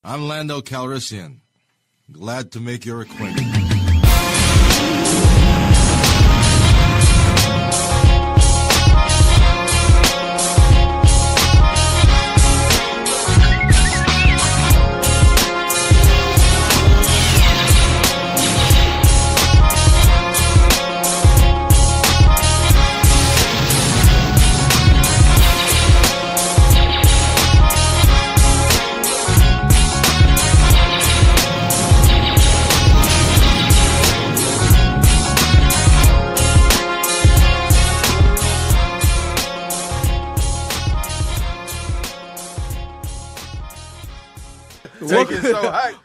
I'm Lando Cal. Glad to make your acquaintance.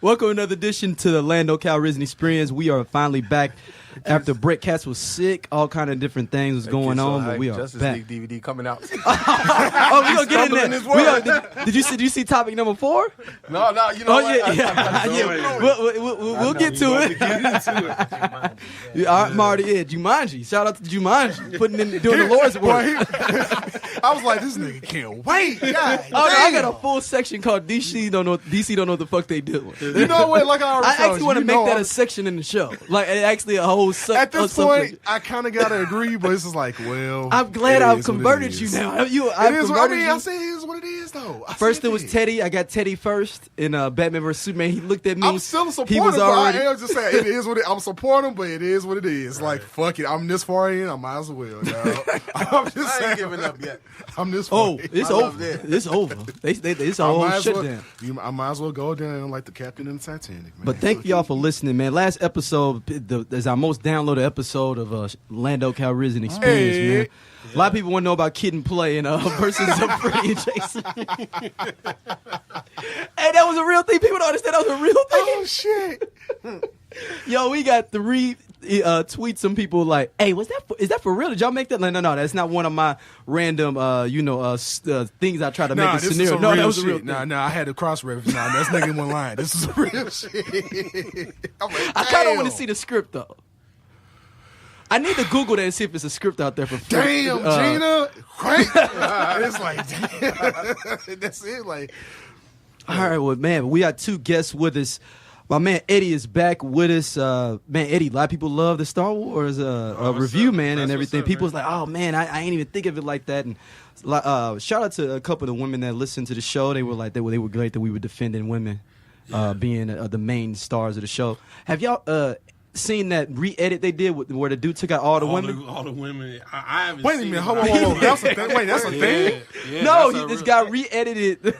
Welcome to another edition to the Lando Cal Experience. We are finally back after Brett Katz was sick. All kind of different things was going on, but we are Justice back. League DVD coming out. Oh, we gonna get in there. Did you see topic number 4? No, you know what? Yeah. We'll get to it. All right, Marty, Jumanji. Shout out to Jumanji doing the Lord's work. I was like, this nigga can't wait. God, I got a full section called DC don't know what the fuck they doing. You know what? Like I actually want to make that a section in the show. Like actually a whole section. At this point, I kind of gotta agree, but it's just like, well, I'm glad I've converted you now. I say it is what it is, though. First it was Teddy. I got Teddy first in Batman vs Superman. He looked at me. I'm still supporting him, but I am just saying it is what it. I'm supporting him, but it is what it is. Right. Like fuck it, I'm this far in. I might as well. I'm just saying, I ain't giving up yet. I'm this far. It's over. It's over. It's a whole shutdown. I might as well go down like the captain in the Titanic. Man. But thank y'all for listening, man. Last episode is our most downloaded episode of Lando Cal Experience, man. A lot of people want to know about Kid and Play and versus Freddy and Jason. Hey, that was a real thing. People don't understand that was a real thing. Oh shit! Yo, we got 3 tweets. Some people like, "Hey, is that for real? Did y'all make that?" No, that's not one of my random, things I try to make a scenario. No, that was a real thing. Nah, I had to cross reference. Nah, that's nigga one line. This is real shit. I kind of want to see the script though. I need to Google that and see if it's a script out there for free. Damn, Gina. Right? It's like, damn. That's it. Like, all right, well, man, we got 2 guests with us. My man Eddie is back with us. Man, Eddie, a lot of people love the Star Wars review, man, and everything. People's like, oh, man, I ain't even think of it like that. And shout out to a couple of the women that listened to the show. They were like, they were great that we were defending women being the main stars of the show. Have y'all seen that re-edit they did where the dude took out all the women? All the women. I haven't Wait a minute. Hold on. That's a thing? Wait, that's a thing? Yeah, no, this guy re-edited.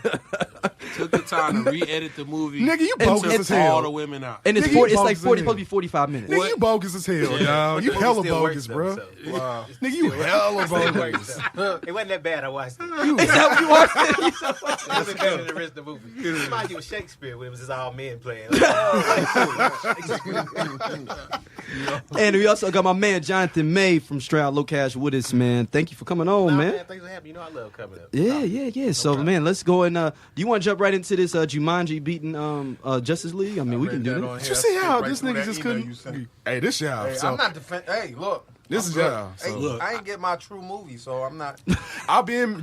Took the time to re-edit the movie. Nigga, you bogus as hell. All the women out. And it's like 40, supposed to be 45 minutes. Nigga, you bogus as hell, dog. You hella bogus, bro. Wow. Nigga, you hella bogus. It wasn't that bad. I watched it. Is that what you watched? It wasn't better than the rest of the movie. It reminded you of Shakespeare when it was just all men playing. And we also got my man Jonathan May from Straight Out Low Cash with us, man. Thank you for coming on, man. Thanks for having me. You know I love coming up. Yeah. So, man, let's go and do you want to jump right into this Jumanji beating Justice League? I mean, we can do that. Did you see how this nigga just couldn't? Hey, this y'all. Hey, I'm not Hey, look. This is y'all. Hey, look, I ain't get my true movie, so I'm not.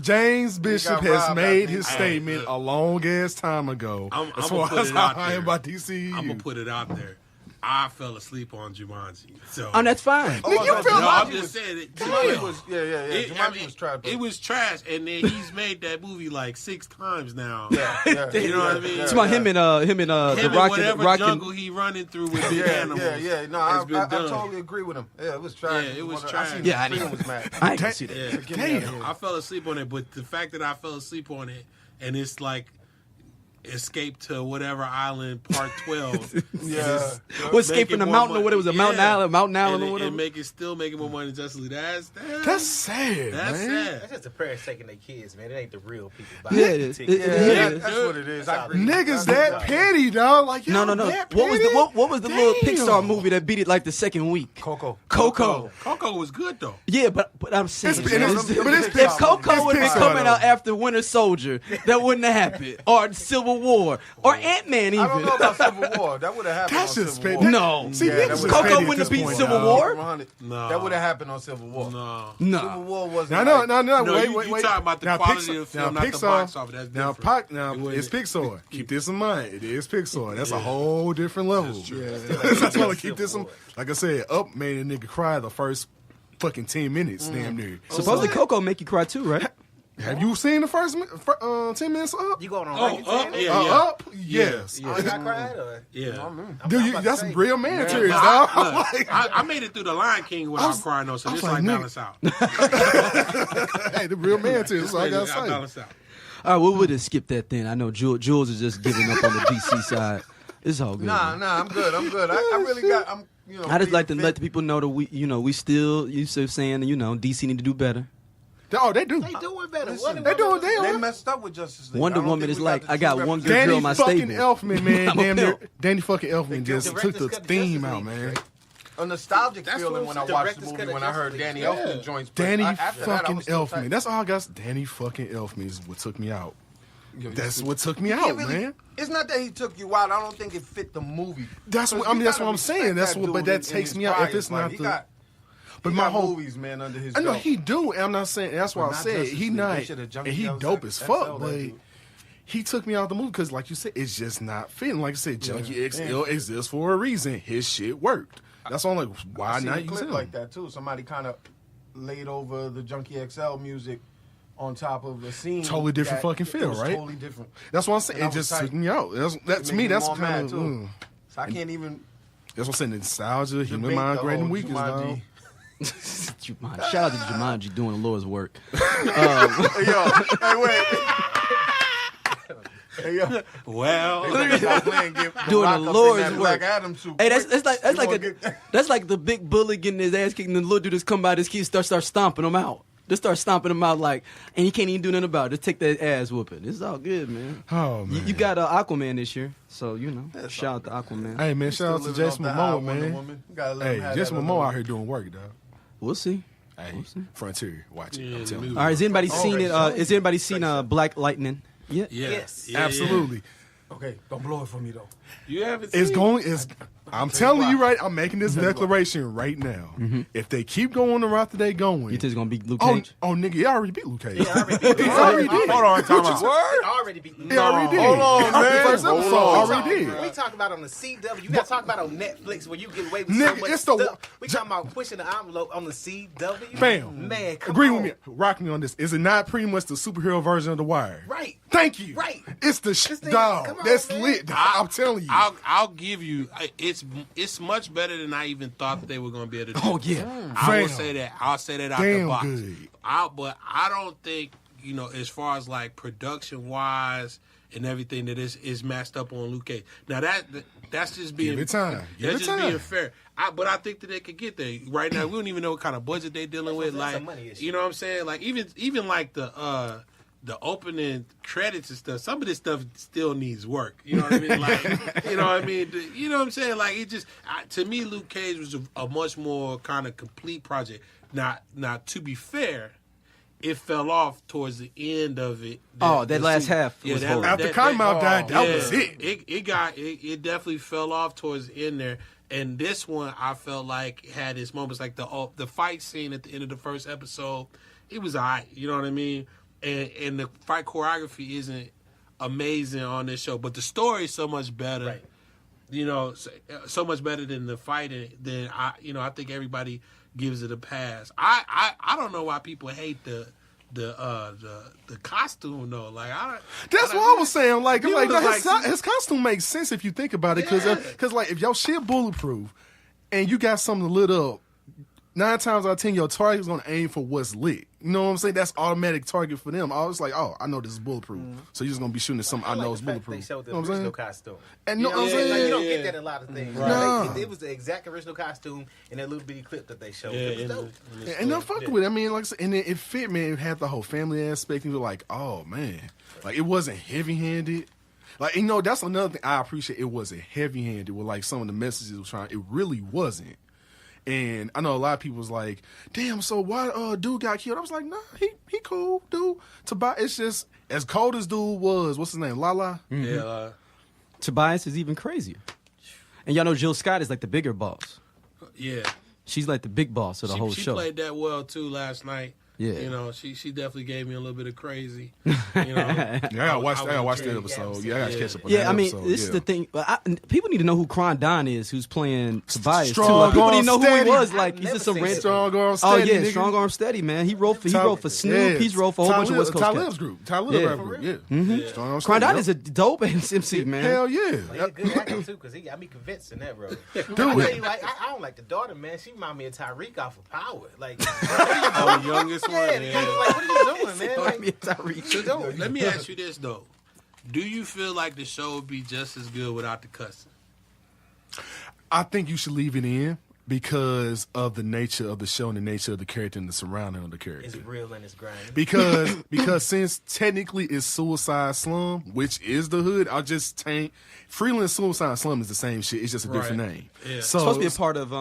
James Bishop has made his statement a long ass time ago. I'm as gonna far put as it how out I am there. about DCU. I'm gonna put it out there. I fell asleep on Jumanji. So that's fine. Nigga, you feel like I'm just saying it. Jumanji was Jumanji was trash. It was trash, and then he's made that movie like 6 times now. Yeah. You know what I mean? It's about him and the whatever jungle he running through with big animals. Yeah. No, I totally agree with him. Yeah, it was trash. Yeah, it was trash. I can see that. Damn. I fell asleep on it, but the fact that I fell asleep on it, and it's like Escape to whatever island, part 12. Escape from the mountain or what it was, Mountain Island or whatever. And still making more money than Justice League. That's sad. That's man. sad. That's just the parents taking their kids, man. It ain't the real people. Yeah, it is. That's what it is. Niggas that petty, dog. Like no. What was the little Pixar movie that beat it like the second week? Coco was good though. Yeah, but I'm saying, it's if Coco would have been coming out after Winter Soldier, that wouldn't have happened. Or Civil Civil War or Ant-Man even. I don't know about Civil War. That would have happened That's on just Civil petty. War. No. See, Yeah, niggas that is would- Coco petty at wouldn't this have beat point, Civil dog. War. No. That would have happened on Civil War. No. Civil War was No, like, You talking about the quality of the film, not the box office. That's different. Now, It it's wouldn't- Pixar. Keep this in mind. It is Pixar. That's a whole different level. That's why I keep this in. Like I said, Up made a nigga cry the first fucking 10 minutes, damn near. Supposedly Coco make you cry too, right? Have you seen the first 10 minutes of Up? You going on Up, yeah. Up? Yes. Oh, you got cried or? Yeah. Dude, about to that's say. real man tears, But dog. I made it through the Lion King without crying though, so I this was like like, balance out. Hey, the real man tears. That's all I I gotta say. balance out. All right, we would have skipped that then. I know Jules is just giving up on the DC side. It's all good. Nah, I'm good. I really got. I just like to let the people know that we still saying DC need to do better. Oh, they do. They doing better. Listen, They doing damn. They messed up with Justice League. Wonder I don't Woman think is we like, got the I got true one good representation. girl Danny in my fucking stable. Elfman, man. I'm a Damn near, pimp. Danny fucking Elfman just took Director's the cut the theme Justice out, League, man. right? A nostalgic That's feeling what when I the watched the director's movie cut when of I heard Justice Danny League. Elfman joints. but Danny after that, I fucking was still Elfman. tight. That's all I got. Danny fucking Elfman is what took me out. That's what took me out, man. It's not that he took you out. I don't think it fit the movie. That's what Because you that's gotta what I'm saying. respect That's that what, but dude that in takes his me out. If priors. it's Like, not he the, got, but he my got whole, movies, man, under his I know belt. he do. And I'm not saying that's why I But not said Justice he League. not, They should've and jumped he the dope XL as fuck, that but dude. he took me out the movie because, like you said, it's just not fitting. Like I said, Junkie XL exists for a reason. His shit worked. That's all. I'm like, why I seen not a use clip him? like that too. Somebody kind of laid over the Junkie XL music on top of a scene. Totally different that fucking it feel, was right? Totally different. That's what I'm saying. And I It was just tight. took me out. That's It me. made That's me more kind mad, of. too. So I can't even That's what I'm saying. Nostalgia, human debate mind, the great and whole weakness, dog. Jumanji. Jumanji. Shout out to Jumanji doing the Lord's work. Hey, yo, hey, wait. Hey, yo. Well, Stop playing, get Doing Rock the up in Lord's that work. Black Adam suit. Hey, that's Quick. like You gonna get- that's like the big bully getting his ass kicked, and the little dude just come by this kid start stomping him out. Just start stomping him out like, and he can't even do nothing about it. Just take that ass whooping. It's all good, man. Oh man. You got Aquaman this year, so shout out to Aquaman. Hey man, shout out to Still living Jason off the high Momoa, Wonder man. Woman. Gotta let him Hey, have Jason that Momoa little- out here doing work, dog. We'll see. Hey, Frontier, watch it. Yeah, I'm telling the you. All right, has anybody seen it? Rex. Has anybody seen Black Lightning? Yeah. Yes. Yeah, Absolutely. Okay, don't blow it for me though. You haven't It's seen going. It's. I'm telling you right. I'm making this Tell you what. declaration right now. If they keep going the route that they going, You think it's gonna be Luke oh, Cage? oh, nigga, he already beat Luke Cage. He already beat He already did. Hold on, time out. He already beat He already did. Hold on, man. The first episode Hold on. already did. We talk about on the CW. You got to talk about on Netflix where you get away with Nigga, so much it's the- stuff. We talking about pushing the envelope on the CW. Fam, Man, come agree on. with me. Rock me on this. Is it not pretty much the superhero version of The Wire? Right. Thank you. Right. It's the This thing- dog. come on, That's man. lit. Dog. I'm telling you. I'll give you. It's much better than I even thought they were going to be able to do. Oh yeah. I will Fam. say that. I'll say that out Damn the box. good. But I don't think, as far as like production wise and everything, that is matched up on Luke Cage. Now that's just being Give it time. Give That's it just time. being fair. But I think that they could get there. Right now, we don't even know what kind of budget they're dealing with. That's a Like, money issue. you know what I'm saying? Like even like the opening credits and stuff, some of this stuff still needs work. You know what I mean? Like, you know what I mean? You know what I'm saying? Like, it just, to me, Luke Cage was a much more kind of complete project. Now, to be fair, it fell off towards the end of it. That last half was horrible. After Cottonmouth died, that was it. It definitely fell off towards the end there. And this one, I felt like had its moments, like the fight scene at the end of the first episode. It was alright, you know what I mean? And the fight choreography isn't amazing on this show, but the story is so much better. Right. You know, so much better than the fighting. Then I think everybody gives it a pass. I don't know why people hate the costume though. Like That's what I was saying. Like, People like, was like- his costume makes sense if you think about it. Because like, if your shit bulletproof and you got something lit up, 9 times out of 10, your target's gonna aim for what's lit. You know what I'm saying? That's automatic target for them. I was like, oh, I know this is bulletproof, so you're just gonna be shooting at something I know is bulletproof. They showed the You know what I'm original saying? costume. And You know know what I'm what I'm saying? Like, saying? you don't Yeah. get that in a lot of things. Right. Like, it was the exact original costume in that little bitty clip that they showed. Yeah, It was in dope. the And I fucked with it. I mean, like I said, and it fit, man. It had the whole family aspect. And you were like, oh man, like it wasn't heavy handed. Like, that's another thing I appreciate. It wasn't heavy handed with like some of the messages it was trying. It really wasn't. And I know a lot of people was like, damn, so why dude got killed? I was like, nah, he cool, dude. Tobias, it's just, as cold as dude was, what's his name, Lala? Yeah. Tobias is even crazier. And y'all know Jill Scott is like the bigger boss. Yeah. She's like the big boss of the whole She show. played that well, too, last night. Yeah. You know, she definitely gave me a little bit of crazy. You know, Yeah, I gotta watch that episode. Yeah, I gotta catch up on that Yeah, I mean, episode. this is the thing. People need to know who Kron Don is, who's playing Tobias. Strong too. Like, people arm need to know who steady. he was. Like, I've he's never just some seen random. Strong arm Oh steady, yeah, nigga. Strong Arm Steady, man. He wrote for Snoop. He's wrote for a whole bunch of West Coast Talib's cats. group. Talib rap group, yeah. Strong arm Kron steady, Don is a dope MC, man. Hell yeah. He's a good actor too, because he got me convinced in that role. Dude. I don't like the daughter, man. She remind me of Tyreek off of Power. Like, the youngest one. yeah, Yeah. like, what are you doing, man? Like, Let me ask you this, though. Do you feel like the show would be just as good without the cussing? I think you should leave it in because of the nature of the show and the nature of the character and the surrounding of the character. it's real and it's grinding. Because since technically it's Suicide Slum, which is the hood, I'll just taint Freeland Suicide Slum is the same shit. It's just a different name. Yeah. It's So supposed to be a part of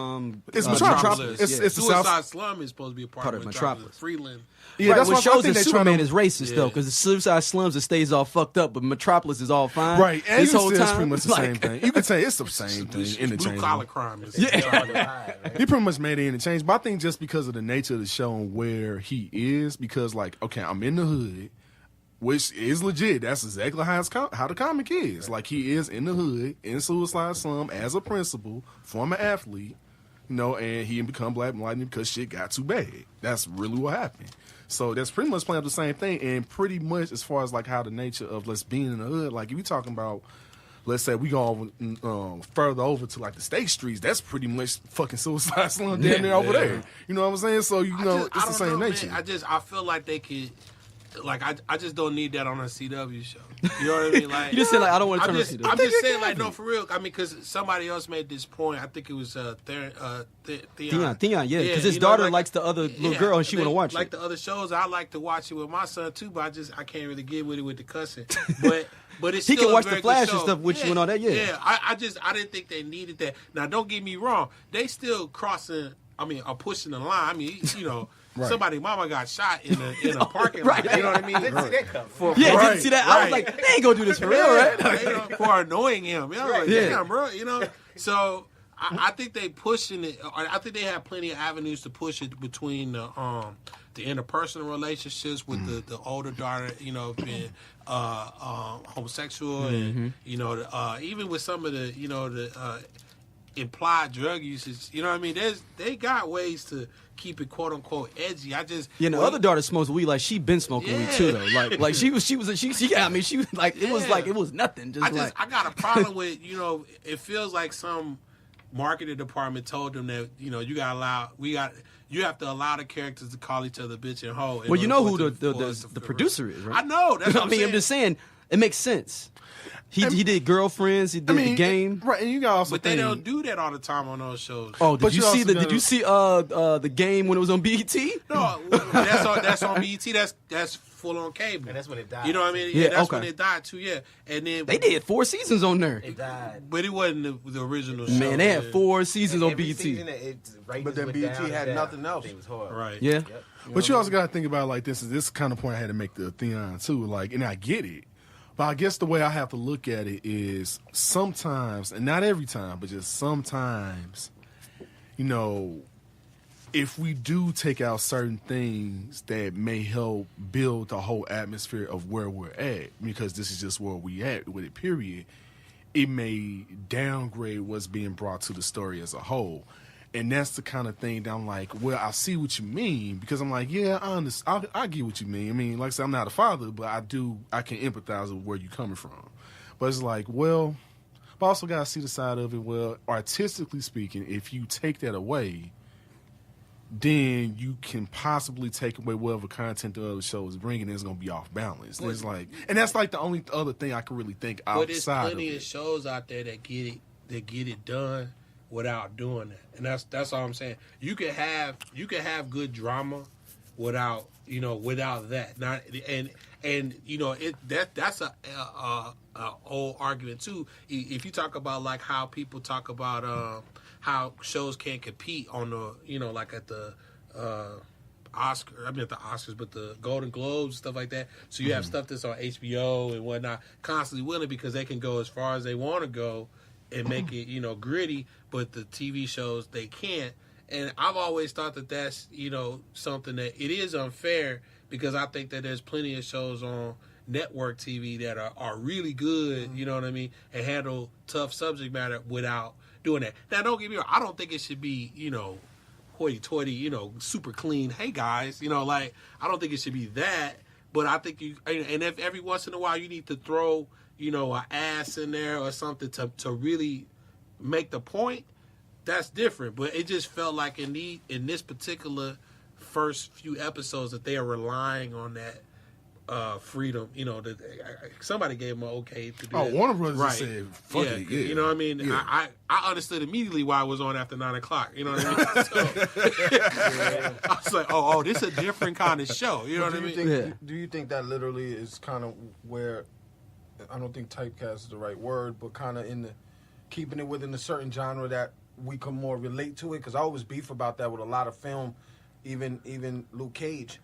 it's Metropolis. It's Yeah. the Suicide South. Slum is supposed to be a part Part of of Metropolis. Metropolis. Freeland. Yeah, Right, that's what what I shows think that they're trying Superman to. is racist though, because the Suicide Slums it stays all fucked up, but Metropolis is all fine. Right, and this you whole can say it's time, pretty much the like- same thing. You can say it's the same thing, Blue interchangeable. collar crime. Is He pretty much made it interchange, but I think just because of the nature of the show and where he is, because like, okay, I'm in the hood, which is legit. That's exactly how how the comic is. Like he is in the hood, in Suicide Slum as a principal, former athlete, you know, and he become Black Lightning because shit got too bad. That's really what happened. So that's pretty much playing up the same thing, and pretty much as far as like how the nature of let's being in the hood, like if we talking about. Let's say we go over, further over to like the state streets. That's pretty much fucking Suicide Slum down there over there. You know what I'm saying? So it's the same nature. Man. I feel like they could. Like I just don't need that on a CW show. You know what I mean? Like You just said like I don't want to turn on CW. I'm just saying like no for real. I mean because somebody else made this point. I think it was Theon, yeah, because his you know, daughter like- likes the other little girl and she want to watch like it. the other shows. I like to watch it with my son too, but I can't really get with it with the cussing. But it's He still can watch a the very Flash good and show. stuff with you and all that, yeah. Yeah, I didn't think they needed that. Now don't get me wrong, they still crossing. I mean, are pushing the line. I mean, you know. Right. Somebody mama got shot in a parking lot. Right. You know what I mean? Didn't see that coming. Yeah, Right, didn't see that. I was right. like, they ain't gonna do this for real, right? You know, for annoying him. You know, like, Yeah. damn, bro. You know, so I think they pushing it. I think they have plenty of avenues to push it between the interpersonal relationships with the older daughter. You know, being homosexual, and you know, even with some of the implied drug usage. You know what I mean? They got ways to keep it quote unquote edgy. Yeah, the other daughter smokes weed like she been smoking weed too though. Like she was I mean she was like it was like it was nothing. I got a problem with, you know, it feels like some marketing department told them that, you know, you have to allow the characters to call each other bitch and hoe. well, you know who the producer is, right? I know. That's what I mean, I'm just saying it makes sense. He did Girlfriends. He did the game. Right? And you got also, But they don't do that all the time on those shows. Oh, But you also did you see the game when it was on BET? No, that's on BET. That's full on cable. And that's when it died. You know what I mean? Yeah, that's okay. when it died too. Yeah, and then They did 4 seasons on there. It died. but it wasn't the original show. Man, they had yeah. 4 seasons on Every BET. season, But then BET had nothing else. It was hard. Right. Yeah. Yep. But you also got to think about it like this. Is this kind of point I had to make the Theon too? Like, and I get it, but I guess the way I have to look at it is sometimes, and not every time, but just sometimes, you know, if we do take out certain things that may help build the whole atmosphere of where we're at, because this is just where we at with it. Period. It may downgrade what's being brought to the story as a whole. And that's the kind of thing that I'm like, well, I see what you mean, because I'm like, yeah, I understand. I get what you mean. I mean, like I said, I'm not a father, but I can empathize with where you're coming from. But it's like, well, but I also got to see the side of it. Well, artistically speaking, if you take that away, then you can possibly take away whatever content the other show is bringing. It's going to be off balance. It's like, and that's like the only other thing I can really think But there's outside of plenty of it. shows out there that get it done without doing that, and that's all I'm saying. You can have good drama without that. Not and that's a old argument too. If you talk about like how people talk about how shows can't compete on the like at the at the Oscars, but the Golden Globes, stuff like that. So you have stuff that's on HBO and whatnot, constantly winning because they can go as far as they want to go and make it, gritty, but the TV shows, they can't. And I've always thought that that's, something that it is unfair because I think that there's plenty of shows on network TV that are really good, you know what I mean, and handle tough subject matter without doing that. Now, don't get me wrong, I don't think it should be, hoity-toity, super clean. Hey guys, I don't think it should be that. But I think and if every once in a while you need to throw, an ass in there or something to really make the point, that's different. But it just felt like in this particular first few episodes that they are relying on that freedom. That somebody gave them an okay to do that. Warner Brothers right. said, fuck it, yeah. You know what I mean? Yeah. I understood immediately why it was on after 9 o'clock. You know what I mean? So, I was like, oh, this is a different kind of show. You know what I mean? Do you think that literally is kind of where, I don't think typecast is the right word, but kind of in the keeping it within a certain genre that we can more relate to it? Because I always beef about that with a lot of film, even Luke Cage.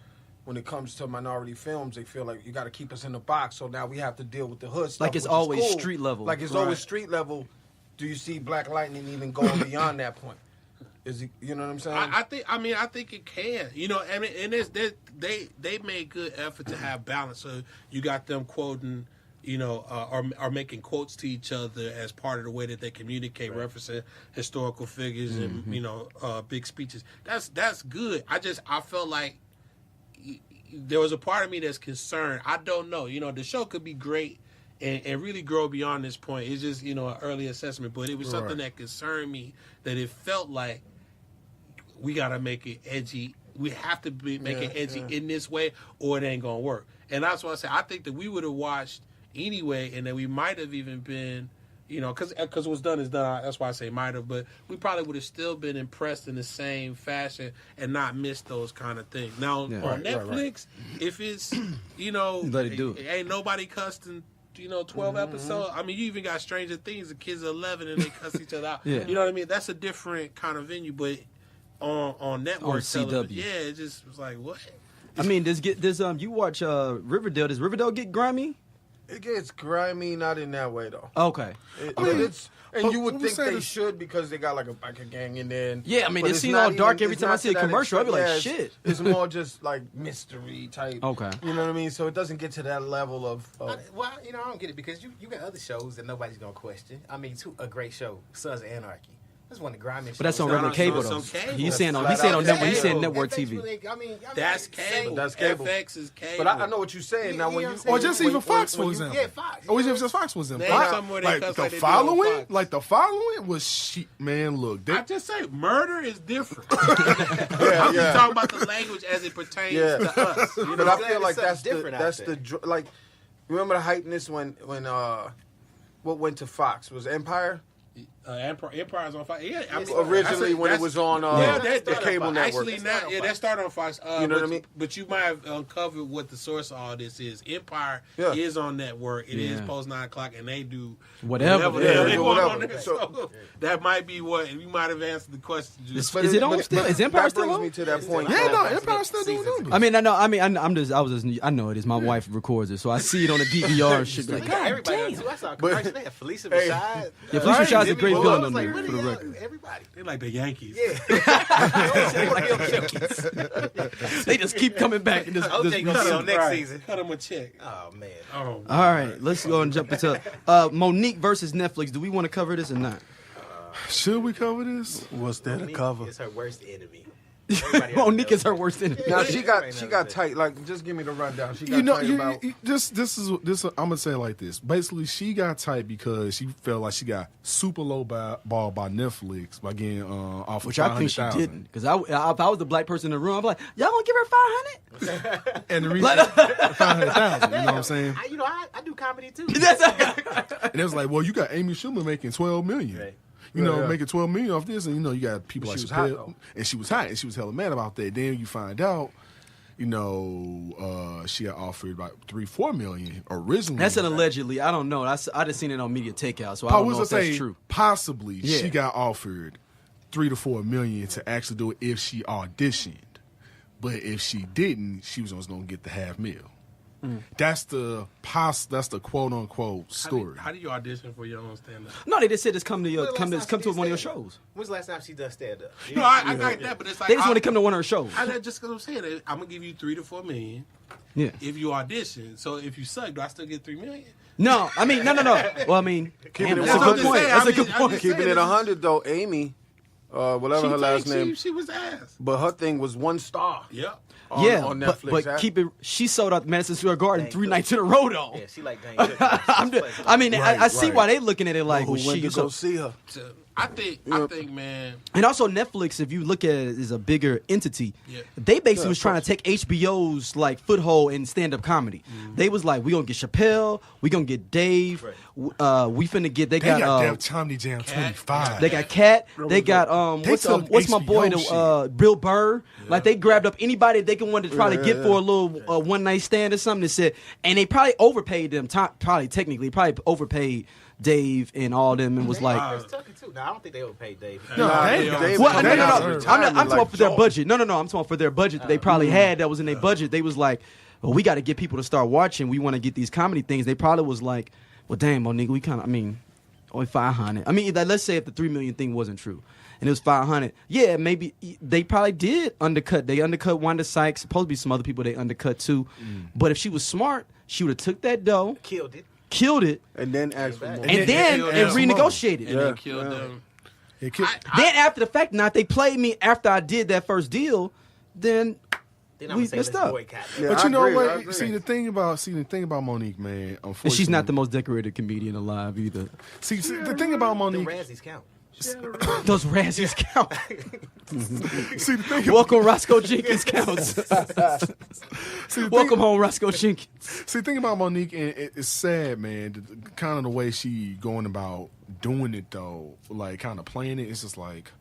When it comes to minority films, they feel like you got to keep us in the box. So now we have to deal with the hood stuff. Like it's always street level. Like it's always street level. Do you see Black Lightning even going beyond that point? Is it, you know what I'm saying? I think it can. And they made good effort to have balance. So you got them quoting, are making quotes to each other as part of the way that they communicate, right. Referencing historical figures and big speeches. That's good. I felt like there was a part of me that's concerned. I don't know. The show could be great and really grow beyond this point. It's just, an early assessment. But it was something that concerned me, that it felt like we got to make it edgy. We have to make it edgy in this way or it ain't going to work. And that's why I say I think that we would have watched anyway and that we might have even been, because what's done is done. That's why I say might have. But we probably would have still been impressed in the same fashion and not missed those kind of things. Now, on Netflix, if it's, let it do it. Ain't nobody cussed in, 12 episodes. I mean, you even got Stranger Things. The kids are 11 and they cuss each other out. You know what I mean? That's a different kind of venue. But on network television, it just was like, what? I mean, you watch Riverdale. Does Riverdale get grimy? It gets grimy, not in that way though. Okay. You would think they should because they got like a biker gang in there. Yeah, I mean, it seems all dark every time I see a commercial. I'd be like, shit. It's more just like mystery type. Okay. You know what I mean? So it doesn't get to that level of. I don't get it because you got other shows that nobody's gonna question. I mean, a great show, Sons of Anarchy. That's one of the grimiest. But that's on regular cable though. He's saying on network. He's saying network TV. That's cable. That's cable. FX is cable. But I know what you're saying now. When you or just even Fox, for example. Yeah, Fox. Or even just Fox was in. Like the following was shit. Man, look. I just say murder is different. I'm just talking about the language as it pertains to us. But I feel like that's the like. Remember the hypeness when what went to Fox was Empire. Empire's on Fox. Yeah, originally when it was on the cable network. Actually, that started on Fox. You know what I mean? But you might have uncovered what the source of all this is. Empire is on network. It is post 9 o'clock, and they do whatever. So that might be what you might have answered the question. Is it on still? Is Empire still on? That brings me to that point. Yeah, no, Empire's still doing numbers. I mean, I know it is. My wife records it, so I see it on the DVR and shit. Like, God damn. I saw a commercial. They had Felicia Rashad. Yeah, Felicia Rashad's a great villain on there, for the record. Everybody. They like the Yankees. They just keep coming back. OJ gonna be on next season. Cut them a check. Oh man. All right, let's go and jump into Monique versus Netflix. Do we want to cover this or not? Should we cover this? Was that a cover? It's her worst enemy. Monique is her worst enemy. Now she got tight. Like, just give me the rundown. She got tight about. This is I'm gonna say it like this. Basically, she got tight because she felt like she got super low ball by Netflix by getting off of which I think she didn't. Because if I was the black person in the room, I'd be like, y'all gonna give her 500? And the reason 500,000. You know what I'm saying? I do comedy too. And it was like, well, you got Amy Schumer making $12 million. Right. Making $12 million off this, and you got people like Chappelle, and she was hot, and she was hella mad about that. Then you find out she got offered about $3-4 million originally. That's an allegedly. I don't know. I just seen it on Media Takeout, so I don't know if that's true. Possibly, she got offered $3 to $4 million to actually do it if she auditioned. But if she didn't, she was just gonna get the $500,000. That's the quote unquote story. How do you audition for your own stand up? No, they just said just come to one of your shows. When's the last time she done stand up? No, I got that, but it's like They just want to come to one of her shows. Just because I'm saying, I'm gonna give you $3 to $4 million. Yeah. If you audition, so if you suck, do I still get $3 million? No, I mean, no. Well, I mean, damn, that's a I'm good just point. saying, That's a I'm good just point. Keeping it 100 though, Amy, whatever her last name, She was ass. but her thing was 1 star. Yep. On Netflix. but keep it. She sold out Madison Square Garden 3 nights in a row, though. Yeah, she like dang. I see why they looking at it like, Who well, went to go see her? I think, man. And also Netflix, if you look at it as a bigger entity, they basically was trying to take HBO's like foothold in stand-up comedy. They was like, we gonna get Chappelle, we gonna get Dave, we finna get. They got Def Comedy Jam 25. They got Cat. They got what's my boy Bill Burr. Like they grabbed up anybody they can want to try to get for a little one night stand or something. That said, and they probably overpaid them. Probably overpaid Dave and all them, and was like. No, I don't think they overpaid Dave. No. I'm talking for their budget. No. I'm talking for their budget that they probably had. That was in their budget. They was like, well, we got to get people to start watching. We want to get these comedy things. They probably was like, well, damn, Monique, we kind of, only 500. Let's say if the 3 million thing wasn't true, and it was 500. Yeah, maybe they probably did undercut. They undercut Wanda Sykes. Supposed to be some other people they undercut too. But if she was smart, she would have took that dough, killed it, and then asked for more. and then renegotiated. And then killed them. Then after the fact, now if they played me after I did that first deal, then we messed up. But you know what? See the thing about Monique, man. Unfortunately, and she's not the most decorated comedian alive either. See the thing about Monique. The Razzies count. Those Razzies count. See the thing. Welcome, Roscoe Jenkins counts. Welcome home, Roscoe Jenkins. See the thing about Monique, and it's sad, man. Kind of the way she going about doing it, though, like kind of playing it. It's just like.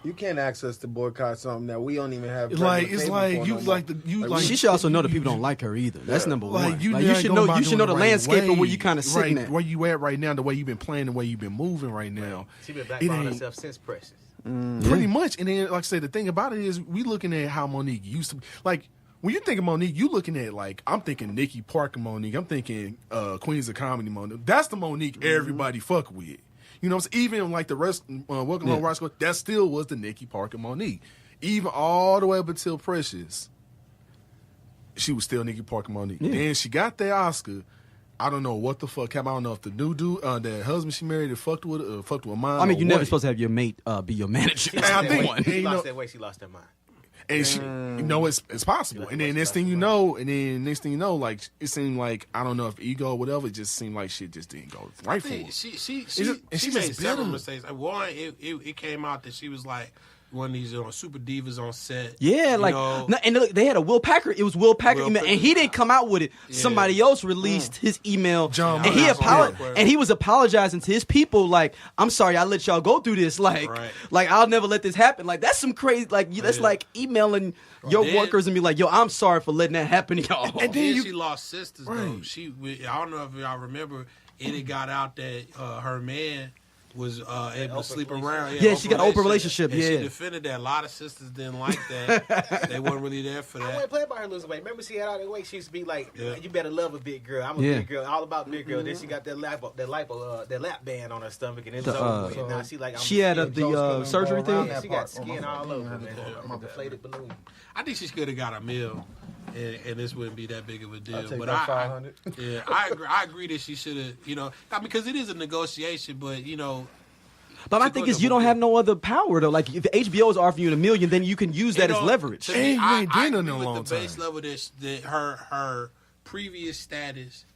You can't ask us to boycott something that we don't even have. She should also know that people don't like her either. That's number one. You should know the right landscape way, of where you kind of sitting at. Where you at right now, the way you've been playing, the way you've been moving right now. She been backfiring herself since Precious. Pretty much. And then, like I said, the thing about it is we looking at how Monique used to be. Like, when you think of Monique, you looking at, like, I'm thinking Nikki Parker Monique. I'm thinking Queens of Comedy Monique. That's the Monique everybody fuck with. You know, even like the rest, Welcome Home, Roscoe, that still was the Nikki Parker Monique. Even all the way up until Precious, she was still Nikki Parker Monique. Yeah. Then she got that Oscar. I don't know what the fuck happened. I don't know if the new dude, that husband she married, fucked with mine. You're never supposed to have your mate be your manager. I think she lost that way. She lost her mind. And she, it's possible. And then next thing you know, like it seemed like, I don't know if ego or whatever, it just seemed like shit just didn't go right for her. She made several mistakes. One, it came out that she was like one of these super divas on set. Yeah, and look, they had a Will Packer. It was Will Packer email, and he didn't come out with it. Yeah. Somebody else released his email, and he apologized, and he was apologizing to his people, like, "I'm sorry, I let y'all go through this. Like I'll never let this happen. Like that's some crazy. Like that's like emailing your workers and be like, yo, I'm sorry for letting that happen to y'all." And then she lost sisters though. I don't know if y'all remember, it got out that her man was able to sleep around. Yeah, she got an open relationship. And yeah, she defended that. A lot of sisters didn't like that. They weren't really there for that. I wouldn't play about her losing weight. Remember, she had all that weight. She used to be like, "You better love a big girl. I'm a big girl. All about big girl." Then she got that lap band on her stomach, and it was over. And now she like, she had the surgery thing. Yeah, she got skin all over, man. I'm a deflated balloon. I think she could have got a meal, and this wouldn't be that big of a deal. But I agree that she should have, because it is a negotiation, but But my thing is, you don't have no other power though. Like if HBO is offering you $1 million, then you can use that as leverage. To me, I agree with the base level that her previous status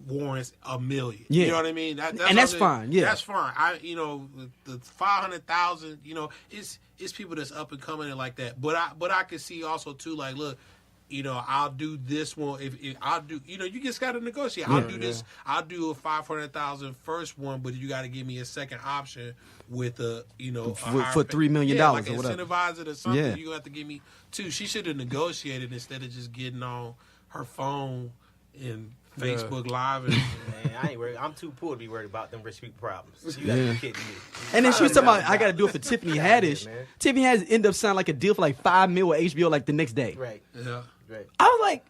warrants $1 million. Yeah. You know what I mean? That's fine. Yeah, that's fine. The 500,000. It's people that's up and coming and like that. But I can see also too, like, look, I'll do this one. If I'll do, you just got to negotiate. I'll do this. I'll do a $500,000 first one, but you got to give me a second option with a for $3 million like or whatever. Incentivize it or something. Yeah. You gonna have to give me 2. She should have negotiated instead of just getting on her phone and Facebook Live. And, Man, I ain't worried. I'm too poor to be worried about them rich people problems. You gotta be kidding me. And then she was talking about, I got to do it for Tiffany Haddish. man. Tiffany Haddish ended up signing like a deal for like $5 million with HBO like the next day. Right. yeah. Right. I was like,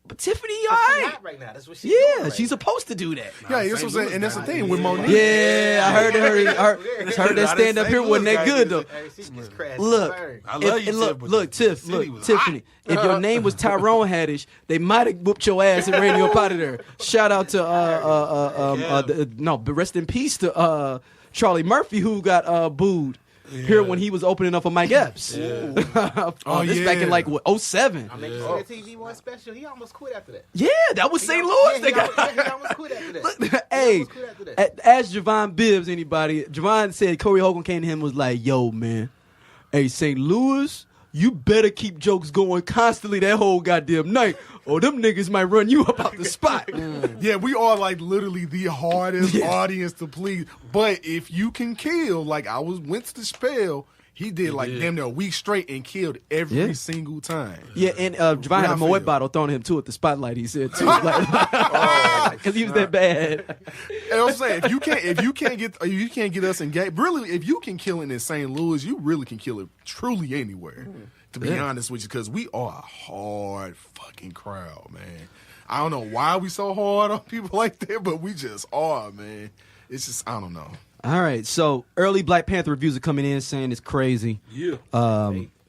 but Tiffany, all She's right. hot right now. That's what she's doing Yeah, right she's now. supposed to do that. Yeah, that's what I'm saying. And that's the thing with Monique. Yeah, I heard that stand up here wasn't that good though. Hey, she just crashed. Look, I love you, Tiff, but look, the city was Tiffany. If your name was Tyrone Haddish, they might have whooped your ass and ran you up out of there. Shout out to but rest in peace to Charlie Murphy who got booed here when he was opening up for Mike Epps. Yeah. This back in like what, 07. I mean, you see the TV One special. He almost quit after that. Yeah, that was St. Louis. He almost quit after that. Look, hey, He almost quit after that. ask Javon Bibbs, anybody. Javon said Corey Hogan came to him and was like, yo, man, hey, St. Louis, you better keep jokes going constantly that whole goddamn night, or them niggas might run you up out the spot. Yeah, we are like literally the hardest audience to please. But if you can kill, like I went to the spell, he did like damn near a week straight and killed every single time. Yeah, and Javon had a Moet bottle thrown at him too at the spotlight. He said too, because he was that bad. And I'm saying if you can't get us engaged, really, if you can kill it in St. Louis, you really can kill it truly anywhere. To be honest with you, because we are a hard fucking crowd, man. I don't know why we so hard on people like that, but we just are, man. It's just I don't know. All right, so early Black Panther reviews are coming in saying it's crazy. Yeah.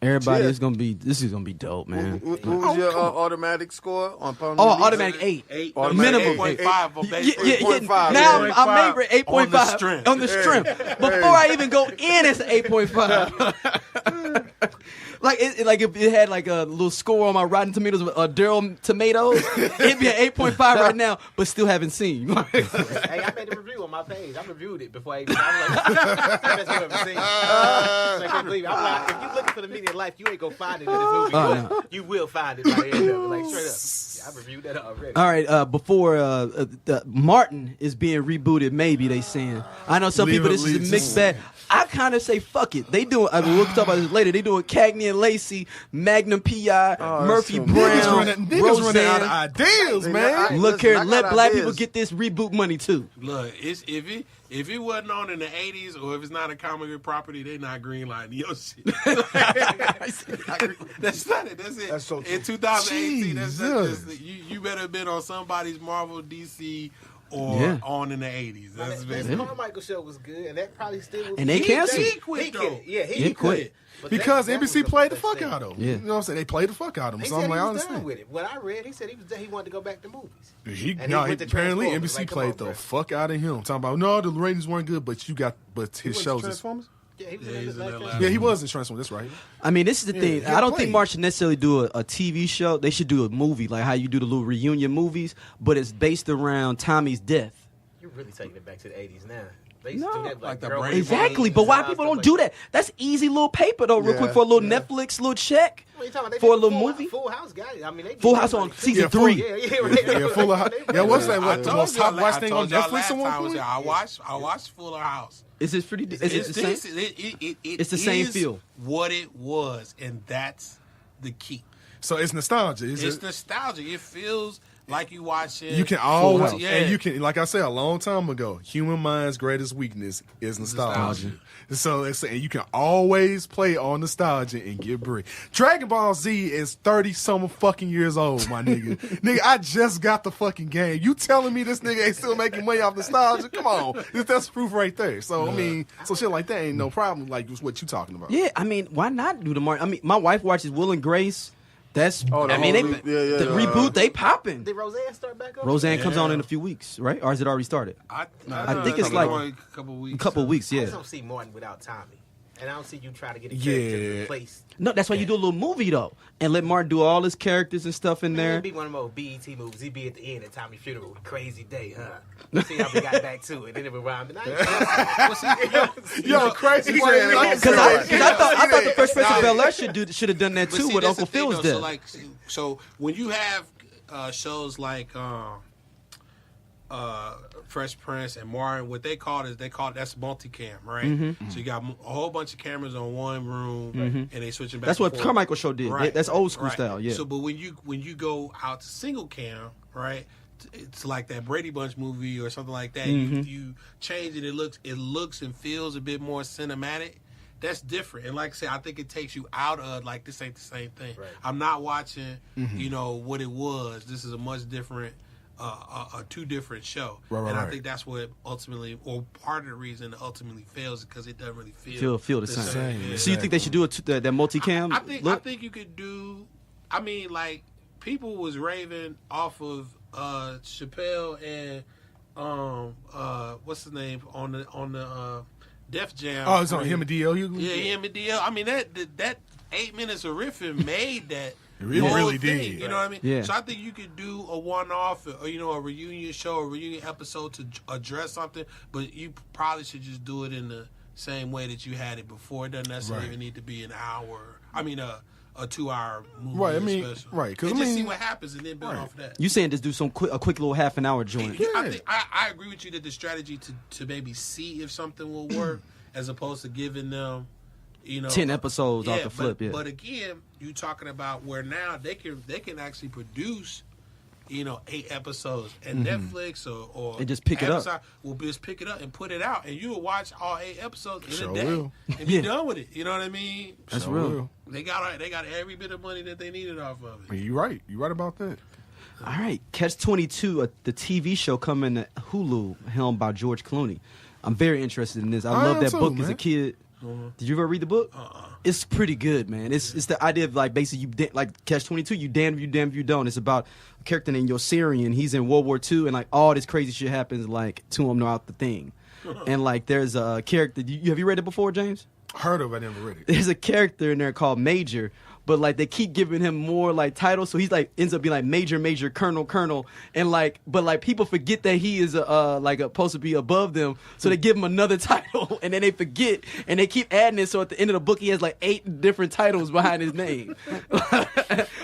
Everybody is gonna be. This is gonna be dope, man. What was your automatic score on Pound Automatic 8. 8. Minimum 8.5 on base. Yeah. 8.5. Now I'm maybe 8.5 On the strength. On the strength. Before I even go in, it's 8.5. Like if it had like a little score on my Rotten Tomatoes, Daryl Tomatoes, it'd be an 8.5 right now, but still haven't seen. Hey, I made a review on my page. I reviewed it before I even. I'm like, best movie I've ever seen. I can't believe it. I'm like, if you looking for the meaning of life, you ain't gonna find it in this movie. No. You will find it right here, like straight up. Yeah, I reviewed that already. All right, before Martin is being rebooted, maybe they saying. I know some people this is a mixed bag. I kind of say fuck it. They doing. I mean, we'll talk about this later. They doing Cagney and Lacey, Magnum PI, Murphy Brown, Niggas running out of ideas, man. Look here, let black people get this reboot money too. Look, it's if it wasn't on in the 80s or if it's not a comic property, they not greenlighting your shit. That's not it. That's it. That's so true. In 2018, that's Jesus. you better have been on somebody's Marvel, DC, or on in the 80s. That's That Carmichael show was good, and that probably still was. And they canceled. He quit though. He quit. But Because that NBC was the played the best fuck thing. out of him. Yeah. You know what I'm saying? They played the fuck out of him. He So said I'm he like, I was done understand. with it. What I read, he said he wanted to go back to movies. Apparently Transformers. NBC Like, come played on, the bro. fuck out of him. Talking about no, the ratings weren't good, but his shows is. Transformers? Yeah, he was Yeah, in he's the in last that one. Yeah, he was in Transformers. That's right. I mean, this is the thing. he I don't played. think March should necessarily do a TV show. They should do a movie, like how you do the little reunion movies, but it's based around Tommy's death. You're really taking it back to the 80s now. They No. used to do that Like the Girl Brady with Exactly, Wings but why and people stuff don't like do that? That's easy little paper though, real quick for a little Netflix, little check. What you talking about? They For a did little Full- movie? Full House got it. I mean, they Full did House that on like- season Yeah, 3. Yeah, Fuller House. Yeah, what's that? I What, the told most y'all top la- watched I thing on told y'all Netflix last at one time, point? I watched Fuller House. Is it pretty? Is it the same? It's the same is feel. What it was, and that's the key. So it's nostalgia. It's nostalgic. It feels like you watching. You can always, Yeah. and you can, like I said a long time ago, human mind's greatest weakness is nostalgia. So it's, and you can always play on nostalgia and get brick. Dragon Ball Z is 30-some fucking years old, my nigga. Nigga, I just got the fucking game. You telling me this nigga ain't still making money off nostalgia? Come on. That's proof right there. So, I mean, so shit like that ain't no problem, like what you talking about. Yeah, I mean, why not do the Martin? I mean, my wife watches Will and Grace. That's the I mean, whole the reboot they popping. Did Roseanne start back up? Roseanne comes on in a few weeks, right? Or has it already started? I think it's like a couple weeks. A couple weeks, I yeah. just don't see Martin without Tommy. And I don't see you try to get a character to replace. No, that's why you do a little movie though, and let Martin do all his characters and stuff in there. It'd be one of those BET movies. He'd be at the end of Tommy's funeral. Crazy day, huh? See how we got back to it. Then it would rhyme. Yo, crazy. Because I thought the Fresh Prince of Bel-Air should have done that too with Uncle Phil's death. So when you have shows like Fresh Prince and Martin, what they call it that's multicam, right? Mm-hmm. So you got a whole bunch of cameras on one room, and they switching back. That's what forth. Carmichael show did. Right. That's old school right. style. Yeah. So, but when you go out to single cam, right? It's like that Brady Bunch movie or something like that. Mm-hmm. You change it. It looks and feels a bit more cinematic. That's different. And like I said, I think it takes you out of like this ain't the same thing. Right. I'm not watching, what it was. This is a much different. A two different show, I think that's what ultimately, or part of the reason it ultimately fails, is because it doesn't really feel the same. Yeah. So you think they should do that multicam? I think you could do. I mean, like people was raving off of Chappelle and what's his name on the Def Jam. Oh, it's on him and DL. Yeah, him and DL. I mean that 8 minutes of riffing made that. It really did. You know what I mean? Yeah. So I think you could do a one-off, or a reunion show, a reunion episode to address something, but you probably should just do it in the same way that you had it before. It doesn't necessarily even need to be an hour. I mean, a 2-hour movie. Right. I mean, special. right. And just see what happens and then build off that. You saying just do a quick little half an hour joint? Yeah. I agree with you that the strategy to maybe see if something will work, as opposed to giving them. 10 episodes off the flip. But again, you talking about where now they can actually produce, 8 episodes, and Netflix or and just pick Amazon it up. will just pick it up and put it out, and you will watch all 8 episodes in a day will. and be done with it. You know what I mean? That's real. They got every bit of money that they needed off of it. You're right. You're right about that. All right, Catch-22, the TV show coming to Hulu, helmed by George Clooney. I'm very interested in this. I love that book as a kid. Did you ever read the book? It's pretty good, man. It's the idea of like basically like Catch-22. You damn if you don't. It's about a character named Yossarian. He's in World War II, and like all this crazy shit happens like to him throughout the thing. And like there's a character. Have you read it before, James? Heard of it, I never read it. There's a character in there called Major, but like they keep giving him more like titles, so he's like ends up being like Major, Colonel, and like but like people forget that he is supposed to be above them, so they give him another title, and then they forget, and they keep adding it, so at the end of the book he has like 8 different titles behind his name.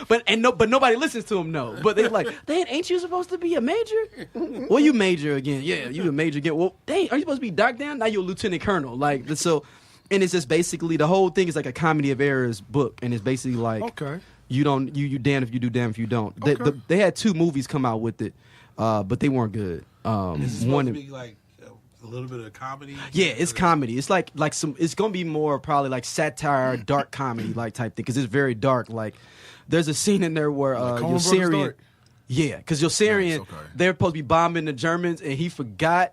but nobody listens to him, no. But they're like, dang, ain't you supposed to be a major? Well, you major again, yeah, you a major again. Well, dang, are you supposed to be docked down? Now you're a lieutenant colonel, like so. And it's just basically the whole thing is like a comedy of errors book, and it's basically like you damn if you do, damn if you don't. Okay. They had 2 movies come out with it, but they weren't good. Is it supposed to be like a little bit of comedy? Yeah, it's comedy. It's like some. It's gonna be more probably like satire, dark comedy like type thing because it's very dark. Like there's a scene in there where Yossarian, because Yossarian they're supposed to be bombing the Germans, and he forgot.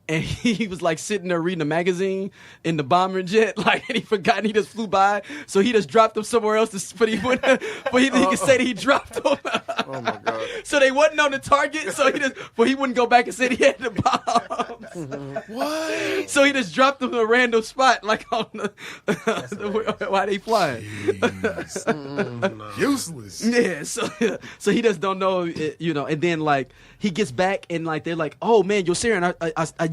And he was like sitting there reading a magazine in the bomber jet, like, and he forgot and he just flew by. So he just dropped him somewhere else, but he could say that he dropped him. Oh my God! So they wasn't on the target, so he wouldn't go back and say he had the bombs. What? So he just dropped them in a random spot, like on while they flying. Useless. Yeah, so he just don't know, and then like he gets back and like they're like, oh man, Yossarian,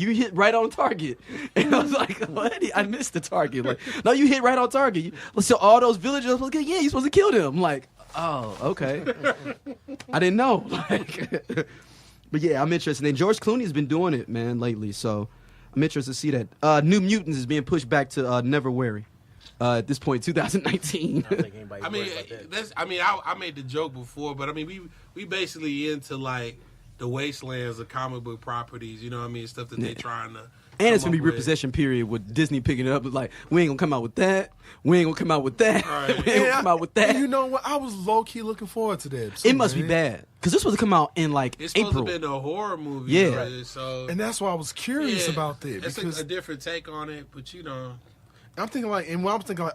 you hit right on target. And I was like, what? I missed the target. Like, no, you hit right on target. So all those villagers was like, yeah, you're supposed to kill them. I'm like, oh, okay. I didn't know. Like, but yeah, I'm interested. And George Clooney has been doing it, man, lately. So I'm interested to see that. New Mutants is being pushed back to Never Wary. At this point, 2019. I made the joke before, but I mean, we basically into like the wastelands of comic book properties, you know what I mean? Stuff that they're trying to. And it's going to be repossession period with Disney picking it up. It's like, we ain't going to come out with that. We ain't going to come out with that. Right. We ain't going to come out with that. You know what? I was low-key looking forward to that. It must be bad. Because this was to come out in like It's April. supposed to have been a horror movie. Yeah. Right? So, And that's why I was curious about that. It's Because a different take on it, but I'm thinking like,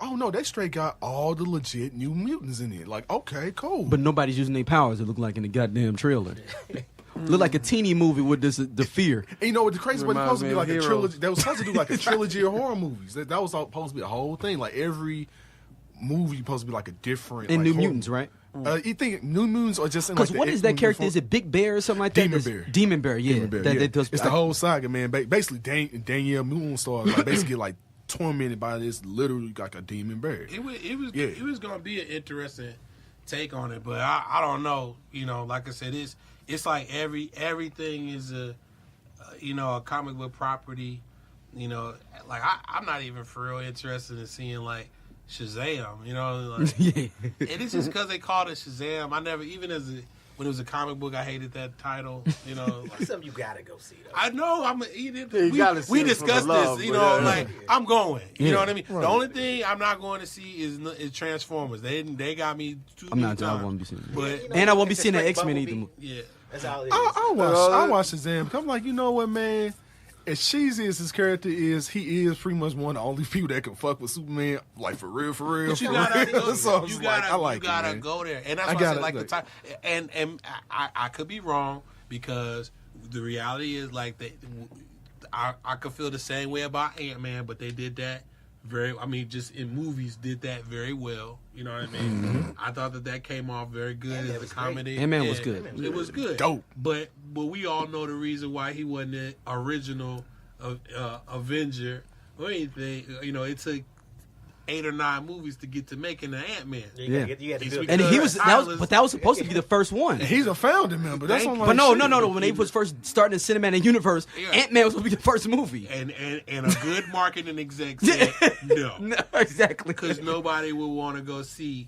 oh no, they straight got all the legit New Mutants in it. Like, okay, cool. But nobody's using their powers, it looked like in the goddamn trailer. Look like a teeny movie with the fear. And you know what the crazy part? It was supposed to be like a Hero. trilogy. They was supposed to do like a trilogy of horror movies. That was supposed to be a whole thing. Like every movie supposed to be like a different. And like, New horror Mutants, right? You think New Mutants or just in Because like what is that character? Is it Big Bear or something like that? Demon Bear. Demon Bear, yeah. Demon Bear, That- yeah. that does- It's the whole saga, man. Basically, Danielle Moonstar like basically like tormented by this literally like a demon bear. It Yeah. was gonna be an interesting take on it, but I don't know. You know, like I said, it's like everything is a comic book property. You know, like I'm not even for real interested in seeing like Shazam. You know, like, Yeah. and it's just because they called it Shazam. I never even when it was a comic book, I hated that title. You know, like, That's something you gotta go see though. I know. you gotta see We it for discussed the love, this. You but, know, yeah. like I'm going. You Yeah. know what I mean. The only thing I'm not going to see is Transformers. They got me too. I'm many not. I times. won't be seeing it. But And I won't be It's seeing the like X-Men Bumblebee. either. yeah, That's all it is. I watch Shazam because I'm like, you know what, man? As cheesy as his character is, he is pretty much one of the only people that can fuck with Superman, like for real. but you for gotta real. go. So I You was gotta, like, I like you gotta it, man. go there, and that's I why I gotta, said like the like- time. And I could be wrong because the reality is like I could feel the same way about Ant-Man, but they did that just in movies did that very well. You know what I mean? Mm-hmm. I thought that came off very good Ant-Man as a was great. comedy. Ant-Man was Yeah, good. It was good. Dope. But we all know the reason why he wasn't the original Avenger or anything. You know, it took 8 or 9 movies to get to making the Ant-Man. You had to It's build And it. he was that was supposed to be the first one. He's a founding member. That's what I'm like. But no. shit. When they was first starting the cinematic universe, Yeah. Ant-Man was supposed to be the first movie. And a good marketing exec said no. No, exactly. Because nobody would want to go see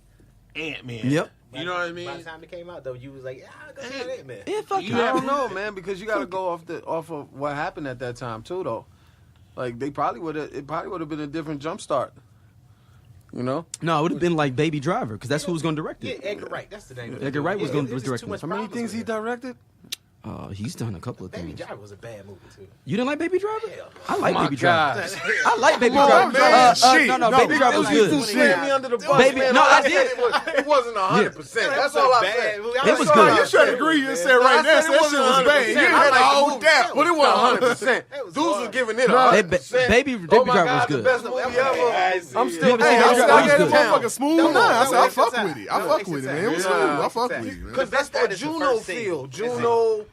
Ant-Man. Yep. You know what I mean? By the time it came out, though, you was like, "Yeah, I'll go see that man." Yeah, fuck You you. I have- don't know, man, because you got to go off of what happened at that time too, though. Like it probably would have been a different jump start. You know, No, it would have been like Baby Driver because that's who was going to direct Yeah, it. Edgar Wright. That's the name. of it. Edgar Wright was gonna- was directing it. how many things he directed? He's done a couple of Baby things. Driver was a bad movie too. You didn't like Baby Driver? Hell no. I like My Baby Driver. God. I like Baby Come on, Driver. man. Shit. No, No, Baby Driver was You good. slammed me under the bus, Baby- man. no, All I said did. It wasn't 100%. That's all I said. It was good. You should agree. You said right now, so that shit was bad. You had a whole doubt, but it wasn't 100%. Dudes was giving it Hey, 100%. Baby Oh Driver my God, was the good. best movie ever. I'm still You haven't Hey, seen I Baby said Driver? I It got was that good. motherfucker smooth. Nah, I said I fuck No, with it. I no, fuck it's with it, the man. It was time. smooth. I It's fuck the with time. it, man. Because that's that That's the Juno first scene. feel. That's it. Juno,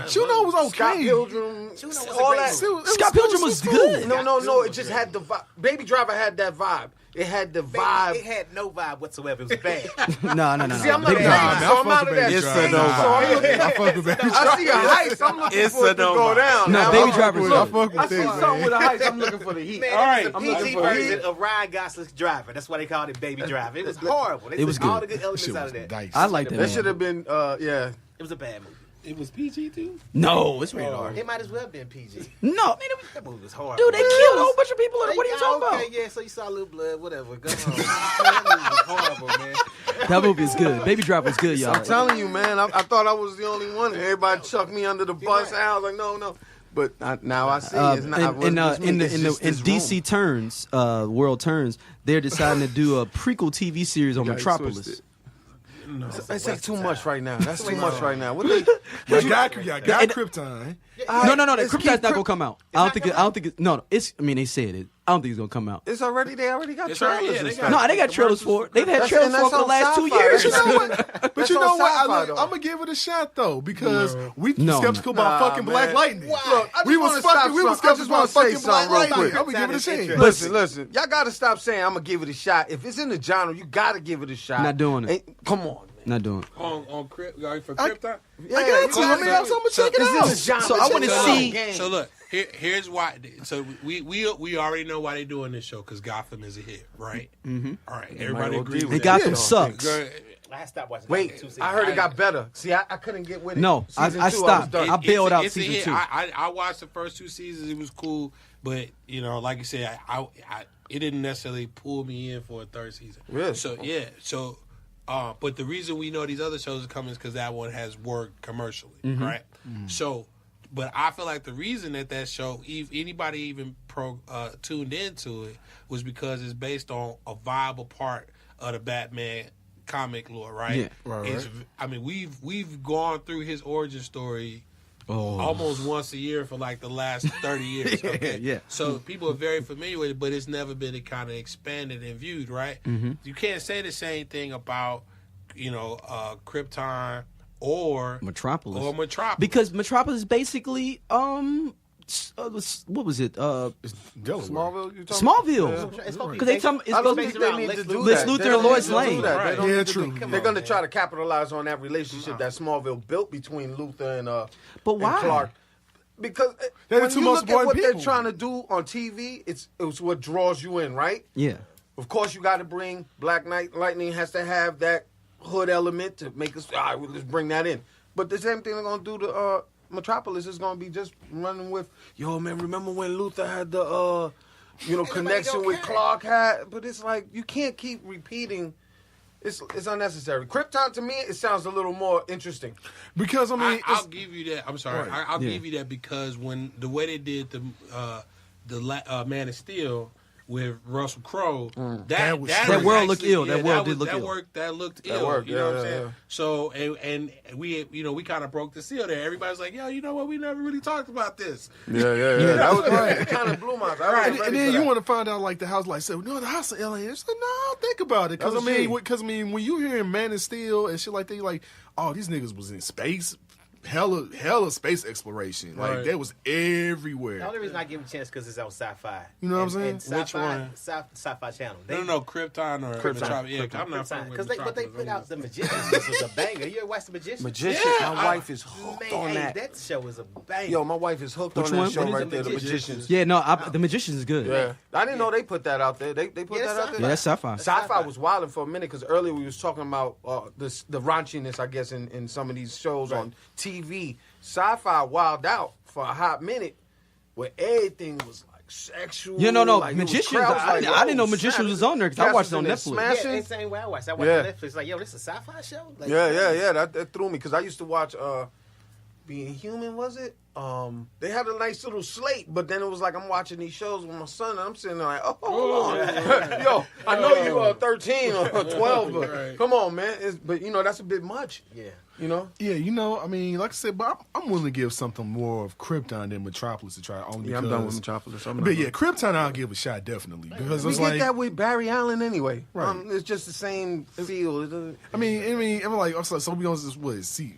Juno was Scott okay. Pilgrim, Juno was a all great that. movie. Scott Pilgrim was good. No. It just had the vibe. Baby Driver had that vibe. It had the It vibe. had no vibe whatsoever. It was bad. No. See, I'm not Baby a Driver. fan, Nah, so man, I'm I out fuck of with that Baby shit. Driver. So I'm looking I fuck with Baby I Driver. see a heist. I'm looking for it to go down. No, Now, Baby I'm Driver's looking I good. fuck with I see that, something man. with a heist. I'm looking for the heat. Man, All right, it's a I'm looking PG for heat. version of Ryan Gosling's Driver. That's why they called it Baby Driver. It was horrible. They It was took all good. the good elements Shit out was of that. nice. I like that. That should Man. have been, yeah. It was a bad movie. It was PG too. No, it's rated R. It might as well have been PG. No, man, it was, That movie was horrible. dude, they killed a whole bunch of people. in it. What are you talking Okay, about? yeah, so you saw a little blood, whatever. Go home. That movie was horrible, man. That movie is good. Baby Driver was good, y'all. I'm telling you, man. I thought I was the only one. Everybody chucked me under the bus. And I was like, no. But now I see it's not. in it's DC Turns, World Turns, they're deciding to do a prequel TV series on Metropolis. It's like too much right now. That's too much right now. What You got Krypton. No, the let's Krypton's keep not gonna come out. I don't think. It's. I mean, they said it. I don't think it's gonna come out. It's already. They already got It's trailers. already- yeah, and they stuff. got- No, they got trailers for it. They've had trailers for it for the last 2 years. You know what? But That's you know on what? sci-fi, though. I'm gonna give it a shot though because we No, skeptical about Nah, fucking man. Black Lightning. Look, I just we wanna was stop fucking. We was something. I just skeptical wanna about say fucking Black something real Lightning. quick. I'm gonna give it a chance. Listen. Y'all got to stop saying I'm gonna give it a shot. If it's in the genre, you got to give it a shot. Not doing it. Come on, man. Not doing it. On for Krypton. Yeah, I got to. I mean, I'm gonna check it It's in out. the genre. So I wanna It's in the see- game. So look, here's why. So we already know why they're doing this show because Gotham is a hit, right? Mm-hmm. All right, everybody will agrees. agree They with got that. them sucks. Girl, I stopped watching. Wait, 2 seasons. I heard it got better. See, I couldn't get with it. No, I Season 2, stopped. was done. I bailed out it's a season hit. 2. I watched the first 2 seasons. It was cool, but like you said, I it didn't necessarily pull me in for a 3rd season. Really? So yeah. So, but the reason we know these other shows are coming is because that one has worked commercially, right? So, but I feel like the reason that show, if anybody even tuned into it, was because it's based on a viable part of the Batman comic lore, right? Yeah. Right. I mean, we've gone through his origin story almost once a year for like the last 30 years. Okay? Yeah. So people are very familiar with it, but it's never been kind of expanded and viewed, right? Mm-hmm. You can't say the same thing about, Krypton or Metropolis. Because Metropolis basically what was it? Smallville. You talking Smallville. Because they come. It's supposed to they be need to do Lex that. Luthor They and don't Lois need to do Lane. that. They don't Yeah, need to true. do- They're going to try to capitalize on that relationship that Smallville built between Luthor and But why? and Clark. Because They're the when two you most look at important what people. they're trying to do on TV, it's what draws you in, right? Yeah. Of course, you got to bring Black Knight. Lightning has to have that hood element to make us. All right, well, let's bring that in. But the same thing they're gonna do to Metropolis is gonna be just running with. Yo, man, remember when Luthor had the connection with Clark had? But it's like you can't keep repeating. It's unnecessary. Krypton to me, it sounds a little more interesting. Because I mean, I'll give you that. I'm sorry. Right. I'll give you that because when the way they did the Man of Steel with Russell Crowe, That was That world looked ill. That world did look ill. That looked ill. worked, you know what I'm yeah, saying? yeah. So and we kind of broke the seal there. Everybody's like, yo, you know what? We never really talked about this. Yeah. That was right. It kind of blew my. and then you want to find out like the house, like say, no, the house in LA. It's like, no, think about it, because That was I mean, when you hearing Man of Steel and shit like that, you're like, oh, these niggas was in space. Hella space exploration. Like, Right. that was everywhere. The only reason I give it a chance because it's on Sci-Fi. You know what I'm saying? And Sci-Fi, Which one? Sci-Fi Channel. No, Krypton or Metropolis. Yeah, I'm not fucking with Because they put out Metropolis. The Magicians, which was a banger. You ever watched The Magicians? Magician. My wife is hooked on that. That show was a banger. Yo, my wife is hooked Which on that one? show What is right The there, The Magicians? Magicians. Yeah. No, The Magician is good. Yeah. I didn't know they put that out there. They put Yeah, that out there? Yeah, that's sci-fi. Sci-fi was wilding for a minute because earlier we was talking about the raunchiness, I guess, in some of these shows on TV. Sci-fi wilded out for a hot minute where everything was like sexual. Yeah, no. like, it was Magicians. crowds I like, didn't know oh, Magicians snap. was on there because I watched it on Cats Netflix. in Yeah, there it's smashing. the same way I watched. I watched Yeah. on Netflix. Like, yo, this is a sci-fi show? Like, Yeah. That threw me because I used to watch Being Human, was it? They had a nice little slate, but then it was like I'm watching these shows with my son, and I'm sitting there like, oh, hold on. Yo, I know you are 13 or 12, but Right. come on, man. But, that's a bit much, Yeah. you know? Yeah, I mean, like I said, but I'm willing to give something more of Krypton than Metropolis to try. Only Yeah, I'm because, done with Metropolis. But yeah, Krypton I'll give a shot definitely because We it's get like that with Barry Allen anyway. Right. It's just the same feel. It doesn't- I mean, I'm like, so we gonna just see.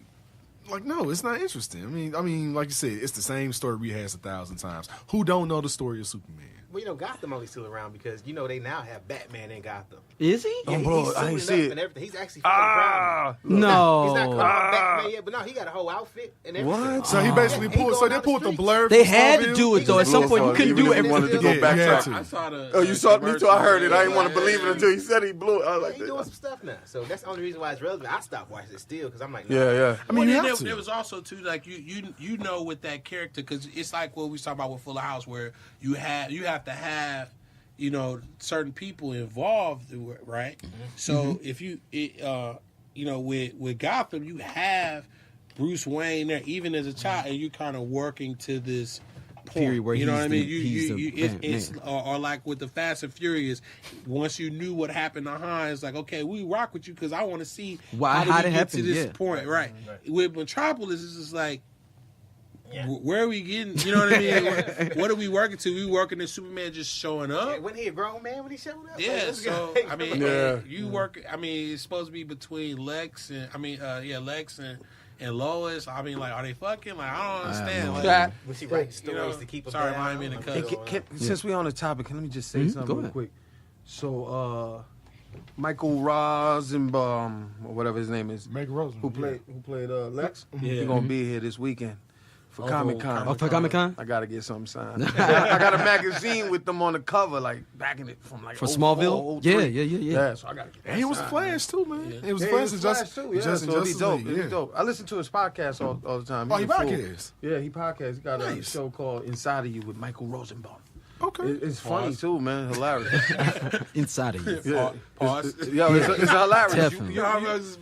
Like, no, it's not interesting. I mean, like you said, it's the same story we had 1,000 times. Who don't know the story of Superman? Well, Gotham only still around because, they now have Batman in Gotham. Is he? Oh, bro, he's I ain't suiting see up it. and everything. He's actually fucking proud. No. He's not coming out Batman yet, but no, he got a whole outfit and everything. What? So he basically He pulled. going So they down pulled the the blur. They from had to Smallville. do it though. At some point, you couldn't do Even if everything. he wanted to go Yeah, back he had track. to. I saw the. Oh, you saw me too. I heard it. I didn't want to Yeah. believe it until he said he blew it. I was like, He's doing some stuff now. So that's the only reason why it's relevant. I stopped watching it still because I'm like, yeah. I mean, Well, you then have to. there was also too like you know with that character because it's like what we talking about with Fuller House where you have to have certain people involved, right? So if with Gotham you have Bruce Wayne there even as a child and you kind of working to this Period where you know he's what I mean? the It's man. or like with the Fast and Furious. Once you knew what happened to Han, it's like okay, we rock with you because I want to see Why- how how did it we get to happened, this yeah. point, right? With Metropolis, it's just like. Where are we getting? You know what I mean? What are we working to? We working to Superman just showing up? when he a grown man when he showed up? Yeah. Like, So I mean, Yeah. you work. I mean, it's supposed to be between Lex and Lex and Lois. I mean, like, are they fucking? Like, I don't understand. Like, was he writing stories to keep him sorry, down? Miami in the Like, cut. Since we on the topic, let me just say Go something real ahead. quick. So, Michael Rosenbaum, or whatever his name is, Meg Rosen, who played Lex, Yeah. he's gonna be here this weekend for Oh, Comic Con. Oh, for Comic-Con? I gotta get something signed. I got a magazine with them on the cover, like backing it from like For 04, Smallville? 03. Yeah. Yeah, so I gotta get that And he was signed. Flash too, man. It was Yeah, Flash he's and Flash Justice. too. Yeah, Justice so it'd be Justice dope. League, It'd be yeah. dope. I listen to his podcast all the time. Oh, He's he a fool. podcast? Yeah, he podcast. He got a Nice. show called Inside of You with Michael Rosenbaum. Okay. It's funny too, man. Hilarious. Inside of you. Yeah. Pause. It's hilarious. Definitely.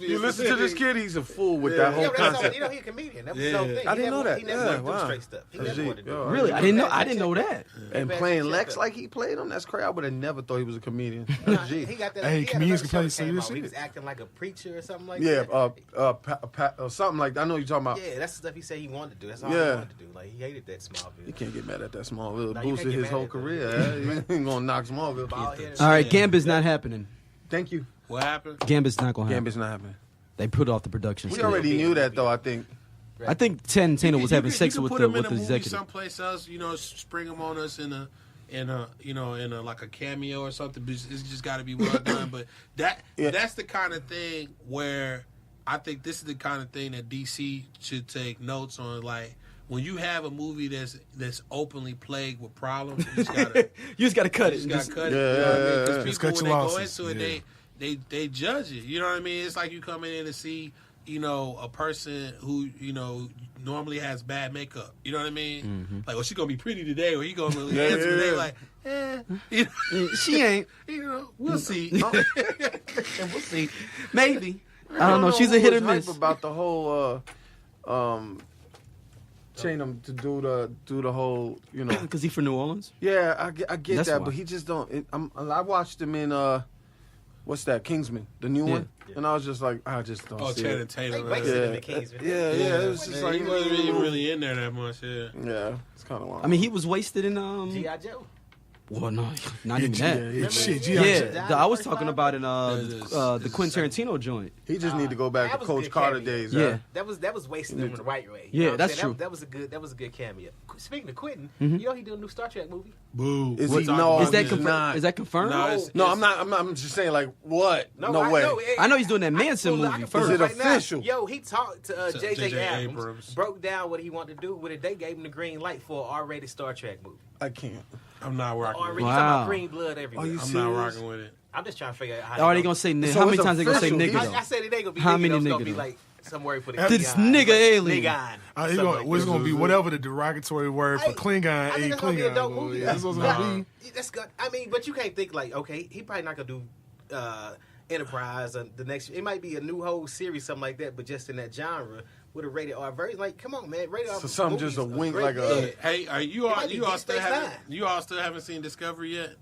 You listen to this kid, he's a fool with that whole Yeah, that's concept. you know, he's a comedian. That was his whole thing. I didn't know that. He never Yeah, wanted to do wow. straight stuff. He That's never deep. wanted to do Yo, it. Really, I didn't know that. And Back playing to Lex check like he played him, that's crazy. I would have never thought he was a comedian. Nah, That's G. he got that. Hey, he had comedians another can show play that came serious out. He shit. was acting like a preacher or something like Yeah, that. or something like that. I know you're talking about. Yeah, that's the stuff he said he wanted to do. That's all he Yeah. wanted to do. Like he hated that Smallville. You can't get mad at that Smallville. No, It you boosted can't get his mad whole at that. career. You ain't gonna knock Smallville. Bald head. All right, Gambit's not happening. Thank you. What happened? Gambit's not going to happen. Gambit's not happening. They put off the production. We schedule. already knew that, though, I think. I think Tarantino was having sex with put the him in a movie executive. someplace else. You know, spring him on us in a like a cameo or something. But it's just got to be well done. But that's the kind of thing where I think this is the kind of thing that DC should take notes on. Like when you have a movie that's openly plagued with problems, you just gotta cut it. You just gotta cut it. Yeah, You know what I mean? yeah, 'Cause yeah. Just people cut when your they go losses, into it, they judge it. You know what I mean? It's like you coming in to see, you know, a person who, you know, normally has bad makeup. You know what I mean? Mm-hmm. Like, well, she gonna be pretty today, or he gonna really handsome today. Like, you know, She ain't. you know, we'll see. And we'll see. Maybe. I don't know. She's a hit or Who was miss. hype about the whole chain him to do the whole, you know. Because he from New Orleans? Yeah, I get That's that, why. but he just don't. I watched him in what's that, Kingsman, the new one, and I was just like, I just don't Oh, see Channing it. They Tatum. wasted Yeah. him in Kingsman. Yeah, it was just like he wasn't really in there that much. Yeah. Yeah, it's kind of wild. I mean, he was wasted in G.I. Joe. Well, no, not even that. Yeah, shit, Yeah, G.I. I was talking about in the This Quentin Tarantino joint. he just need to go back that to was Coach good Carter cameo. days. Yeah. That was wasting him in the right way. Yeah, You know what I'm that's saying? true. That was a good cameo. Speaking of Quentin, Mm-hmm. you know he doing a new Star Trek movie. Boo. Is We're he? talking No, about Is that he's confirmed? not. Is that confirmed? No, it's- No, I'm not. I'm just saying, like, what? No I way. know, I know he's doing that Manson I movie can first. Is it right now. official? Yo, he talked to J.J. J.J. Abrams, Abrams. broke down what he wanted to do with it. They gave him the green light for an R-rated Star Trek movie. I can't. I'm not rocking with R-rated. it. He's talking Wow. about green blood everywhere. Are you I'm serious? not rocking with it. I'm just trying to figure out how. Are they gonna say nigga? So How many it's times they gonna say official. nigga I though? said it ain't gonna be How nigga, many though. It's nigga gonna be though? like somewhere for the This Klingon. nigga alien. Klingon. It's Something gonna like be that. whatever the derogatory word for I Klingon think ain't it's gonna be a dope Klingon. movie. That's what it's gonna be. That's good. I mean, but you can't think like, okay, he probably not gonna do Enterprise or the next. It might be a new whole series, something like that, but just in that genre with a rated R version. Like, come on, man, rated R. So something movies just a are wink, great. like a- Yeah. Hey, are you It all might be you all Deep still Space haven't Nine. you all still haven't seen Discovery yet?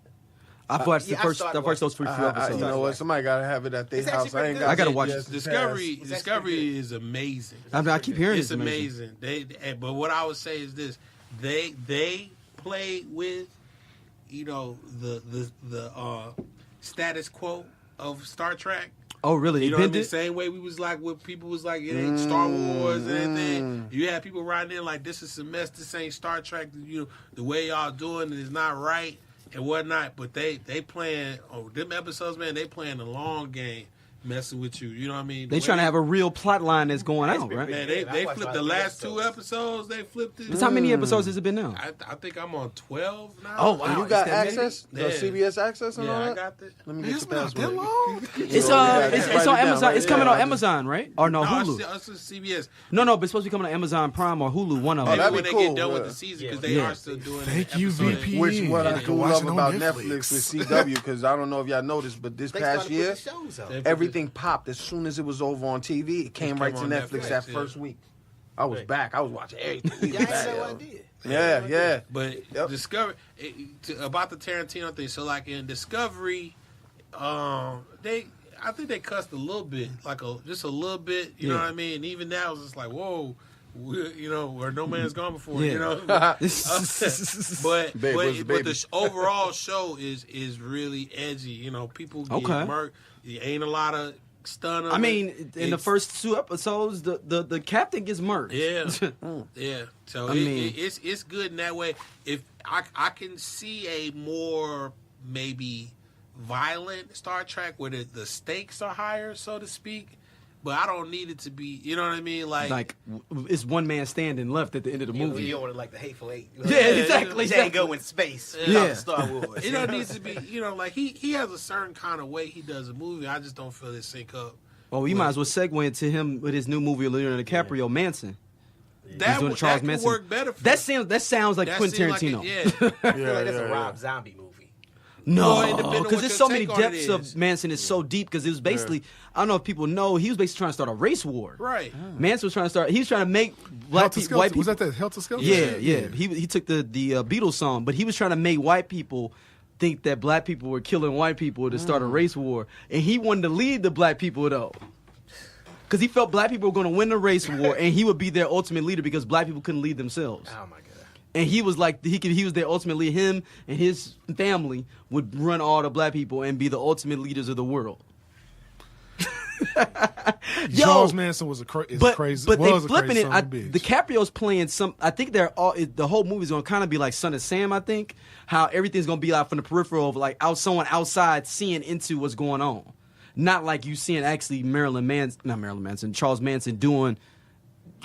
I've watched Yeah, I the started first those few episodes. You know what? Somebody gotta have it at their It's actually house. I ain't pretty got. good. I gotta watch CBS it. this Discovery past. Discovery is amazing. I keep hearing It's it's amazing. amazing. But what I would say is this: they play with, you know, the status quo of Star Trek. Oh, really? They You know what I bend mean? it? Same way we was like, when people was like, it ain't Star Wars and anything. You had people writing in like, this is a mess. This ain't Star Trek. You know, the way y'all doing it is not right and whatnot. But they playing them episodes, man. They playing the long game, messing with you. You know what I mean? They trying to have a real plot line that's going out, right? Man, I they watched flipped about the 3 last 2 episodes. episodes. They flipped it. How many episodes has it been now? I think I'm on 12 now. Oh, wow. And you got Is that access? many? The CBS access and Yeah, all I that? got that. Let me get It's your not that password. long. It's Yeah, it's write on it down, Amazon. right? It's coming Yeah, on Amazon, right? Or no, No, Hulu? it's CBS. No, but it's supposed to be coming on Amazon Prime or Hulu. One of Oh, them. that'd Maybe be when they cool, get done with yeah. the season, because Yeah. they are still doing Thank an you, episode. VP. Which what Yeah, I go do watch love it on about Netflix. Netflix with CW, because I don't know if y'all noticed, but this They past started year, putting shows out. They- everything popped as soon as it was over on TV. It came right to on Netflix Netflix, that yeah. first week. I was back. I was watching everything. Yeah, I had no idea. Yeah. But Yep. Discovery about the Tarantino thing. So like in Discovery, I think they cussed a little bit, just a little bit. You know what I mean? And even now, it's just like, whoa, you know, where no man's gone before. Yeah. You know, but Babe, where's the baby? overall show is really edgy. You know, people get Okay. murked. There ain't a lot of stun. I mean, in the first 2 episodes, the captain gets murdered. Yeah, yeah. So I mean- it's good in that way. If I can see a more maybe violent Star Trek where the stakes are higher, so to speak. But I don't need it to be. You know what I mean? Like it's one man standing left at the end of the movie. You ordered like the Hateful Eight. Yeah, exactly. Django in space. Yeah. Star Wars. It don't need to be. You know, like he has a certain kind of way he does a movie. I just don't feel it sync up. Well, we might as well segue into him with his new movie, Leonardo DiCaprio, Manson. That doing would- Charles that could Manson. work better for- That sounds like That Quentin seemed Tarantino. Like I feel like that's a Rob Zombie movie. No, Well, it depends on because what there's your so many take on it depths is. of Manson is so deep because it was basically I don't know if people know he was basically trying to start a race war. Right. Manson was trying to start. He was trying to make white people. Was that Helter Skelter? Yeah. He took the Beatles song, but he was trying to make white people think that black people were killing white people to start a race war, and he wanted to lead the black people though. Because he felt black people were going to win the race war, and he would be their ultimate leader because black people couldn't lead themselves. Oh my god. And he was like, he was their ultimate leader. Him and his family would run all the black people and be the ultimate leaders of the world. Charles Manson was crazy. But they flipping it. son of a bitch. DiCaprio's playing some. I think the whole movie's gonna kind of be like Son of Sam. I think how everything's gonna be like from the peripheral of like someone outside seeing into what's going on, not like you seeing actually Charles Manson doing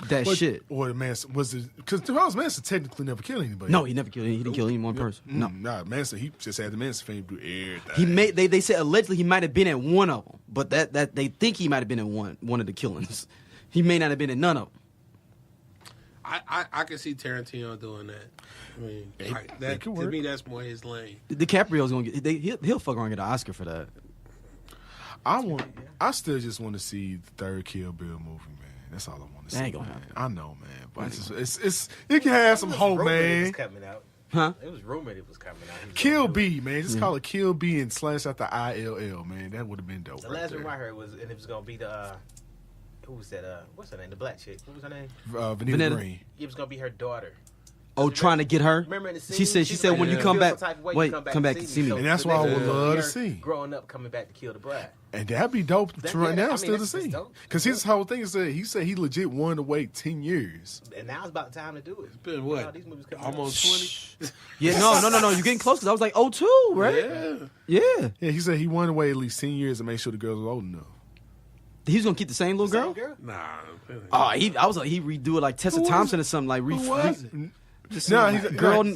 that shit. Or Manson was it? Because Charles Manson technically never killed anybody. No, he never killed. He didn't kill any one person. No. Nah, Manson. He just had the Manson fame to do everything. He made. They said allegedly he might have been at one of them, but that they think he might have been in one of the killings. He may not have been in none of them. I can see Tarantino doing that. I mean, could to work. me, that's more his lane. DiCaprio's gonna get. He'll fuck around and get an Oscar for that. I still just want to see the third Kill Bill movie, man. That's all I want to see. That ain't gonna man. happen. I know, man, but it's you can have some hope, It man. was coming out. Huh? It was rumored it was coming out. He was Kill gonna do it. B, man. Just call it Kill B and slash out the ILL, man. That would have been dope. The right last there. rumor I heard was, and it was gonna be the who was that? What's her name? The black chick. What was her name? Vanilla Green. It was gonna be her daughter. Oh, trying to get her. Remember in the scene? She said when you "You come feel back, some type of way, wait, you come back to see me. So And that's the what I next would one love to her see. Growing up, coming back to kill the bride. And that'd be dope That- right yeah, now I still mean, to that's see. dope. Because his whole thing is that he said he legit wanted to wait 10 years. And now it's about the time to do it. It's been Wow, what? these movies coming out. Almost 20? Yeah, no. You're getting close because I was like 02, right? Yeah. Yeah, he said he wanted to wait at least 10 years to make sure the girls were old enough. He was gonna keep the same little girl. Same girl? Nah. Oh, I was like he redo it like Tessa Thompson or something like. Who was it? No, he's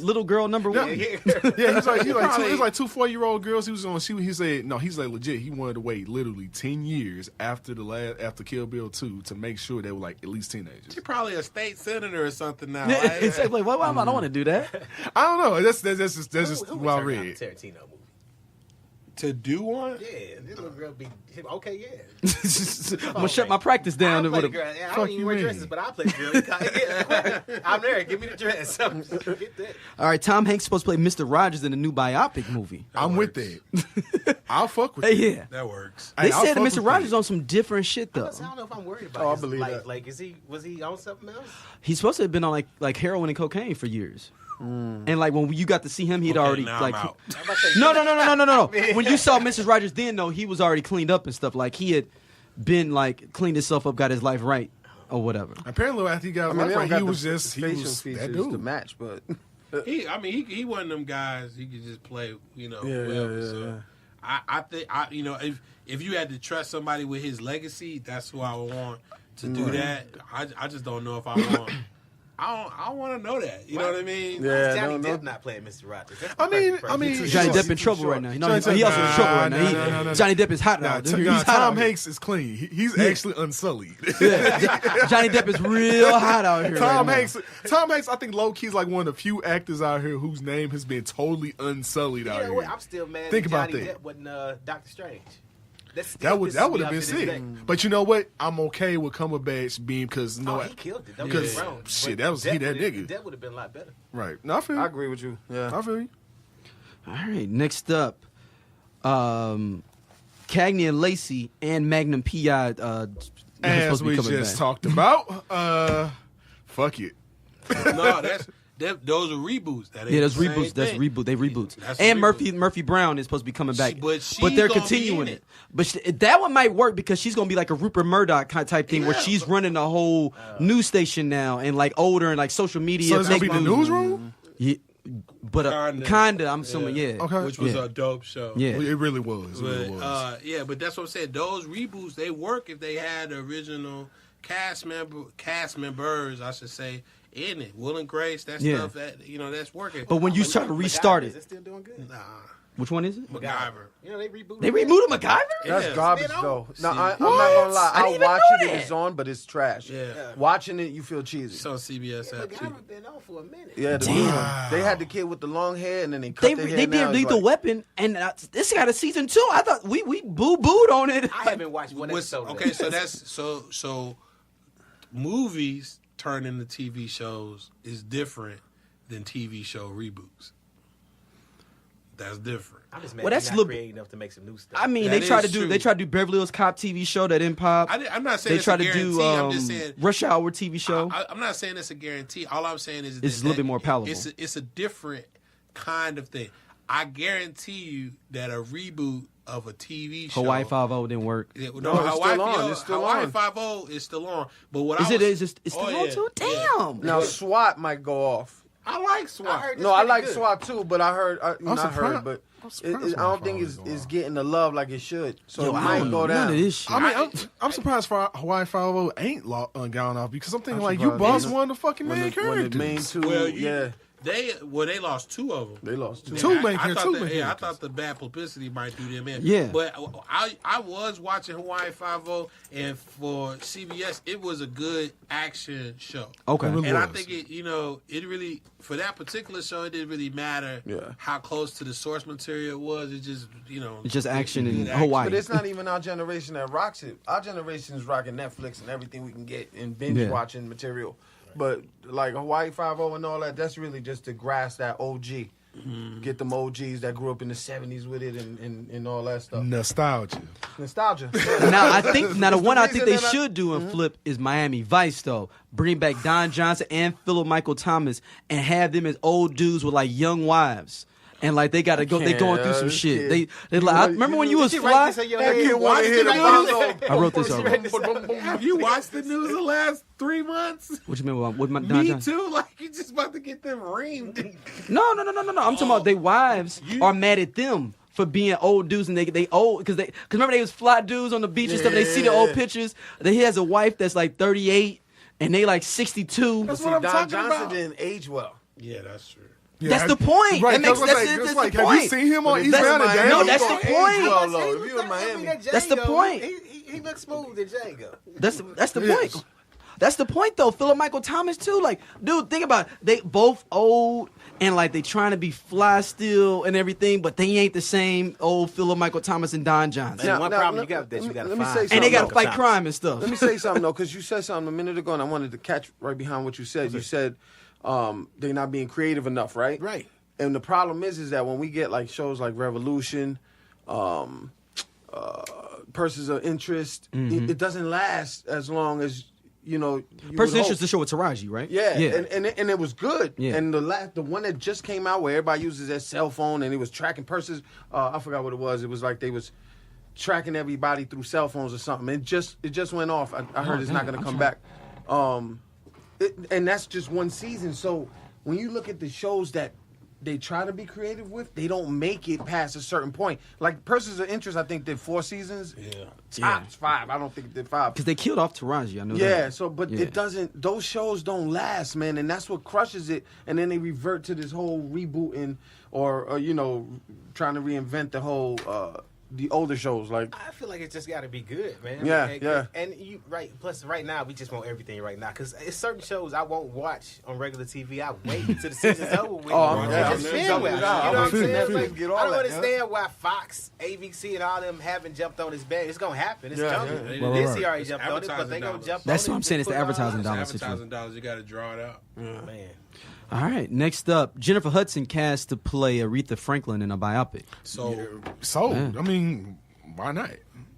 little girl number one. Yeah, he's like 2 4-year-old girls. He was on. He said no. He's like legit. He wanted to wait literally 10 years after after Kill Bill 2 to make sure they were like at least teenagers. She's probably a state senator or something now. Yeah, Right? it's like, why I don't want to do that. I don't know. That's just Who what I would turn down read. the Tarantino movie? To do one? Yeah, this little girl be okay. Yeah, I'm gonna shut my practice down. I play the with girl. a, Yeah, I Fuck don't even you wear mean? dresses, but I play the girl. I'm there. Give me the dress. Get that. all right, Tom Hanks is supposed to play Mr. Rogers in the new biopic movie. I'm with that. I'll fuck with it. Hey, yeah. That works. They I'll said fuck Mr. with Rogers that. on some different shit though. I don't know if I'm worried about Oh, I his believe life. that. Like, was he on something else? He's supposed to have been on like heroin and cocaine for years. And like when you got to see him, he'd Okay, already now like I'm out. I'm about to say- no. When you saw Mrs. Rogers then, though, he was already cleaned up and stuff. Like he had been like cleaned himself up, got his life right or whatever. Apparently, after he got I mean, they don't he got was the just he facial was features that to dude. match, but He one of them guys. He could just play, whoever. So I think if you had to trust somebody with his legacy, that's who I would want to do that. I just don't know if I want. I don't want to know that. You know what I mean? Yeah, Johnny no. Depp not playing Mr. Rogers. That's I the mean, perfect person. Johnny Sure. Depp in trouble right now. You know, Johnny he Depp- also in trouble right now. Nah. Johnny Depp is hot now. He's hot Tom out here. Hanks is clean. He's actually unsullied. Yeah. Johnny Depp is real hot out here. Tom right Hanks, I think low key is like one of the few actors out here whose name has been totally unsullied You out know here. what? I'm still mad Think that about Johnny that. Depp wasn't Doctor Strange. That would have been sick. sick. But you know what? I'm okay with Cumberbatch being because Oh, he killed it. Don't get Because me wrong. shit, But that was he that Depp nigga. That would have been a lot better. Right. No, I feel you. I agree with you. Yeah. I feel you. All right, next up, Cagney and Lacey and Magnum PI. As we just talked about, fuck it. No, those are reboots. That ain't Yeah, that's the same reboots. That's thing. reboot. They reboots. That's And a reboot. Murphy Brown is supposed to be coming back, But she's they're gonna be continuing in it. But that one might work because she's gonna be like a Rupert Murdoch type thing where she's running the whole news station now and like older and like social media. So it's gonna fake be the news. newsroom? Yeah, but kinda. I'm assuming, yeah. Okay. Which was Yeah. a dope show. Yeah. It really was. It really But, was. but that's what I'm saying. Those reboots, they work if they had the original cast members, I should say, in it. Will and Grace, that Yeah. stuff, that that's working. But when you try to restart Is it, it still doing good? Nah. Which one is it? MacGyver. You know, they rebooted. They rebooted MacGyver? That's Yeah. garbage, Spin-off. though. No, I'm not What? gonna lie. I didn't I'll even watch know it if that. it's on, but it's trash. Yeah. Watching it, you feel cheesy. It's on CBS app too. MacGyver been on for a minute. Yeah, Damn. they had the kid with the long hair, and then they cut They the hair. did now it's Lethal like- Weapon, and this got a season 2. I thought we boo-booed on it. I haven't watched one episode. of Okay, that. so that's so movies turn into TV shows is different than TV show reboots. That's different. I'm just mad Well, they're that's not little- creative enough to make some new stuff. I mean, That they tried to is do true. they tried to do Beverly Hills Cop TV show that didn't pop. I'm not saying They it's tried a to guarantee. do I'm just saying Rush Hour TV show. I'm not saying it's a guarantee. All I'm saying is It's a little bit more palatable. It's a different kind of thing. I guarantee you that a reboot of a TV show, Hawaii 5-0 didn't work. Yeah, No, it's still on. Yo, It's still Hawaii on. 5-0 is still on. But what Is I it? was, Is it? It's still Oh, on yeah. too. Yeah. Damn. Now SWAT might go off. I like SWAT. I heard No, it's I pretty like good. SWAT too, but I heard, not surprised- heard, but I'm surprised I don't SWAT think is going it's off. getting the love like it should. So Yo, it I might don't go know down. none of this shit. I mean, I'm surprised for Hawaii 5-0 ain't gone off because I'm thinking I'm like you surprised. lost one of the fucking When main the characters. main two, Well, yeah, they lost 2 of them. they lost two. Two main I characters, thought two that- main yeah, I characters. thought the bad publicity might do them in. Yeah. But I was watching Hawaii 5-0, and for CBS, it was a good action show. Okay. It really And I was. think it really, for that particular show, it didn't really matter how close to the source material it was. It just, It's just action in good action. Hawaii. But it's not even our generation that rocks it. Our generation is rocking Netflix and everything we can get and binge watching material. But like Hawaii 5-0 and all that, that's really just to grasp that OG. Get them OGs that grew up in the 70s with it and all that stuff. Nostalgia. Nostalgia. Now I think the one I think reason they that I- should do and flip is Miami Vice though. Bring back Don Johnson and Philip Michael Thomas and have them as old dudes with like young wives. And like they gotta go, they going through some shit. They like. I remember when you was Did you fly. write this in your That head? kid wanna hit a bonzo. I wrote this already. Have you watched the news the last 3 months? What you mean with my Don Me Johnson? too. Like you just about to get them reamed. No. I'm talking about their wives are mad at them for being old dudes and they old because remember they was fly dudes on the beach and stuff. They see the old pictures. He has a wife that's like 38 and they like 62. That's See, what I'm Don talking Johnson about. didn't age well. Yeah, that's true. That's the point. Right, That makes that's that's the have point. you seen him on But Eastbound and Miami, No, Down? that's he the gonna age point. well, though. If you in Miami, That's the point. He looks smooth in Django. That's the Yes. point. That's the point though. Philip Michael Thomas too. Like, dude, think about it. They both old and like they trying to be fly still and everything, but they ain't the same old Philip Michael Thomas and Don Johnson. Now, one problem let- you got that you let got to me- let me find. say And they got to something, fight Thomas. crime and stuff. Let me say something though, because you said something a minute ago, and I wanted to catch right behind what you said. You said they're not being creative enough, right? Right. And the problem is that when we get like shows like Revolution, Persons of Interest, it doesn't last as long as you would Person hope. interest to show with Taraji, right? Yeah, yeah. And it was good. Yeah. And the one that just came out where everybody uses their cell phone and it was tracking persons. I forgot what it was. It was like they was tracking everybody through cell phones or something. It just went off. I heard it's not going to come back. And that's just one season. So when you look at the shows that they try to be creative with, they don't make it past a certain point. Like Persons of Interest, I think did 4 seasons. Yeah. Tops 5. I don't think it did 5. Because they killed off Taraji. I know Yeah, that. so but Yeah. it doesn't. Those shows don't last, man, and that's what crushes it. And then they revert to this whole rebooting or trying to reinvent the whole the older shows. Like I feel like it just got to be good, man. Yeah, and, yeah. And you right. Plus, right now we just want everything right now because it's certain shows I won't watch on regular TV. I wait until the season's over with. I'm just jumping film it. it out. You know what I'm I'm saying? Netflix, Like, get all I don't that, understand why Fox, ABC, and all them haven't jumped on this bag. It's gonna happen. It's Yeah, coming. yeah. Right, Disney right. already It's jumped on it, but advertising they gonna dollars. jump. That's on what it I'm saying. It's the and put it all advertising out. dollars. Advertising dollars, you got to draw it out. Man. All right. Next up, Jennifer Hudson cast to play Aretha Franklin in a biopic. So So, Yeah. I mean, why not?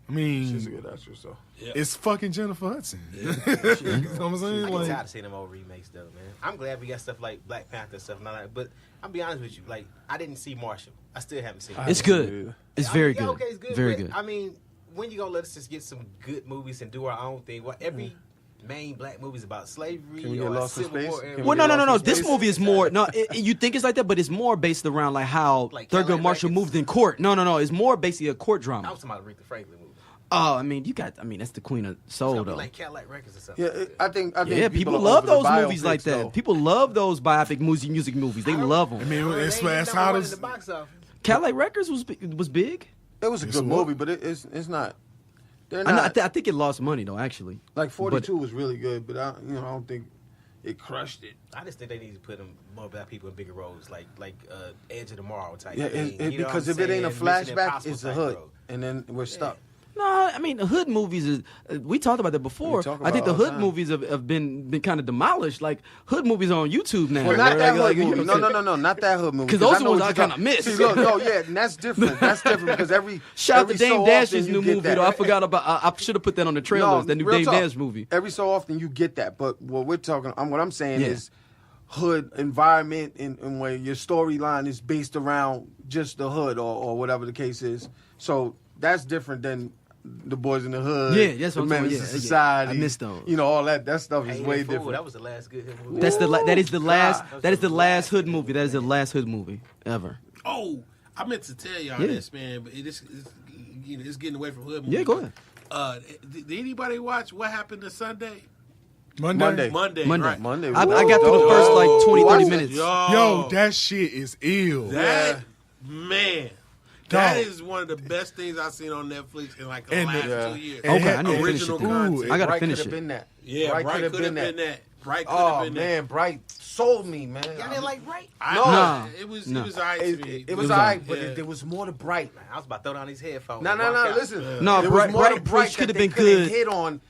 I mean, she's a good actress, so it's fucking Jennifer Hudson. You know what I'm saying? I get Like, tired of seeing them old remakes, though, man. I'm glad we got stuff like Black Panther and stuff and all that. But I'll be honest with you, like I didn't see Marshall. I still haven't seen it. It's good. It's very good. Okay, it's good. Very but, good. I mean, when you gonna let us just get some good movies and do our own thing? Well, every main black movie is about slavery Can we get or Lost in Civil Space? War. Can era. we Well, get no. Lost in This Space? movie is more. No, you think it's like that, but it's more based around like how Like Thurgood Cadillac Marshall Records? moved in court. No. It's more basically a court I drama. was talking about Aretha Franklin movie. Oh, I mean, that's the queen of It's soul gonna be though. like Cadillac Records or something. yeah. I think Yeah, people are love over the those movies like biopics, that. though. People love those biopic music movies. They love them. I mean, They it's ain't that's number how one in this. the box office. Cadillac Records was big. It was a good movie, but it's not. They're I not. think it lost money though. Actually, Like 42 was really good, but I don't think it crushed it. I just think they need to put more black people in bigger roles, like Edge of Tomorrow type. Yeah, thing. You know because what if I'm it ain't a saying? Mission flashback, Impossible it's a type hood, role. and then we're stuck. no, I mean the hood movies is. We talked about that before. talk I think about the all the hood time. movies have been kind of demolished. Like hood movies are on YouTube now. Well, not that Like, hood movie. you know, No, not that hood movie. 'Cause those I know ones what I you're kinda talking- miss. See, look, no, yeah, and that's different. That's different because Shout out every to Dame so Dash's often you new get movie that. though. I forgot about. I should have put that on the trailers. That new real Dame talk. Dash movie. Every so often you get that, but what we're talking, what I'm saying Yeah. is hood environment and where your storyline is based around just the hood or whatever the case is. So that's different than the Boys in the Hood. Yeah, that's the what I'm talking Menace about. to Yeah, Society. I missed those. You know, all that stuff is Hey, way Fool, different. That was the last good hood movie. That is the last. God. That is the last hood movie. That is the last hood movie ever. Oh, I meant to tell y'all Yeah. this, man, but it's getting away from hood movies. Yeah, go ahead. Did anybody watch What Happened to Sunday? Monday. Monday. Monday. Monday. I got through the first like 20, 30 minutes. Yo, that shit is ill. That man. That Dog. is one of the best things I've seen on Netflix in like the And last the- 2 years. and Okay, I need to finish Original it. then. content. I gotta Bright finish could have it. been that. Yeah, Bright could have been that. Bright could have Oh been man, Bright sold me, man. Y'all didn't like Bright? that. No. Nah. It was No. alright to me. It was all alright, right. but Yeah. there was more to Bright. Man, I was about to throw down these headphones. No, and walk out. listen. No, there Bright- was more to Bright Bright could have that they been couldn't good. hit on.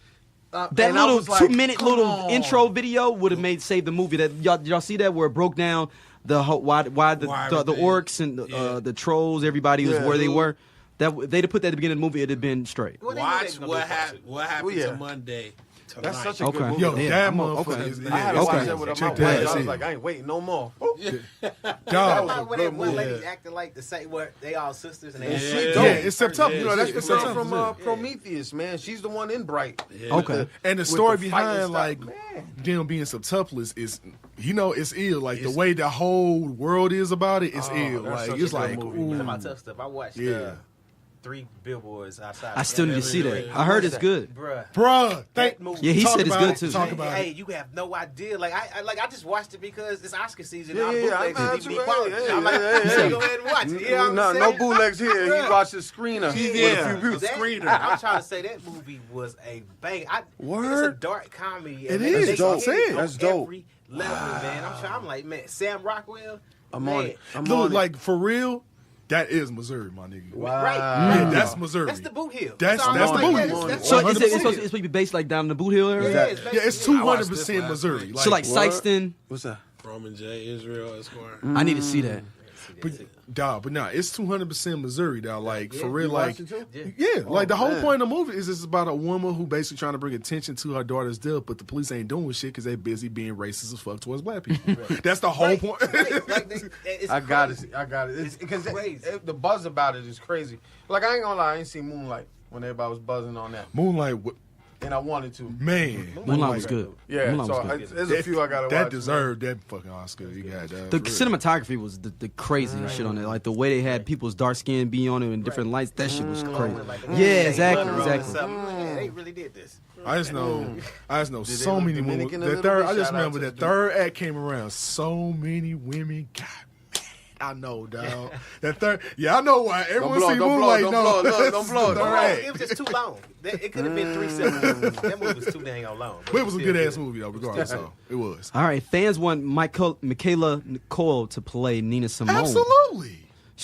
That and I little was like, 2-minute come little on. intro video would have made saved the movie. That y'all see that where it broke down the whole, why the everything- orcs and Yeah. the trolls, everybody was Yeah. where they were. That they'd have put that at the beginning of the movie, it'd have been straight. Well, they knew they Watch was gonna what do a happened. What happened yeah. to Monday tonight. That's such a Okay. good movie. Yo, Yeah, that I'm motherfucker okay. is I had to ill. watch Okay. that with my Check wife. that I was shit. like, I ain't waiting no more. Dog. Like when that one lady acting like the same, where they all sisters and they And Yeah. she Yeah, dope. it's September. You know, that's Yeah, what The girl September. from Prometheus, man. She's the one in Bright. Yeah. Okay. And the With story the fighting behind stuff, like man. them being septuplets is, it's ill. Like the It's- way the whole world is about it is ill. that's Like such it's a good like, movie, Talking ooh. about tough stuff. I watched Yeah. 3 billboards outside. I still need to see that. I heard it's good. Bruh. Bruh, That movie. Yeah, he Talk said it's about good it. too. Talk about Hey, it. you have no idea. Like I just watched it because it's Oscar season. Yeah, All yeah, bootlegs I is know, DVD hey, quality. hey, I'm like, hey, hey. go ahead and watch it. You know what I'm No saying? bootlegs here. He Bruh. watched the screener. She's with there. a few views. Screener. I'm trying to say that movie was a bang. It's a Word. dark comedy. It and is. they Dope. hit it on That's dope. Every level, man. I'm like, man, Sam Rockwell. I'm man. on it. I'm Look, on it. like for real, that is Missouri, my nigga. Wow. Right. Yeah, that's Missouri. That's the boot hill. That's all the I'm boot like, hill. that's So 100%. it's supposed to be based like down in the Boot Hill area. Yeah, Exactly. Yeah, it's basically- I watched 200% this Missouri. So like What? Sykeston, What's that? Roman J. Israel Esquire. I need to see that. but nah, it's 200% Missouri, dog. Like for real, You like watched it too? yeah, like the whole man. point of the movie is it's about a woman who basically trying to bring attention to her daughter's death, but the police ain't doing shit because they busy being racist as fuck towards black people. That's the whole point. Like, it's I got crazy. it. I got it. It's because crazy. the buzz about it is crazy. Like I ain't gonna lie, I ain't seen Moonlight when everybody was buzzing on that, Moonlight, and I wanted to. man, Moonlight was good. Yeah, Moonlight so was good. there's a few I gotta that watch. deserved that fucking Oscar. You got that. The cinematography was the craziest shit on it. Like the way they had people's dark skin be on it in different lights. That shit was crazy. Like, Yeah, exactly, blood roll or exactly. something. Man, they really did this. I just know they so look many women. Dominican a That little third, bit? I just Shout out remember to that the third act came around. So many women. God, man, I know, dog. That third, yeah, I know why. Everyone blow it, see don't blow Moonlight. it, don't No, blow it, don't that's blow it. the Oh, third act. it was just too long. It could have been 3 seconds. That movie was too dang long. But it was a still good ass movie though, regardless. So it was. All right, fans want Michaela Coel to play Nina Simone. Absolutely,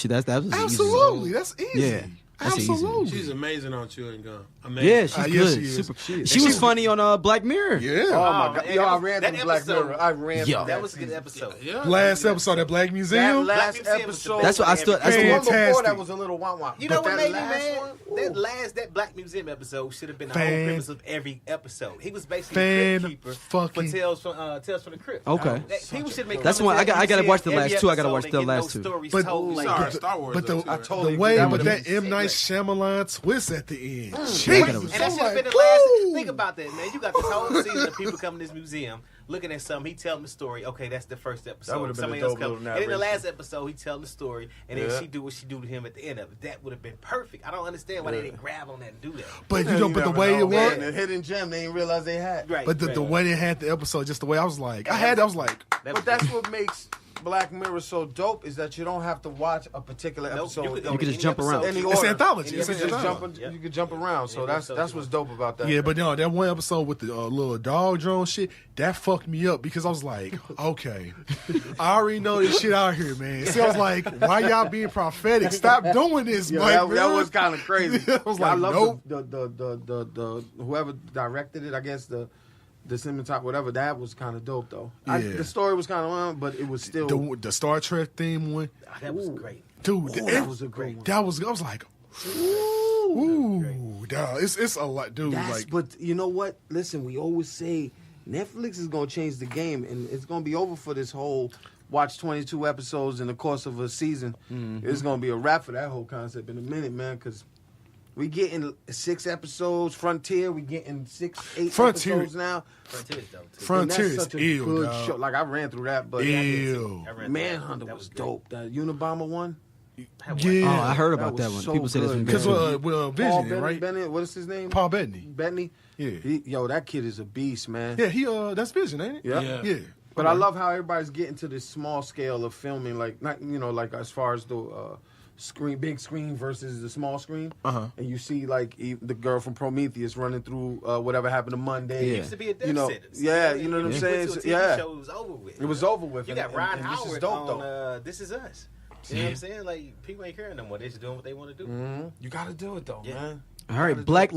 That was easy. absolutely. That's easy. Yeah, that's easy. absolutely. She's amazing on Chewing Gum. Amazing. Yeah, she's yes, good. she is. Super. She was funny on Black Mirror. Yeah. Oh my god! and Yo, I that ran was- through that Black episode- Mirror. I ran Yo. through That was a good episode. Yeah. Last episode at Black That Museum. last Museum was the episode. best That's what I still. That's The the one one. before Fantastic. that was a little wah. You know what that made me last mad? one, That Black Museum episode should have been the whole premise of every episode. He was basically a Fan crypt keeper fucking- for Tales from the Crypt. Okay. People should make. That's fun one- of I got- that. I gotta You watch see the last every two. I gotta episode, watch they the get last those two. stories But- told, like, Sorry, Star Wars. But though, the, too, right? totally the way, agree. but that That M. Night was- Shyamalan twist at the end. Right. Jeez. And that I'm should have been the like, last. woo. Think about that, man. You got this whole season of people coming to this museum, looking at something. He telling the story. Okay, that's the first episode. would've been a Somebody else dope comes, little and in the narration. last episode, he telling the story, and then Yeah. she do what she do to him at the end of it. That would have been perfect. I don't understand why they didn't grab on that and do that. But Yeah, you know, but the never way know, it man. was, The hidden gem they didn't realize they had. Right. but the way they had the episode, just the way I was like, I was like, But that's what makes Black Mirror so dope is that you don't have to watch a particular Nope, episode. go You can just any jump around. Any It's order. anthology. You It's can just anthology. jump. You can jump around. So that's what's dope about that. Yeah, but no, that one episode with the little dog drone shit, that fucked me up because I was like, okay, I already know this shit out here, man. So I was like, why y'all being prophetic? Stop doing this, Yeah, Black that Mirror. was kind of crazy. I was like, I love nope. the whoever directed it. I guess the cinematography, whatever. That was kind of dope though. Yeah. The story was kind of long, but it was still. The Star Trek theme one, Oh, that was great. dude. that was a great one. That was. I was like, ooh, dog. It's a lot, dude. That's, but you know what? Listen, we always say Netflix is going to change the game, and it's going to be over for this whole watch 22 episodes in the course of a season. It's going to be a wrap for that whole concept in a minute, man, because we getting 6 episodes. Frontier, we getting 8 Frontier. episodes now. Frontier's dope too. Frontier And is that's such a ill, good dog. show. Like, I ran through that, but Ew. I read Manhunter that was great. dope. That Unabomber one. Yeah. Oh, I heard That about was that one. so People said it's good, been Because good. Paul Vision, Bennett, right? Bennett, what is his name? Paul Bettany. Bettany. Yeah. That kid is a beast, man. Yeah, he that's Vision, ain't it? Yeah. Yeah. But I love how everybody's getting to this small scale of filming, like not like as far as the big screen versus the small screen. And you see like the girl from Prometheus running through whatever happened to Monday. Yeah. It used to be a death You know, sentence. yeah, you know what I'm You saying? went to a TV Yeah. show, it was over with. It was over with. You got and- Ron and this is Howard dope, on though. This Is Us. You know what I'm saying? Like, people ain't caring no more. They just doing what they want to do. You got to do it though, Yeah. man. All right, Black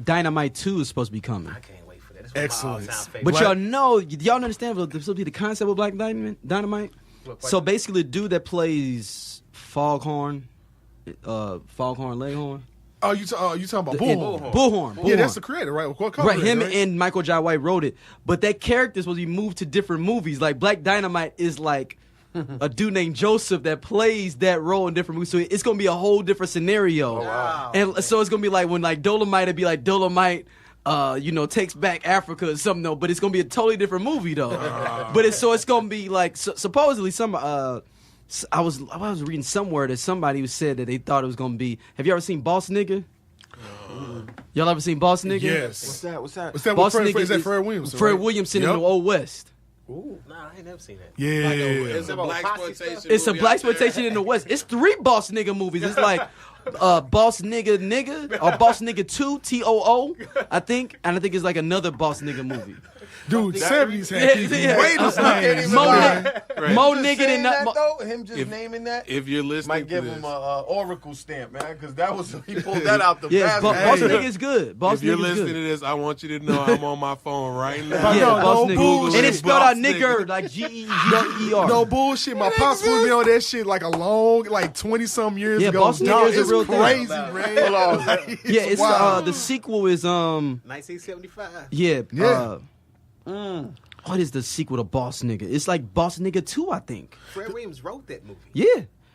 Dynamite 2 is supposed to be coming. I can't wait for that. It's one of my Excellent. all-time favorites. But What? y'all know, y'all understand what supposed to be the concept of Black Dynamite? So basically, the dude that plays Foghorn Leghorn. Oh, you talking about Bullhorn. Bullhorn? Yeah, that's the creator, right? What color Right, him right? and Michael Jai White wrote it. But that character is supposed to be moved to different movies. Like Black Dynamite is like a dude named Joseph that plays that role in different movies. So it's gonna be a whole different scenario. Oh, wow. And so it's gonna be like when like Dolomite would be like Dolomite. Takes back Africa or something though, but it's gonna be a totally different movie though. But it's gonna be like supposedly I was reading somewhere that somebody said that they thought it was gonna be. Have you ever seen Boss Nigga? Y'all ever seen Boss Nigga? Yes. What's that? What's that? Boss With Fred, Nigga is that Fred Williamson? Fred right? Williamson Yep. in the Old West. Ooh. Nah, I ain't never seen that. Yeah. It's a about black posse exploitation. stuff? It's a movie black out there. exploitation in the West. It's 3 Boss Nigga movies. It's like Boss Nigga or Boss Nigga 2 TOO, I think, and I think it's like another Boss Nigga movie. Dude, 70s had people way to say Mo Right. Mo Just Nigga saying than that, not. though, him just naming that If you're listening might to give this, him a Oracle stamp, man, because that was he pulled that out the Yes, basket. Boss Nigga is good. Boss if you're Nigga is listening good. to this, I want you to know I'm on my phone right now. Yeah, No, Boss no Nigga. bullshit. And it's spelled out Boss nigger, Nigga. like Geger. No bullshit. My pops put me on that shit like a long, like 20-some years Yeah, ago. Boss Nigga Dog, is a it's real thing. crazy, man. Hold on. Yeah, it's wild. the sequel is 1975. yeah. Yeah. What is the sequel to Boss Nigga? It's like Boss Nigga 2, I think. Fred Williams wrote that movie. Yeah.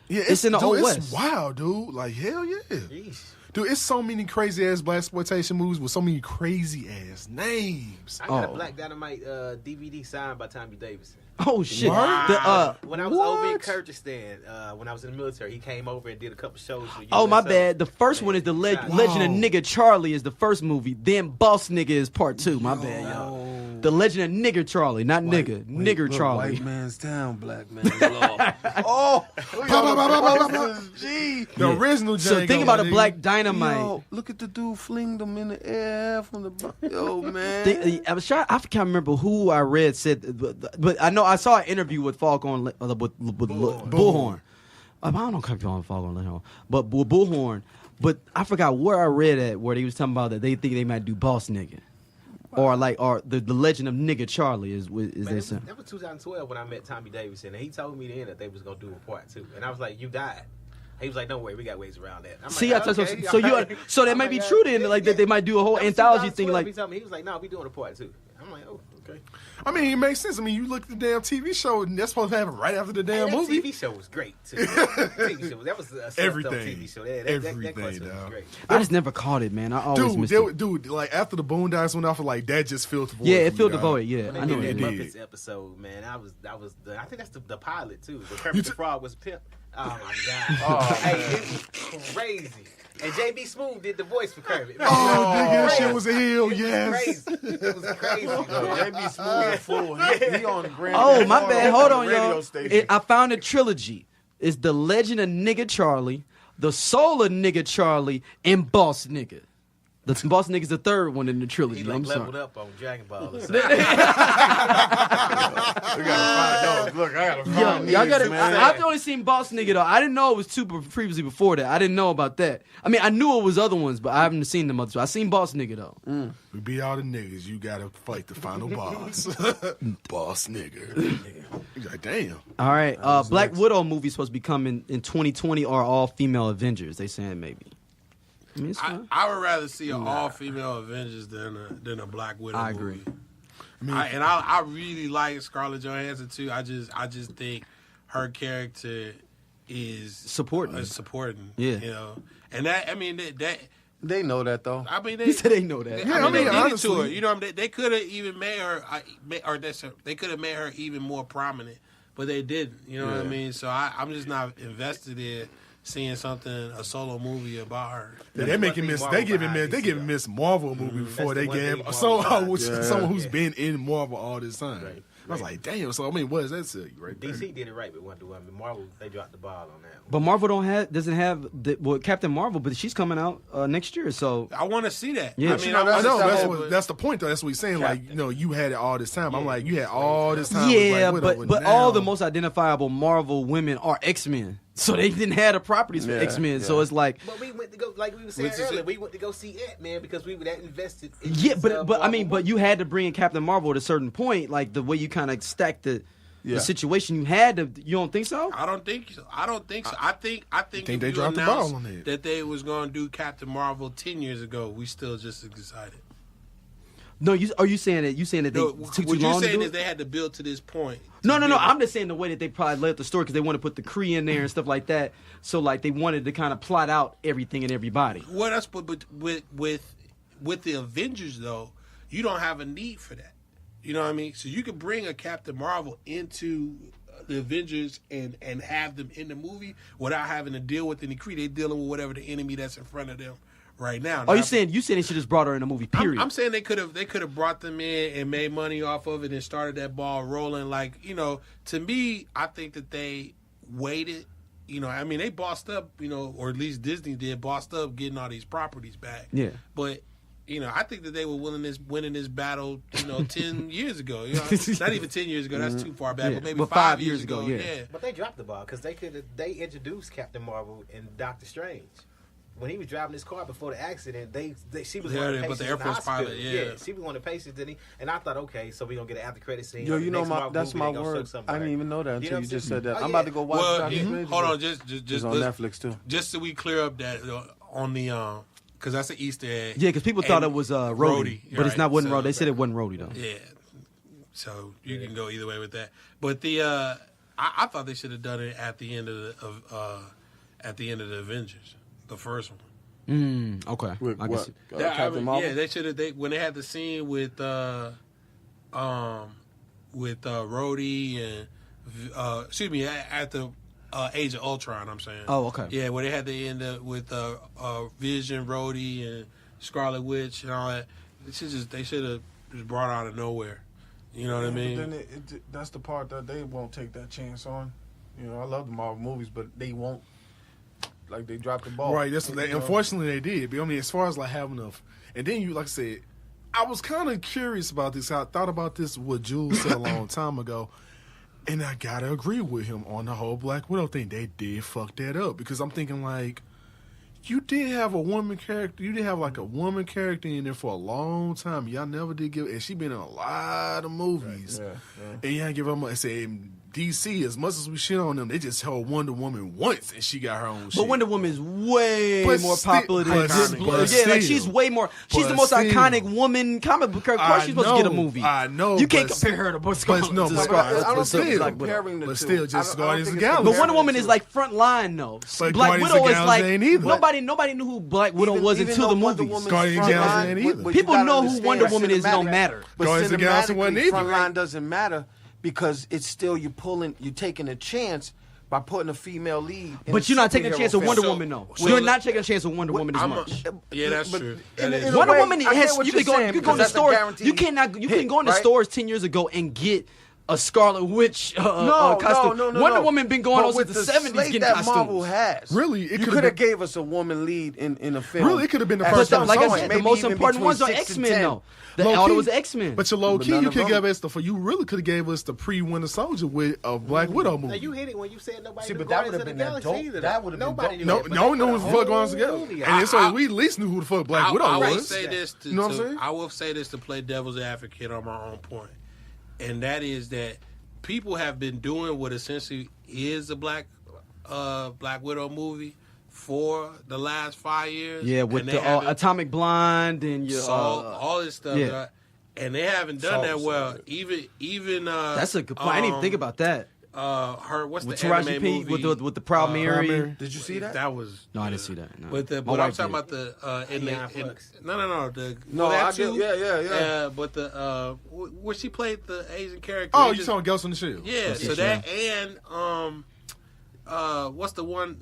Yeah, It's in the dude, Old it's West. wild, dude. Like, hell yeah. Jeez. Dude, it's so many crazy ass black exploitation movies with so many crazy ass names. I got Oh. a Black Dynamite DVD signed by Tommy Davidson. Oh shit. Word? When I was over in What? Kyrgyzstan, when I was in the military, he came over and did a couple shows. For Oh my USO. bad. The first one is the Legend of Nigger Charlie is the first movie. Then Boss Nigga is part 2. My bad, y'all. The Legend of Nigger Charlie, not Nigger Charlie. White man's town, black man's law. Oh, G. The original So Django, think about my a nigga. Black Dynamite. Yo, look at the dude fling them in the air from the. Yo, man. I was trying. I can't remember who I read said, but I know I saw an interview with Foghorn with Bullhorn. I don't know if I'm calling Foghorn Leghorn, but with Bullhorn. But I forgot where I read it where they was talking about that they think they might do Boss Nigga, or the Legend of Nigger Charlie is Man, they saying. that was 2012 when I met Tommy Davidson, and he told me then that they was gonna do a part 2, and I was like, "You died." He was like, "Don't worry, we got ways around that." I'm See, like, okay, okay, so you all right. so that I'm might be like, true then, like that they might do a whole That was anthology thing. 2012. Like he told me, he was like, "No, we doing a part 2." I'm like, "Oh, okay." I mean, it makes sense. I mean, you look at the damn TV show, and that's supposed to happen right after the damn Hey, that movie. TV show was great too. TV show, that was a Everything. TV show. That Everything, cartoon was dog. great. I just never caught it, man. I always missed it. Dude, like after the Boondocks went off, like that just filled the void. Yeah, for it me, filled the dog. void. Yeah, When I they know did it that did. Muppets episode, man, I think that's the pilot too. The Kermit the Frog was pimp. Oh my god! Hey, it was crazy. And JB Smooth did the voice for Kermit. Oh, nigga, that Crazy. shit was a hill. It was Yes. crazy. It was crazy. JB Smooth a fool. He on the grand. Oh, my bad. Hold on, radio y'all. station. I found a trilogy. It's The Legend of Nigga Charlie, The Soul of Nigga Charlie, and Boss Nigga. The Boss Nigga's the third one in the trilogy. He like I'm leveled sorry. up on Dragon Ball or something. We gotta find Look, I gotta Yo, find y'all these, gotta. man. I've only seen Boss Nigga though. I didn't know it was two previously before that. I didn't know about that. I mean, I knew it was other ones, but I haven't seen them others. I seen Boss Nigga though. We beat all the niggas. You gotta fight the final boss. Boss nigga. He's like, damn. All right, Black Widow movie supposed to be coming in 2020 or all female Avengers. They saying maybe. I mean, it's fine. I would rather see an all-female Avengers than a Black Widow I agree. movie. I really like Scarlett Johansson too. I just think her character is Supporting. Yeah. You know, and that I mean that They know that though. I mean He said they know that. Yeah, I mean, they did it to honestly- her. You know, they could have even made her, they could have made her even more prominent, but they didn't. You know what I mean? So I'm just not invested in seeing a solo movie about her. Yeah, they making Miss. They giving Miss Marvel movie before they gave someone who's been in Marvel all this time. Right. I was like, damn. So I mean, what does that say right there? DC did it right with Wonder Woman. Marvel, they dropped the ball on that one. But Marvel doesn't have Captain Marvel, but she's coming out next year. So I want to see that. Yeah. I mean, I know but- that's the point though. That's what he's saying. Like, you know, you had it all this time. I'm like, you had all this time. yeah, with Black Widow, but now- all the most identifiable Marvel women are X-Men. So they didn't have the properties for X-Men. So it's like But we went to go, like we were saying earlier, we went to go see Ant-Man because we were that invested in yeah, this, but I mean, Marvel but you had to bring in Captain Marvel at a certain point, like the way you kind of stacked the situation. You had to. You don't think so? I don't think so. I think think if they you dropped the ball announced on it. that they was going to do Captain Marvel 10 years ago, we still just excited. No, are you saying that? You saying that they No, took what too you're long to saying do is it? they had to build to this point. No. I'm just saying the way that they probably led the story because they want to put the Kree in there and stuff like that. So like they wanted to kind of plot out everything and everybody. Well, that's but with the Avengers though, you don't have a need for that. You know what I mean? So you could bring a Captain Marvel into the Avengers and have them in the movie without having to deal with any Kree. They're dealing with whatever the enemy that's in front of them right now. Oh, you saying they should just brought her in a movie? Period. I'm saying they could have brought them in and made money off of it and started that ball rolling. Like, you know, to me, I think that they waited. You know, I mean, they bossed up, you know, or at least Disney did, bossed up getting all these properties back. Yeah. But, you know, I think that they were winning this battle, you know, 10 years ago. You know, not even 10 years ago. That's too far back. Yeah. But maybe But 5 years ago. yeah. But they dropped the ball because they introduced Captain Marvel in Doctor Strange. When he was driving his car before the accident, she was one of the they patients put the Air in the Force hospital. pilot, yeah. She was one of the patients, didn't he? And I thought, okay, so we're gonna get an after credit scene. Yo, of the you know next Marvel that's movie, my they gonna show word. something, I didn't right? even know that You until know you what just I'm said that. saying? I'm Oh, about yeah. to go watch Well, Doctor Strange. hold on, again. just It's on Netflix too. Just so we clear up that on the because that's an Easter egg. Yeah, because people thought it was Rhodey, but it's not. Wasn't So- Rhodey. They said it wasn't Rhodey though. Yeah, so you can go either way with that. But I thought they should have done it at the end of the Avengers, the first one. Okay. With I what? guess. Captain Marvel? Yeah, they should have. When they had the scene with Rhodey and excuse me, at the Age of Ultron. I'm saying. Oh, okay. Yeah, where they had to end up with Vision, Rhodey, and Scarlet Witch and all that. They should have just brought out of nowhere. You know what I mean? But then that's the part that they won't take that chance on. You know, I love the Marvel movies, but they won't. Like they dropped the ball. Right. That's what unfortunately they did. But I mean, as far as like having enough, and then you like I said, I was kind of curious about this. I thought about this what Jules said a long time ago, and I gotta agree with him on the whole Black Widow thing. They did fuck that up because I'm thinking like, you did have a woman character. You did have like a woman character in there for a long time. Y'all never did give, and she been in a lot of movies. Yeah. And y'all give her much. Say DC, as much as we shit on them, they just held Wonder Woman once, and she got her own shit. But Wonder Woman is way But more still- popular than but yeah, still. like she's way more. She's the But most still. iconic woman comic book character. Of course, she's supposed to get a movie. I know. You can't but- compare her to Bush. But no, to but Scarlet- I don't to think it's Black Widow. comparing the But two. still, just I don't Guardians think of it's the But Galaxy. Wonder Woman is comparing like front line though. But Black Guardians Widow of the is like Galaxy ain't either. nobody knew who Black Widow Even- was even until though the Wonder movies. Woman's Guardians of the front Galaxy line- ain't either. but you People gotta know who understand Wonder Woman is, it don't cinematic- matter. But Guardians of the Galaxy wasn't cinematically, either. front line doesn't matter because it's still you're taking a chance by putting a female lead. In But you're not taking a chance with Wonder So- Woman, though. so You're let- not taking a chance with Wonder Woman as I'm much. yeah, that's But true. in That a- is in a Wonder way, Woman I get has what you you're could go saying, you could go because in the that's a stores. guaranteed You cannot you couldn't hit, go in the right? stores 10 years ago and get a Scarlet Witch No, costume. no. Wonder Woman been going But on with since the the 70s slate getting that costumes. Marvel has. Really, it you could've could have been- gave us a woman lead in a film. Really, it could have been the At first some one. Like I point, said, the maybe most even important between ones are 6 and X-Men 10. though. The Low elder key. was X-Men. But your low But key, none you of could them- give us you really could have gave us the pre-Winter Soldier with a Black Widow movie. Now you hit it when you said nobody. See, knew but that Guardians would've of the been that Galaxy dope. either. That would've been Nobody dope. knew no, that, no but one they knew put who a the fuck whole goes together. movie And out. so we at least knew who the fuck Black Widow I will was. say this to, You know what I'm saying? I will say this to play devil's advocate on my own point, and that is that people have been doing what essentially is a Black Widow movie for the last 5 years. Yeah, with and the they haven't Atomic Blonde and your all this stuff. yeah. And they haven't done that Solid, well. solid. Even That's a good point. I didn't even think about that. her. What's With the Taraji anime P movie? with the Proud Mary. Mary. Did you see that? That was No, I didn't see that. No. But My but I'm wife talking did. about the Beyond Flux. no the No, that I too. get- yeah. But the where she played the Asian character. Oh, They you just- talking Ghost in the Shield? Yeah, so that and what's the one?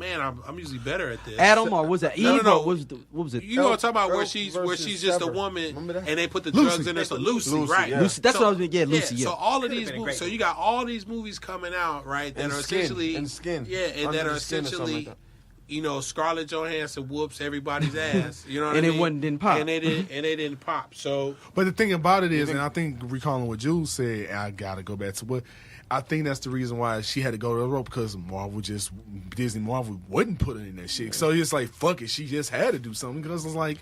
I'm usually better at this. Adam or was that Eve? No, no. Or what was it? You know what I'm talking about? Where Elf she's versus just a Sever. woman, Remember that? and they put the Lucy. drugs in there. So Lucy, Lucy, right? yeah. Lucy. That's what I was gonna get. Lucy. Yeah. So all of these been a movies. great So you got all these movies coming out, right? That And are Skin, essentially and Skin. Yeah, and Under that are the Skin or something essentially. like that. You know, Scarlett Johansson whoops everybody's ass. You know what And I it mean? didn't pop. And they didn't pop. So But the thing about it is, and I think recalling what Jules said, I gotta go back to what I think that's the reason why she had to go to the rope, because Disney Marvel wouldn't put her in that shit. So it's like, fuck it, she just had to do something, because it's like,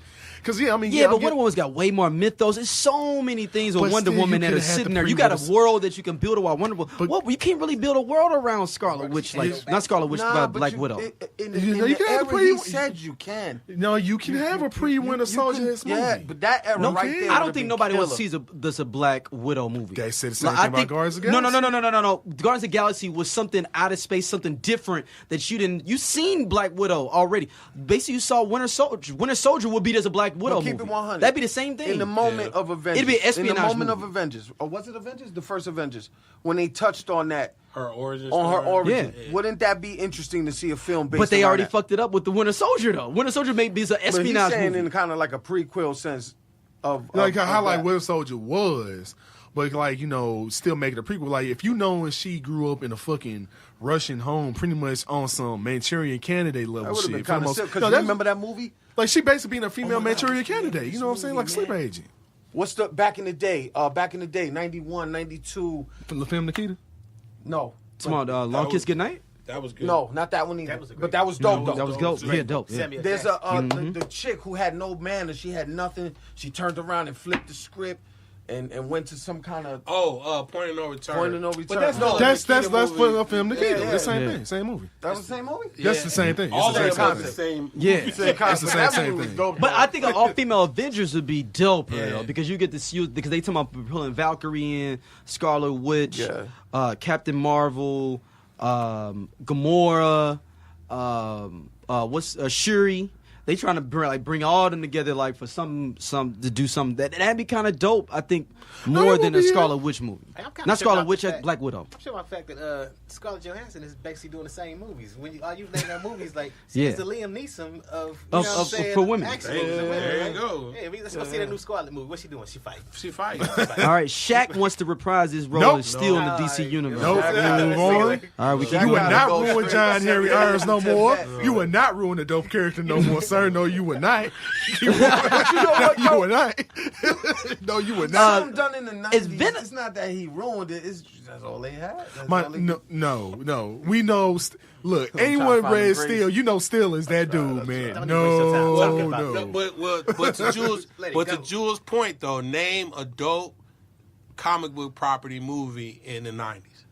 yeah, I mean, Yeah, I'm but get- Wonder Woman's got way more mythos. There's so many things with But Wonder still, Woman you that are could've had sitting the there. You got a pre-Winter- world that you can build around Wonder Woman. But- You can't really build a world around Scarlet Witch, not Scarlet Witch, Nah, but but Black you- Widow. In You know, the you can have era the pre- he said you can. No, you can have a pre-Winter Soldier movie. Yeah, but that era No, right there. I don't would've think been nobody killer. wants to see this a Black Widow movie. They said the same Like, thing I about think- Guardians of the No. Galaxy. Guardians of the Galaxy was something out of space, something different that you didn't. You seen Black Widow already. Basically, you saw Winter Soldier. Winter Soldier would be as a Black Widow But keep movie. it 100. That'd be the same thing. In the moment of Avengers. It'd be an In espionage the moment movie. of Avengers. Or was it Avengers? The first Avengers. When they touched on that, her origin on her story. origin. Yeah. Wouldn't that be interesting to see a film based But they around already that? fucked it up with the Winter Soldier, though. Winter Soldier may be an But he's espionage saying movie. in kind of like a prequel sense of Like of how like that. Winter Soldier was, but like, you know, still make it a prequel. Like if you know when she grew up in a fucking Russian home, pretty much on some Manchurian Candidate That level would have shit. been for the kind of most- sick. Because No, you that's- remember that movie? like she basically being a female Oh my God, Manchurian I can't Candidate. believe You know what I'm this saying? Like movie, sleeper man. agent. What's the back in the day? 91, 92. For the film Nikita. No. Come on, Long was- Kiss Goodnight? That was good. No, not that one either. That was a great But that was dope, though. That was dope. Yeah, dope. Yeah. Samuel There's Jackson. the chick who had no manners. She had nothing. She turned around and flipped the script and went to some kind of Point of No Return. Point of No Return. But that's No, not That's Nikita for movie. the film Nikita. Yeah, The same yeah. thing. Same movie. that was the same movie. That's the same thing. All It's of the them same are the thing. same. Yeah. Same concept. the That same movie was thing. dope, But though. I think an all-female Avengers would be dope, Yeah. though, because you get to see, because they talking about pulling Valkyrie in, Scarlet Witch, Yeah. Captain Marvel, Gamora, Shuri. They trying to bring all of them together, like for some to do something that'd be kind of dope. I think more that than would a be Scarlet Witch movie. Hey, I'm kinda Not shook Scarlet out Witch, the fact- Black Widow. I'm sure about the fact that Scarlett Johansson is basically doing the same movies. When you name that movies, like Yeah. she's the Liam Neeson of you Of- know what I'm of- saying? for women. Action Hey, movies and women, there you right? go. Yeah, let's go see that new Scarlett movie. What's she doing? She fighting. She fight. All right, Shaq wants to reprise his role Nope. as Steel in the No. DC universe. Nope. Move on. All right, we Shaq can You would gotta not go ruin straight John to Henry 70 Irons no to more. that. You would not ruin the dope character no more, sir. No, you would not. You would not. No, you would not. Something done in the 90s. It's Venom. It's not that he ruined it. It's that's all they had. That's My, all they no. We know. Look, trying to anyone find read grace. Steel, you know Steel is that dude, man. Don't even waste your time talking about No, No. but to Jules, Let it but to go. Jules' point though, name a dope comic book property movie in the 90s.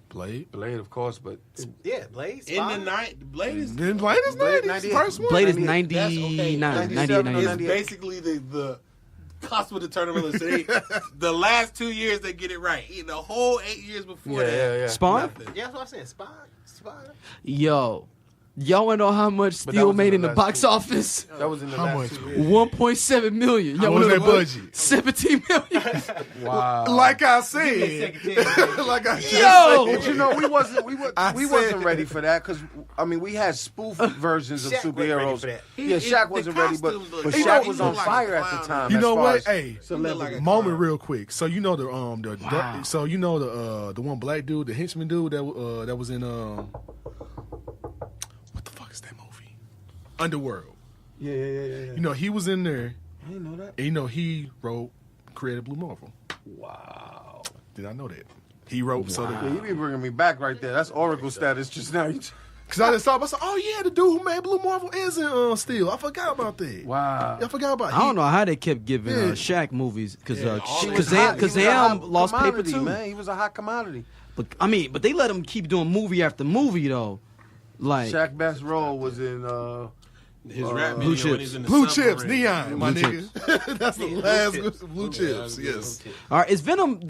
Blade. Blade, of course, but Yeah, Blaze. In the night, Blade is Then Blade is Blade 90s. 98. First one. Blade is 98. 99, 97 98, or 98. 98. basically the cusp of the tournament. So the last 2 years they get it right. The whole 8 years before that. Spawn? Nothing. Yeah, that's what I'm saying. Spawn. Yo, Y'all want to know how much But that Steel was in made the in the last box two- office? That was in the How last much? 2 years. 1.7 million. How Y'all was wanna that know what? budget? 17 million. Wow. Like I Give me a said, second chance. like I just Yo! said. But you know, we I wasn't said- ready for that because I mean we had spoof versions of Shaq wasn't ready superheroes. for that. Yeah, Shaq wasn't ready, but He Shaq looked was on like a fire at clown. the time. You as know far what? as Hey, celebrity. moment real quick. So you know the Wow. so you know the one black dude, the henchman dude that was in what the fuck is that movie? Underworld. Yeah. You know he was in there. I didn't know that. And you know he created Blue Marvel. Wow. Did I know that? He wrote Yeah, you be bringing me back right there. That's Oracle status just now. because I just thought I said, oh yeah, the dude who made Blue Marvel is in Steel. I forgot about that. Wow. I forgot about. I don't know how they kept giving Yeah. Shaq movies because Yeah, all He was hot. He was a Kazam hot lost paper commodity, too. man. He was a hot commodity. But they let him keep doing movie after movie though. Like Shaq's best role was in His rap Blue video when Chips. he's in the Blue Chips, submarine. Neon, my Blue nigga. That's the Yeah, last Blue Chips. Blue Chips. Yes. all right, is Venom?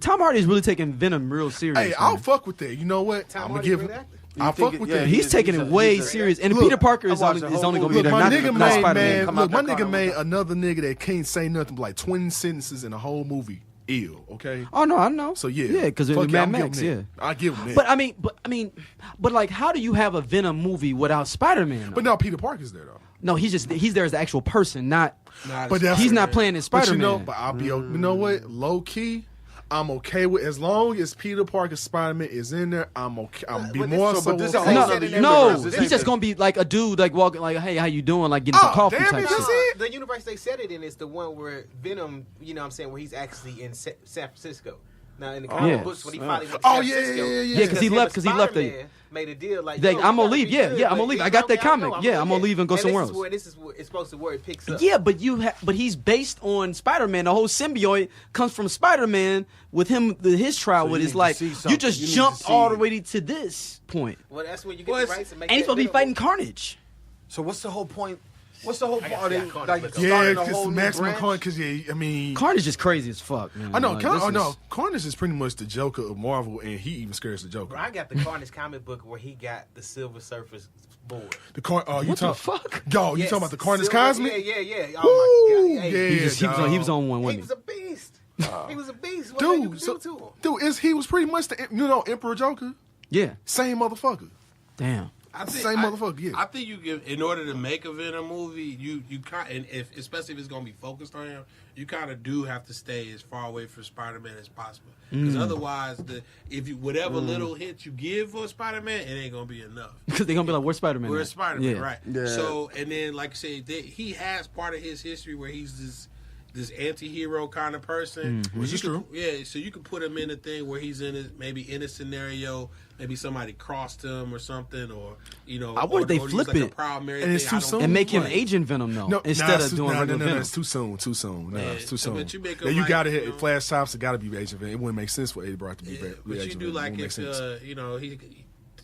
Tom Hardy's really taking Venom real serious. Hey, man. I'll fuck with that. You know what? Tom I'm gonna Hardy give great him. actor. I'll think fuck with it- that. yeah, He's taking it way he's a- serious, and Look, Peter Parker I is watched only the whole gonna be movie. there. Look, Not, my nigga not made Spider-Man. Come out my that nigga car. made another nigga that can't say nothing but like 20 sentences in a whole movie. Ill, okay? Oh no, I know. So yeah, yeah, because Fuck in yeah, Mad I'm Max, giving yeah. that. I give him that. But like, how do you have a Venom movie without Spider-Man? But now Peter Parker's there though. no, he's there as the actual person, not. But that's He's not playing as But Spider-Man. you know, but I'll be. You know what? Low key, I'm okay with as long as Peter Parker Spider-Man is in there. I'm okay. I'm be But more this- so. but this is a okay. whole No, nother no, universe. This he's ain't just the- gonna be like a dude, like walking, like, "Hey, how you doing?" Like getting some Oh, coffee damn type it, shit. that's it. The universe they said it in is the one where Venom, you know what I'm saying, where he's actually in San Francisco. Now, in the comic Yeah. books, when he finally went to Oh, San yeah, Francisco, yeah, yeah, yeah. Yeah, 'cause he him left- and 'cause he left the- Spider-Man made a deal like, Like, yo, I'm you gonna gotta leave. be Yeah, good, yeah, I'm gonna but leave. I yeah, got that I know, comic. Yeah, I'm gonna leave and go this somewhere is else. where- This is where it's supposed to where it picks up. Yeah, but he's based on Spider-Man. The whole symbiote comes from Spider-Man. With him, his trial So with you is need to like see you something. just You need to jumped see- all the way to this point, Well, that's when you Well, get the it's- rights to make and he's that supposed to be Venom fighting movie. Carnage. So what's the whole point? What's the whole point? got Are they Carnage like look up. Yeah, starting a because whole new maximum branch? Carnage. Because yeah, I mean, Carnage is crazy as fuck, man. I know. Like, Car- this no, is- Carnage is pretty much the Joker of Marvel, and he even scares the Joker. Bro, I got the Carnage comic book where he got the Silver Surfer's board. The car. You What the talking? fuck? Yo, you Yes, talking about the Carnage Silver- Cosmic? Yeah. Oh Woo! my god. Hey, Yeah, He was on one, He wasn't was he? a beast. He was a beast. What they Dude, do so, to him? dude, he was pretty much the Emperor Joker. Yeah. Same motherfucker. Damn. Same motherfucker, yeah. I think you give in order to make a Venom movie, you kind and if especially if it's gonna be focused on him, you kind of do have to stay as far away from Spider-Man as possible. Because otherwise, if you whatever little hint you give for Spider-Man, it ain't gonna be enough. Because they're gonna be like, "Where's Spider-Man?" Where's at?" Spider-Man, Yeah. right? Yeah. So and then like I said, he has part of his history where he's this anti-hero kind of person. Which is true. Yeah, so you could put him in a thing where he's maybe in a scenario, maybe somebody crossed him or something, or I wonder if they or he was flip like it. a primary And it's thing. too I don't soon. And make him Right. Agent Venom though, No, instead it's of too- doing regular Venom. it's too soon. Too soon. No, Yeah, it's too so, soon. but you make Yeah, him you like, gotta you hit know- Flash Tops. It gotta be Agent Venom. It wouldn't make sense for Eddie Brock to be. Yeah, but Agent you do Venom. It like wouldn't make if sense.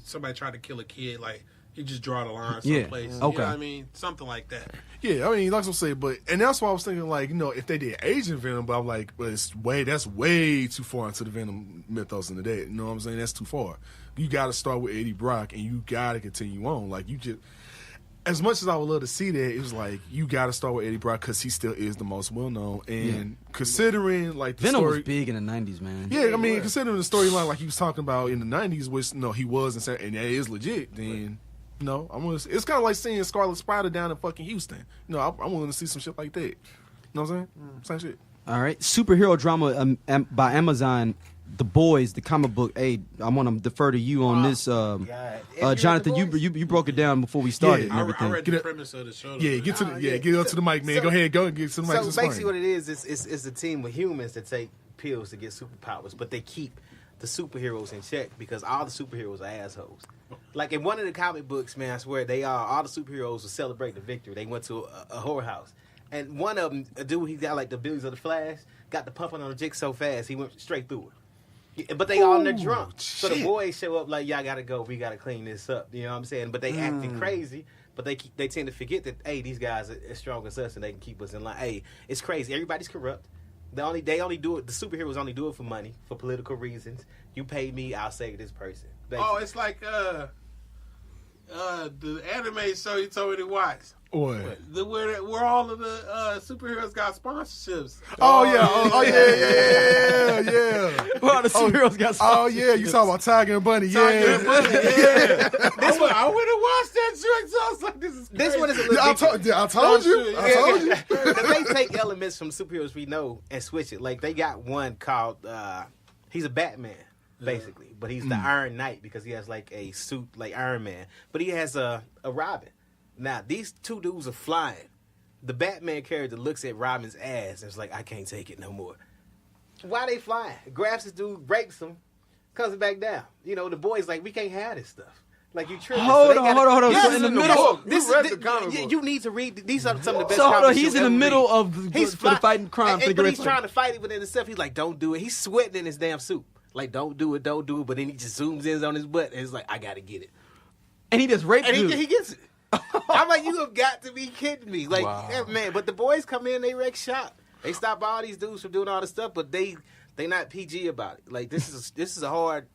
somebody tried to kill a kid, like he just draw the line Yeah, someplace. You okay. know what I mean? Something like that. Yeah, I mean, like I say, but and that's why I was thinking, like, if they did Agent Venom, but I'm like, but that's way too far into the Venom mythos into that. You know what I'm saying? That's too far. You got to start with Eddie Brock, and you got to continue on. Like, you just, as much as I would love to see that, it was like you got to start with Eddie Brock because he still is the most well known. And considering like the Venom story, was big in the '90s, man. yeah, I mean, considering the storyline like he was talking about in the '90s, which he was, and that is legit. Then. No, it's kind of like seeing Scarlet Spider down in fucking Houston. I'm willing to see some shit like that. You know what I'm saying? Same shit. All right, superhero drama by Amazon. The Boys, the comic book. Hey, I want to defer to you on this. God. Have Jonathan, you read The you Boys? you broke it down before we started Yeah, and I everything. read Get the it- premise of the show. Yeah, get to yeah. get up to the mic, man. So- Go ahead, go and get to the mic. So to explain. basically, what it is a team of humans that take pills to get superpowers, but they keep the superheroes in check because all the superheroes are assholes. Like in one of the comic books, man, I swear all the superheroes were celebrating the victory. They went to a whorehouse, and one of them, a dude, he got like the abilities of the Flash, got the pumping on the jig so fast he went straight through it. Yeah, but they all in there drunk. So the shit. boys show up like, y'all gotta go. We gotta clean this up. You know what I'm saying? But they acting crazy. But they tend to forget that, hey, these guys are as strong as us and they can keep us in line. Hey, it's crazy. Everybody's corrupt. They only do it. The superheroes only do it for money, for political reasons. You pay me, I'll save this person. Oh, it's like the anime show you told me to watch. What? Where all of the superheroes got sponsorships. Oh yeah. Well, the superheroes got Oh yeah, you talking about Tiger and Bunny? Tiger Yeah. and Bunny, yeah. I went and watched that joint, so I was like, this is crazy. This one is a little I different. told you. I told you. Because they take elements from superheroes we know and switch it. Like they got one called he's a Batman basically, but he's the Iron Knight because he has like a suit like Iron Man, but he has a Robin. Now these two dudes are flying. The Batman character looks at Robin's ass and is like, I can't take it no more. Why they flying? Grabs this dude, breaks him, comes back down. You know, the boy's like, we can't have this stuff. Like you tripping. Hold on. Yeah, So in the middle, you need to read. These are some of the best. so hold on, comics he's you'll in the ever middle read. of He's for the fighting crime. but he's trying to fight it within himself. He's like, don't do it. He's sweating in his damn suit. Like, don't do it. But then he just zooms in on his butt and he's like, I gotta get it. and he just raped And dude. he gets it. I'm like, you have got to be kidding me. Like, yeah, man. But the boys come in, they wreck shop. They stop all these dudes from doing all this stuff, but they not PG about it. Like this is a hard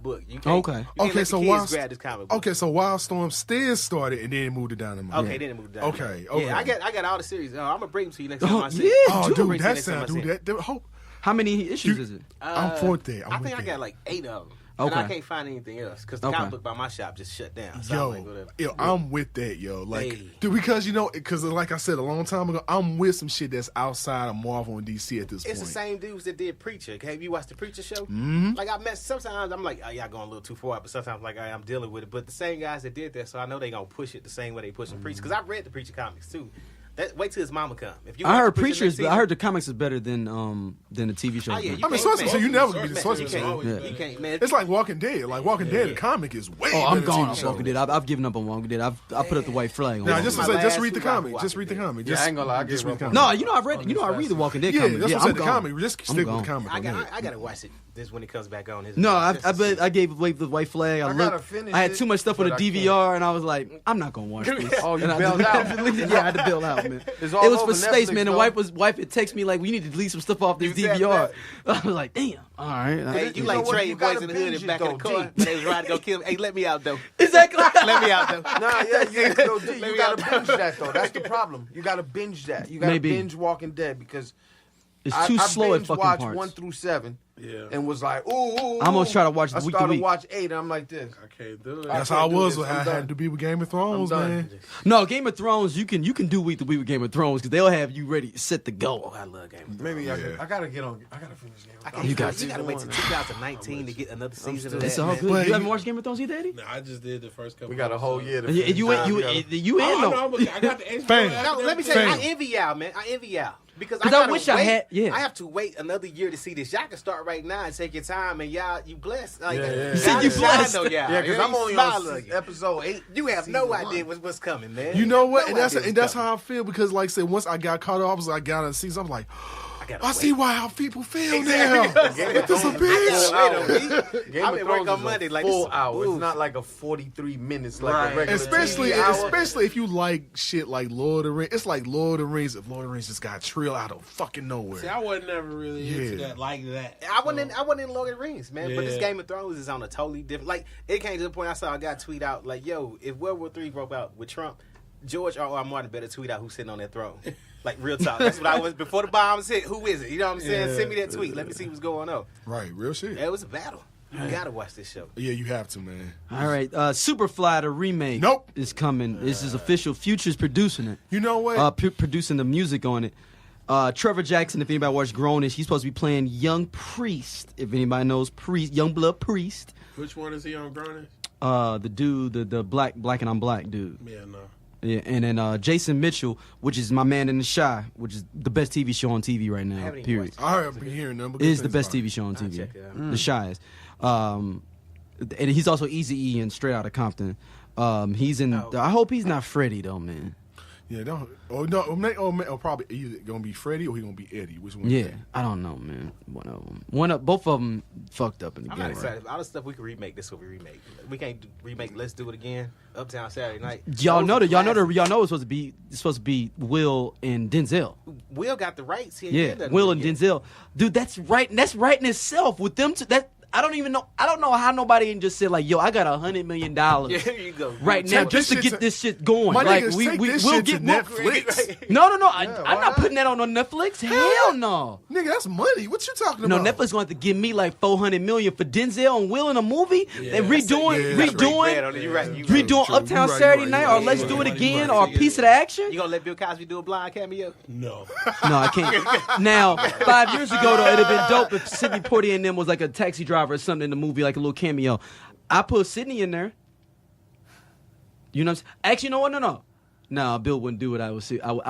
book. You can't, Okay. You can't let So the kids grab this comic book. Okay, so Wildstorm still started and then moved to Dynamite. Okay, then it moved down. Okay. Yeah, I got all the series. I'm gonna bring them to you next time I see. yeah. it. Oh, I'm dude, bring it to you that next time I sound, see dude. it. That hope. How many issues is it? I'm for that. I think I got like 8 of them. And Okay. I can't find anything else because the Okay. comic book by my shop just shut down. So I'm like, whatever. I'm with that, yo. Like, Hey. dude, because because like I said a long time ago, I'm with some shit that's outside of Marvel and DC at this It's point. the same dudes that did Preacher. Have you watched the Preacher show? Mm-hmm. Like sometimes I'm like, oh, y'all going a little too far, but sometimes I'm like, I'm dealing with it. But the same guys that did that, so I know they gonna push it the same way they pushing Preacher. Because I've read the Preacher comics too. Wait till his mama come. If you I watch heard the Preacher Preachers, next but I season- heard the comics is better than the TV show. Oh, yeah, I mean, can't, Swanson, so you never can be the man, Swanson. you can't, Yeah. you can't, man. It's like Walking Dead. Like Walking Dead, the comic is way. Oh, I'm better gone TV on show. Walking Dead. I've given up on Walking Dead. I put up the white flag. on Nah, Walking just Dead. to My say, just last read the two I comic. watched Just read the it. comic. Yeah, I ain't gonna lie, I Just gave read the up comic. on No, you know I read the Walking Dead Yeah, comic. that's Yeah, what I I'm said. The gone. comic. Just I'm stick with gone. the comic. I gotta watch it this when it comes back on. No, I gave away the white flag. I gotta looked. finish I had it, too much stuff on the but I DVR, and I was like, I'm not gonna watch this. Oh, you And I bailed just- out? Yeah, I had to bail out, man. It's It all was for over space, Netflix, man. The though. wife had text me like, we need to delete some stuff off this You said DVR. I was like, damn. All right. Hey, you You like know what? Trey You Boys gotta in the Hood binge in back it, of the though, car. G. They was riding to go kill him. Hey, let me out though. Exactly. Let me out though. Nah, yeah, you me gotta out. binge that though. That's the problem. You gotta binge that. You gotta Maybe. binge Walking Dead because It's I too slow at binge fucking watched parts. 1 through 7 Yeah. and was like, ooh. I almost try to watch I week to started week. watch 8 and I'm like this. I can't do it. That's I how I can't do was this. with how I I'm had done. to be with Game of Thrones, I'm done. man. No, Game of Thrones, you can do week to week with Game of Thrones because they'll have you ready, set to Oh, go. I love Game of Thrones. Maybe Yeah. I gotta get on. I gotta finish Game of I Thrones. can't, You got you gotta wait till 2019 to get another season of It's that. all man. good. But You haven't you- watched Game of Thrones either, Eddie? No, I just did the first couple. We got a whole year to You finish. you Nah, we in gotta- though. I got the HBO Fam. app No, and let me tell you, I everything. envy y'all, man. I envy y'all. Because 'Cause I gotta wish I wait. had- yeah. I have to wait another year to see this. Y'all can start right now and take your time, and y'all, you blessed. Like, Yeah, yeah, y'all- You said you y'all blessed. know y'all. Yeah, because You I'm only smile on at you. episode 8. You have no season idea one. what's coming, man. You know what? No And that's idea what's coming. how I feel because, like I said, once I got caught up, I got a season. I'm like, gotta I wait. see how people feel Exactly. now. Game of If this a Thrones is bitch. full hour. Wait a week. Game I've of been Thrones working on is Monday. a Like, full this- hour. ooh. It's not like a 43 minutes like Right. a regular Especially TV hour. if you like shit like Lord of the Rings. It's like Lord of the Rings if Lord of the Rings just got trill out of fucking nowhere. See, I wasn't never really into Yeah. that like that. I wasn't in Lord of the Rings, man. But this Yeah. Game of Thrones is on a totally different. Like, it came to the point I saw a guy tweet out like, "Yo, if World War III broke out with Trump, George R.R. Martin better tweet out who's sitting on that throne." Like, real talk. That's what I was before the bombs hit. Who is it? You know what I'm saying? Yeah. Send me that tweet. Let me see what's going on. Right, real shit. Yeah, it was a battle. You gotta watch this show. Yeah, you have to, man. All right, Superfly the remake. Nope. Is coming. This is official. Future's producing it. You know what? Producing the music on it. Trevor Jackson, if anybody watched Grownish, he's supposed to be playing young Priest. If anybody knows Priest, young blood Priest. Which one is he on, Grownish? The dude, the black and I'm black dude. Yeah, no. Yeah, and then Jason Mitchell, which is my man in The Shy, which is the best TV show on TV right now. haven't even Period. watched I heard been hearing them. It is the best TV show on TV. check it out. The Shy is. And he's also Eazy-E in Straight Outta Compton. He's in. I hope he's not Freddie though, man. Yeah, don't. Oh no, or probably either gonna be Freddie or he gonna be Eddie. Which one? Yeah, I don't know, man. Both of them fucked up in the I'm game. not excited. All the stuff we can remake, this will be remake. We can't remake. Let's do it again. Uptown Saturday Night. Y'all Those know are that. Y'all know classics. that. Y'all know it's supposed to be Will and Denzel. Will got the rights. He Yeah, did that Will and again. Denzel. Dude, that's right. That's right in itself with them two. That I don't know how nobody can just say like, yo, I got $100 million There you go. right now just to get this shit going. My Like niggas, take this we'll shit get to Netflix. No. I'm not putting that on Netflix. Hell no. Nigga, that's money. What you talking No, about? Netflix going to have to give me like $400 million for Denzel and Will in a movie. They redoing You Uptown Saturday Night or Let's Do It Again or a piece of the action. You gonna let Bill Cosby do a blind cameo? No. No, I can't. Now, 5 years ago, though, it'd have been dope if Sidney Poitier and them was like a taxi driver or something in the movie, like a little cameo. I put Sidney in there. You know what I'm saying? Actually, you know what? No, Bill wouldn't do it. I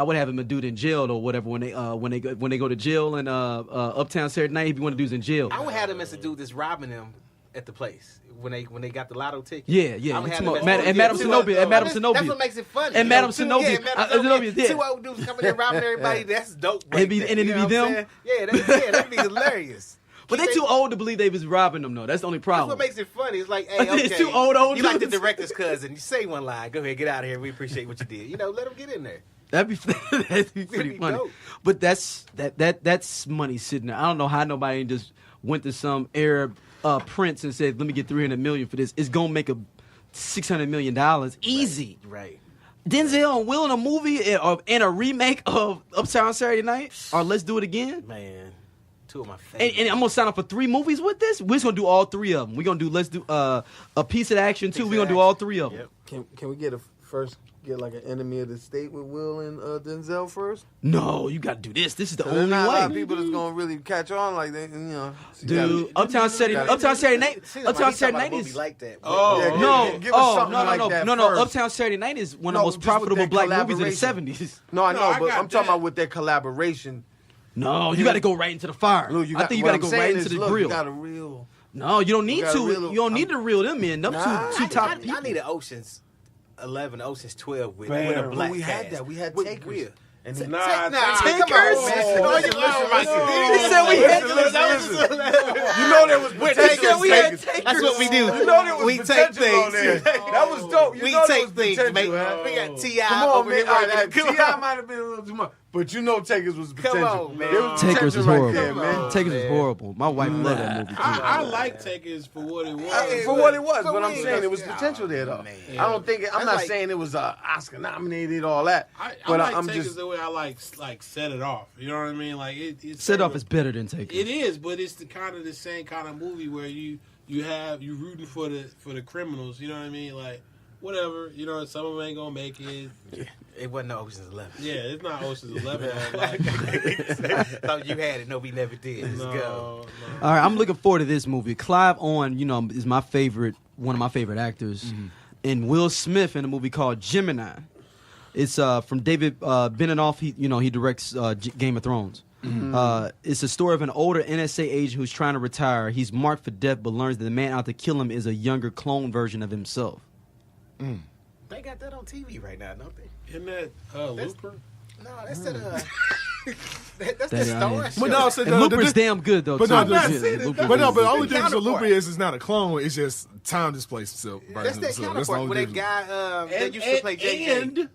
would have him do it in jail or whatever when they go to jail and Uptown Saturday Night. He'd be one of the dudes in jail. I would have him as the dude that's robbing them at the place when they got the lotto ticket. Yeah. I would have And him as- Madam Zenobia. And Madam That's Zenobia. what makes it funny. And Madam Zenobia. Zenobia. Yeah. Two old dudes coming in robbing everybody. That's dope. Right And it'd be there. You know what them? I'm saying? Yeah, that'd be hilarious. But they're too old to believe they was robbing them, though. That's the only That's problem. what makes it funny. It's like, hey, okay, It's too old you like the dudes. director's cousin. You say one line. Go ahead, get out of here. We appreciate what you did. You know, let them get in there. That'd be pretty be funny. dope. But that's money sitting there. I don't know how nobody just went to some Arab prince and said, "Let me get $300 million for this." It's gonna make a $600 million easy. Right. Denzel and Will in a movie in a remake of Uptown Saturday Night or Let's Do It Again. Man, two of my favorites. And I'm gonna sign up for 3 movies with this. We're just gonna do all 3 of them. We're gonna do Let's Do a piece of action too. We're gonna do all 3 of them. Yep. Can we get like an enemy of the state with Will and Denzel first? No, you gotta do this. This is the So there's only not a lot of way. people that's gonna really catch on like that, you know. So you Dude, gotta- Uptown Saturday Night. Uptown Saturday Night is like that. Oh, Yeah, no, give us something like that no. first. Uptown Saturday Night is one of No, the most just with profitable that black movies in the collaboration. '70s. No, I No, know, I but got I'm talking that. about with their collaboration. No, you got to go right into the fire. Look, I think you what got to I'm go right saying into is, the look, grill. You got a real. No, you don't need got to. a real- You don't need to reel them in. Them Nah. two top I people. need an Ocean's 11, Ocean's 12 with Man, a black we had cast. that. We had With Takers. Will. And then, Nah, Come on, Takers? man. Oh, No, listen, you listen, Mike. He said we had You know there was potential. we had Takers. Takers. That's what we do. You know there was We potential take on there. things. That was dope. You We know there take was things, potential, mate. huh? We got T.I. Come on, over man. here. All right, Come T.I. on. might have been a little too much, but you know Takers was potential. on, man. There was Takers was potential right horrible. there, man. Takers was horrible. My wife loved that movie too. I like Takers for what it was. For what it was, But but I'm we- saying it was potential there, though. man. I don't think I'm That's not like- saying it was Oscar nominated, all that. I But like I'm Takers just the way I like set it off. You know what I mean? Like it's Set Off is better than Takers. It is, but it's the same kind of movie where you rooting for the criminals. You know what I mean? Like whatever. You know, some of them ain't gonna make it. It wasn't no Ocean's 11. Yeah, it's not Ocean's 11. Like, Thought you had it. No, we never did. Let's go. no. All right, I'm looking forward to this movie. Clive Owen, is my favorite, one of my favorite actors, and Will Smith in a movie called Gemini. It's from David Benioff. He directs Game of Thrones. It's a story of an older NSA agent who's trying to retire. He's marked for death, but learns that the man out to kill him is a younger clone version of himself. They got that on TV right now, don't they? Isn't that Looper? No, that's that. That's the That, Star But no, so And the- Looper's the- damn good though. But too. no, not the- saying it. Looper but no, is- but the only The difference with counterpart. Looper is it's not a clone. It's just time displaced itself. That's that counterpart with that guy that used to play JJ.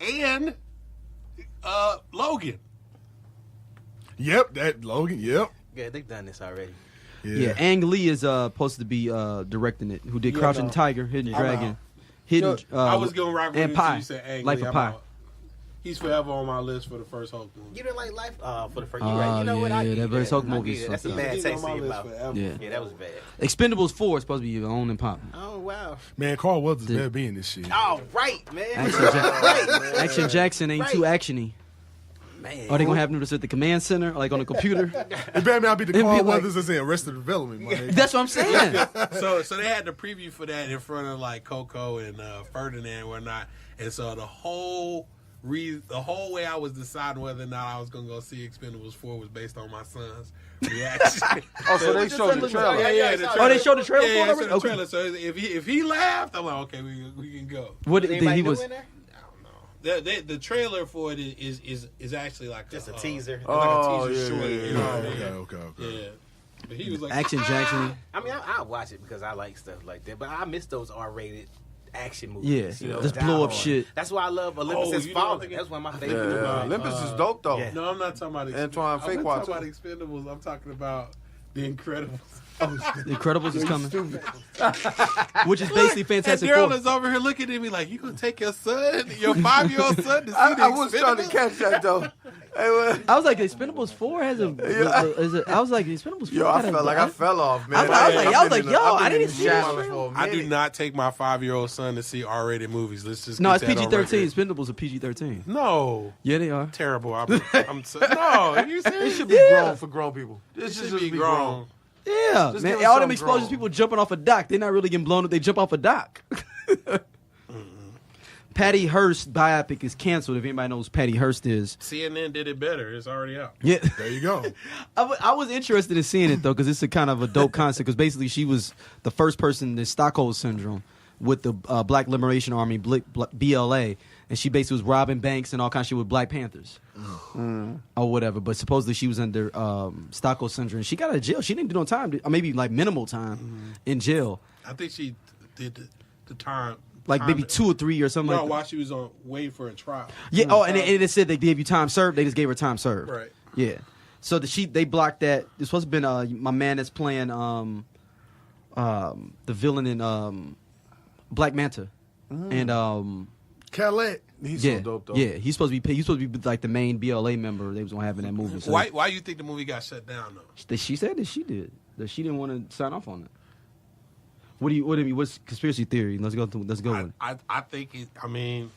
And Logan. Yep, that Logan. Yep. Yeah, they've done this already. Yeah, Ang Lee is supposed to be directing it. Who did Yeah, Crouching no. Tiger, Hidden I'm Dragon, out. Hidden. I was going to rock with and you Pie. until you said Ang Life Lee. of I'm Pi. out. He's forever on my list for the first Hulk movie. You didn't like Life for the first. Oh, You're right. You know what? yeah, I yeah, give that you first Hulk I movie give you is that. That's a fucked bad He's taste on my in your list mouth. forever. Yeah. Yeah, that was bad. Expendables 4 is supposed to be on and popping. Oh wow. Man, Carl Weathers better be in this shit. Oh right, man. Action Jackson ain't too actiony. Man. Are they gonna have him at the command center, like on the computer? It better not be the It'd be Carl like- Weathers that's in Arrested Development, my nigga. That's what I'm saying. So they had the preview for that in front of like Coco and Ferdinand and whatnot, and so the whole way I was deciding whether or not I was gonna go see Expendables 4 was based on my son's reaction. Oh, so they showed the trailer. Yeah, the trailer. Oh, they showed the trailer Yeah, for it they showed the already? trailer. So if he laughed, I'm like, okay, we can go. What Anybody he new was? in there? The trailer for it is actually like Just a teaser. It's like a teaser yeah, short. yeah, You know what I mean? Okay. Yeah. But he was like Action Jackson. I mean, I'll watch it because I like stuff like that. But I miss those R-rated action movies. Yeah, you know, just Die blow up Hard. shit. That's why I love Olympus Oh, Has you know what I'm Fallen. thinking? That's one of my favorite movies. Yeah, Olympus is dope though. yeah. No, I'm not talking about Antoine I'm not Fuqua, talking about Expendables. I'm talking about The Incredibles. The Incredibles is coming. Which is basically Fantastic Daryl Four. is over here looking at me like, you gonna take your son, your 5-year-old son, to see I the was trying to Expendables? catch that though. Hey, well, I was like, the Expendables 4 has a. I was like, the Expendables 4. yo, I felt like I fell off, man. I was like, yo, I didn't see this. this. I do not take my 5-year-old son to see R-rated movies. Let's just No, get it's that on PG-13. record. Expendables are PG-13. No, Yeah, they are. terrible. I'm so, no. You It serious? should be grown for grown people. It This should be grown. Yeah, Just man. give us All them something explosions, grown. people jumping off a dock. They're not really getting blown up. They jump off a dock. Patty Hearst biopic is canceled. If anybody knows who Patty Hearst is. CNN did it better. It's already out. Yeah. There you go. I was interested in seeing it, though, because it's a kind of a dope concept. Because basically, she was the first person in Stockholm Syndrome with the Black Liberation Army, BLA. And she basically was robbing banks and all kinds of shit with Black Panthers. Or whatever. But supposedly, she was under Stockholm Syndrome. And she got out of jail. She didn't do no time, or maybe like minimal time in jail. I think she did the time. Like maybe 2 or 3 or something No, like that. while she was on waiting for a trial. Yeah. Oh, and it said they gave you time served. They just gave her time served. Right. Yeah. So they blocked that. It's supposed to have been my man that's playing the villain in Black Manta, and Calais. He's yeah, so dope though. yeah, he's supposed to be like the main BLA member they was gonna have in that movie. So Why you think the movie got shut down though? she said that she did that she didn't want to sign off on it. What do you mean? What's conspiracy theory? Let's go. Let's go. One. I think it. I mean,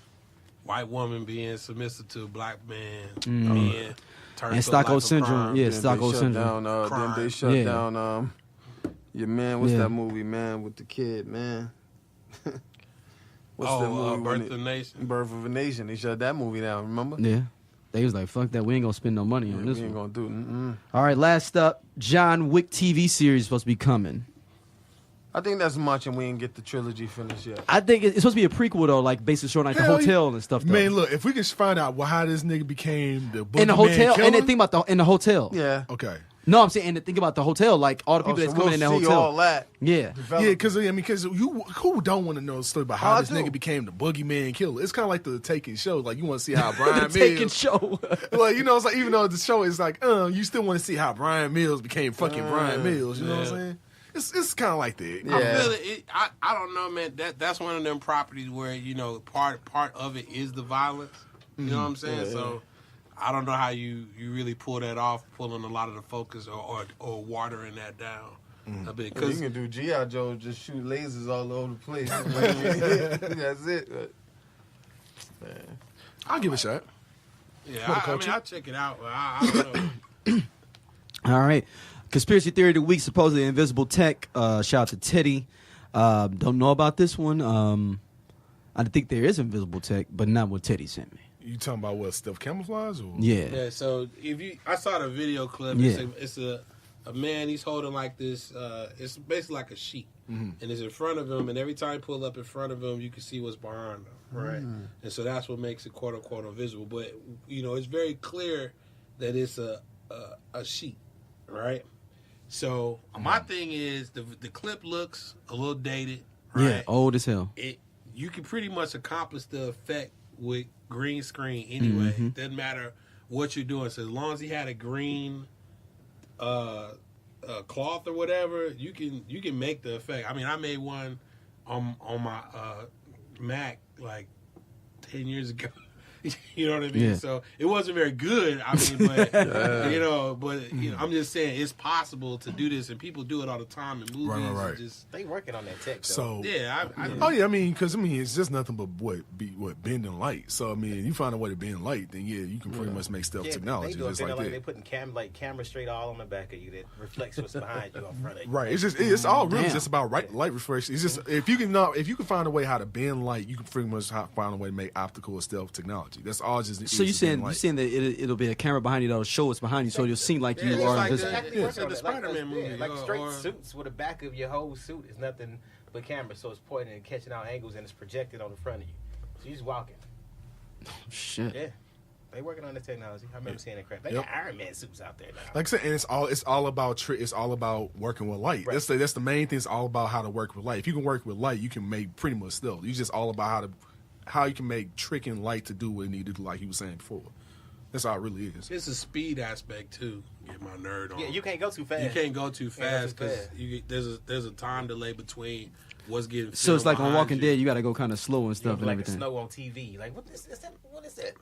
white woman being submissive to a black man, being turned And to a Stockholm life of Syndrome, crime. yeah, Then they Stockholm shut Syndrome. down, then they shut Yeah. down your man, what's Yeah. that movie, man, with the kid, man? What's that Oh, movie? Birth when of a Nation. Birth of a Nation. They shut that movie down, remember? Yeah, they was like, "Fuck that, we ain't gonna spend no money on We this ain't one." gonna do it. All right, last up, John Wick TV series supposed to be coming. I think that's much, and we ain't get the trilogy finished yet. I think it's supposed to be a prequel though, like basically showing like the Hell hotel and stuff. Though. Man, look, if we can find out how this nigga became the in the boogeyman hotel, killer, and then think about in the hotel. Yeah. okay. No, I'm saying, and think about the hotel, like all the people Oh, that's so coming in that we'll see hotel. all that. Yeah, develop. Yeah, because who don't want to know the story about how I this do. nigga became the boogeyman killer? It's kind of like the Taken show. Like you want to see how Brian taking Mills. show. Like it's like even though the show is like, you still want to see how Brian Mills became fucking Brian Mills. You know what I'm saying? It's kind of like that. Yeah. I feel it. I don't know, man. That's one of them properties where part of it is the violence. You know what I'm saying? Yeah, So I don't know how you really pull that off, pulling a lot of the focus or watering that down a bit. You Because can do G.I. Joe, just shoot lasers all over the place. That's it. Man. I'll give it a shot. I check it out. But I don't know. All right, conspiracy theory of the week. Supposedly invisible tech. Shout out to Teddy. Don't know about this one. I think there is invisible tech, but not what Teddy sent me. You talking about what stuff camouflage or? Yeah. Yeah, so I saw the video clip. Yeah. It's a man. He's holding like this. It's basically like a sheet, and it's in front of him. And every time you pull up in front of him, you can see what's behind him, right? And so that's what makes it quote unquote invisible. But it's very clear that it's a sheet, right? So my thing is the clip looks a little dated, right? Yeah, old as hell. You can pretty much accomplish the effect with green screen anyway. Doesn't matter what you're doing. So as long as he had a green cloth or whatever, you can make the effect. I mean, I made one on my Mac like 10 years ago. You know what I mean? Yeah. So it wasn't very good. I mean, but I'm just saying it's possible to do this, and people do it all the time in movies. Right. And just, They working on that tech, though. So yeah, oh yeah, I mean, because it's just nothing but bending light. So I mean, you find a way to bend light, then yeah, you can pretty much make stealth technology they do it, just they're like like that. they putting camera straight all on the back of you that reflects what's behind you in front of you. Right. It's all really Damn. just about light reflection. It's just if you can find a way how to bend light, you can pretty much find a way to make optical or stealth technology. That's all. So you saying that it'll be a camera behind you that'll show what's behind you, so you'll seem like you it's are like invisible. Exactly Yeah, working so on the it. Like Spider-Man those- movie, like straight or- suits with the back of your whole suit is nothing but camera, so it's pointing and catching out angles and it's projected on the front of you. So you're just walking. Shit. Yeah, they working on the technology. I remember seeing that crap. They Yep. got Iron Man suits out there now. Like I said, and it's all about it's all about working with light. Right. That's the main thing. It's all about how to work with light. If you can work with light, you can make pretty much stealth. It's just all about how you can make tricking light to do what it needed to do, like he was saying before. That's all it really is. It's a speed aspect too. Get my nerd on. Yeah, you can't go too fast. You can't go too fast go too because there's a time delay between what's getting. So it's like on filmed Walking behind Dead, you got to go kind of slow and stuff and like everything. the snow on TV. Like, what is that? What is that?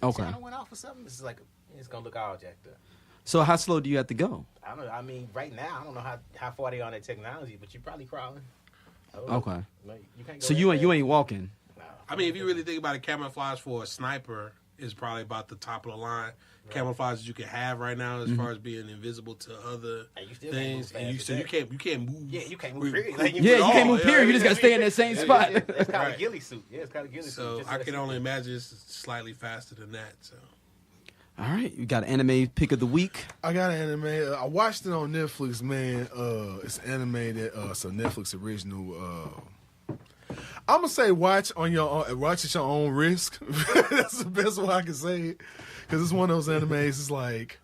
Okay. Channel went off or something? This is like, it's going to look all jacked up. So how slow do you have to go? I don't know. I mean, right now, I don't know how far they are on that technology, but you're probably crawling. Okay. You can't go So that you fast. ain't walking. No. I mean, if you really think about it, camouflage for a sniper is probably about the top of the line. Camouflage that you can have right now, as far as being invisible to other And you still things, can't and move fast you can't move. Yeah, you can't move. Period. Like, Yeah, you can't move. yeah, Period. You just got to stay in that same spot. It's called Right. a ghillie suit. Yeah, it's called a ghillie suit. So Just I let can it only sit. imagine it's slightly faster than that. So All right, you got an anime pick of the week. I got an anime. I watched it on Netflix, man. It's animated. It's a Netflix original. I'm gonna say watch at your own risk. That's the best way I can say it, because it's one of those animes. It's like,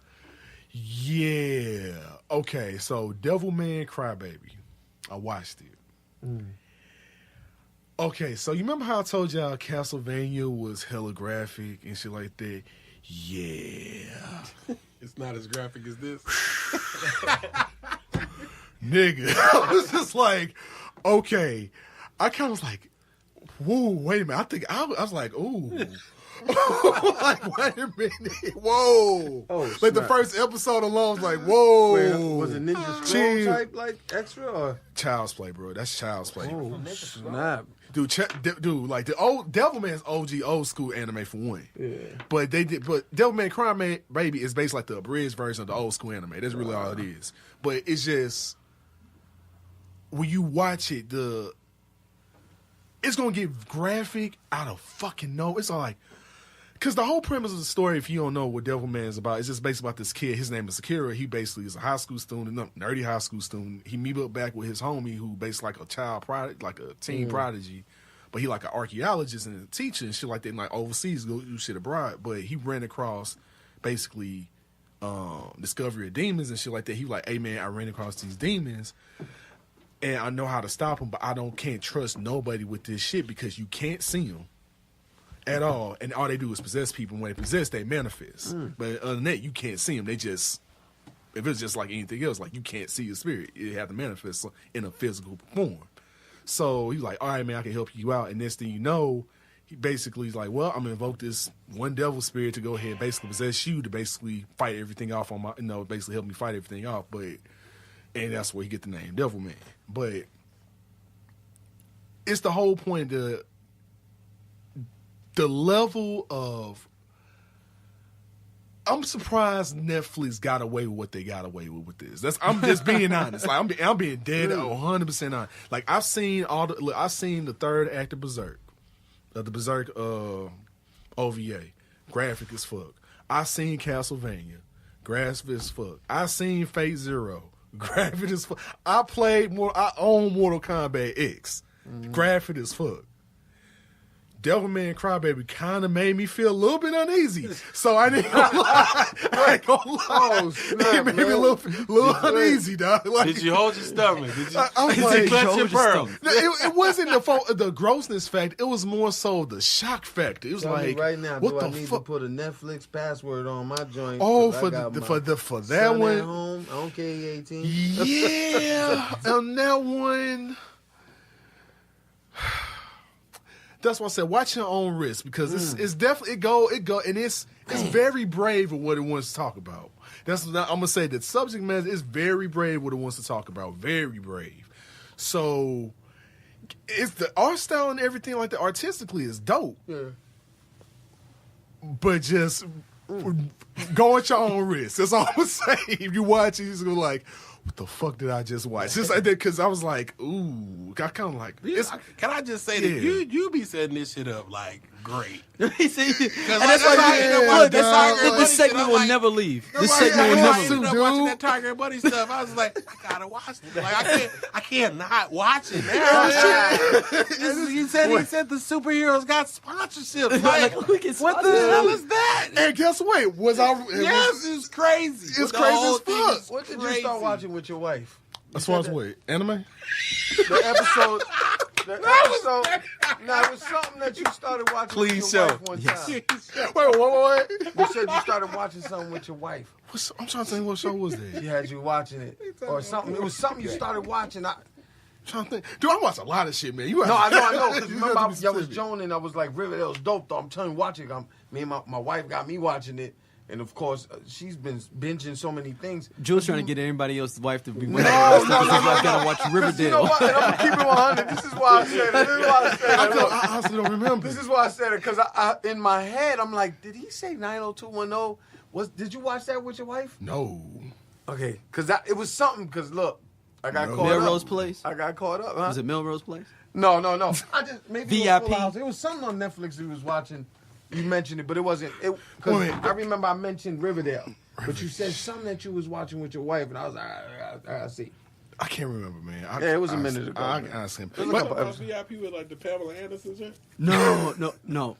yeah, okay. So Devilman Crybaby, I watched it. Okay, so you remember how I told y'all Castlevania was hella graphic and shit like that? Yeah. it's not as graphic as this. Nigga. I was just like, okay. I kind of was like, whoa, wait a minute. I was like, ooh. Like, wait a minute. Whoa. Oh, like the snap. first episode alone was like, whoa. Wait, was it Ninja Scroll Chill. type like extra or? Child's play, bro. That's child's play. Oh snap! Dude, like the old Devilman's OG old school anime for one. Yeah. But Devilman Crybaby is basically like the abridged version of the old school anime. That's really all it is. But it's just, when you watch it, it's gonna get graphic out of fucking no. It's all like, because the whole premise of the story, if you don't know what Devilman is about, it's just basically about this kid. His name is Akira. He basically is a high school student, nerdy high school student. He meet up back with his homie, who basically like a child prodigy, like a teen prodigy, but he like an archaeologist and a teacher and shit like that, and like overseas go do shit abroad. But he ran across basically discovery of demons and shit like that. He was like, hey man, I ran across these demons. And I know how to stop them, but can't trust nobody with this shit, because you can't see them at all. And all they do is possess people. And when they possess, they manifest. But other than that, you can't see them. They just, if it's just like anything else, like you can't see your spirit. You have to manifest in a physical form. So he's like, all right, man, I can help you out. And next thing you know, he basically is like, well, I'm going to invoke this one devil spirit to go ahead and basically possess you to basically fight everything off on my, basically help me fight everything off. And that's where you get the name Devilman. But it's the whole point, the level of, I'm surprised Netflix got away with what they got away with this. I'm just being honest. Like I'm being dead 100% honest. Like I've seen the third act of Berserk, the Berserk OVA, graphic as fuck. I seen Castlevania, graphic as fuck. I seen Fate Zero, graphic as fuck. I own Mortal Kombat X, graphic as fuck. Devilman Crybaby kind of made me feel a little bit uneasy, so I didn't gonna lie. I ain't gonna lie. Oh, snap, It made me a little uneasy, dog. Like, Did you hold your stomach? Did you, I was did like, you clutch your hold your pearl? stomach. No, it wasn't the grossness factor. It was more so the shock factor. It was Tell me like, right now, what do the I need to fuck? put a Netflix password on my joint? Oh, 'Cause I for got my that son one. at home. I don't care, he 18. Yeah, on that one. That's why I said watch your own risk, because it's definitely it go and it's very brave of what it wants to talk about. That's what I'm gonna say. That subject matter is very brave what it wants to talk about. Very brave. So it's the art style and everything like that. Artistically is dope. Yeah. But just go at your own risk. That's all I'm gonna say. If you watch it, you're just gonna like, what the fuck did I just watch? Just like that, because I was like, ooh, I kind of like. Can I just say Yeah. that you be setting this shit up like great? He said- and Like, that's why yeah, look, dog, this like- segment will like- never leave. This Nobody segment will got never watch leave. it. Watching dude. that Tiger and Buddy stuff, I was like, I gotta watch this. Like I can't not watch it now. He said the superheroes got sponsorships. Like, we can what the hell is that? And guess what? Yes, it's crazy. It's The crazy whole as thing fuck. is What did you crazy. start watching with your wife? As far as what? Anime? The episode. Now, it was something that you started watching Please with your show. wife one Yes. time. Wait. You said you started watching something with your wife. I'm trying to think what show was that. She had you watching it. Or something. It was something you started watching. I'm trying to think. Dude, I watch a lot of shit, man. You No, I know. Because You remember, have to be I was specific. joning. I was like, Riverdale was dope, though. I'm telling you, watch it. Me and my wife got me watching it. And, of course, she's been binging so many things. Jules trying to get anybody else's wife to be No, with no, her. no, His wife no. gotta watch Riverdale. You know what? And I'm going to keep it 100. This is why I said it. I honestly don't remember. This is why I said it. Because I, in my head, I'm like, did he say 90210? Did you watch that with your wife? No. Okay. Because it was something. Because, look, I got caught Melrose up. Place? I got caught up. Huh? Was it Melrose Place? No. I just maybe VIP? It was Full House. It was something on Netflix he was watching. You mentioned it, but it wasn't. Because Wait. I remember I mentioned Riverdale, but you said something that you was watching with your wife, and I was like, I see. I can't remember, man. Yeah, it was a minute ago, I man. asked him. It was a But- couple episodes. VIP with like the Pamela Anderson shit? No.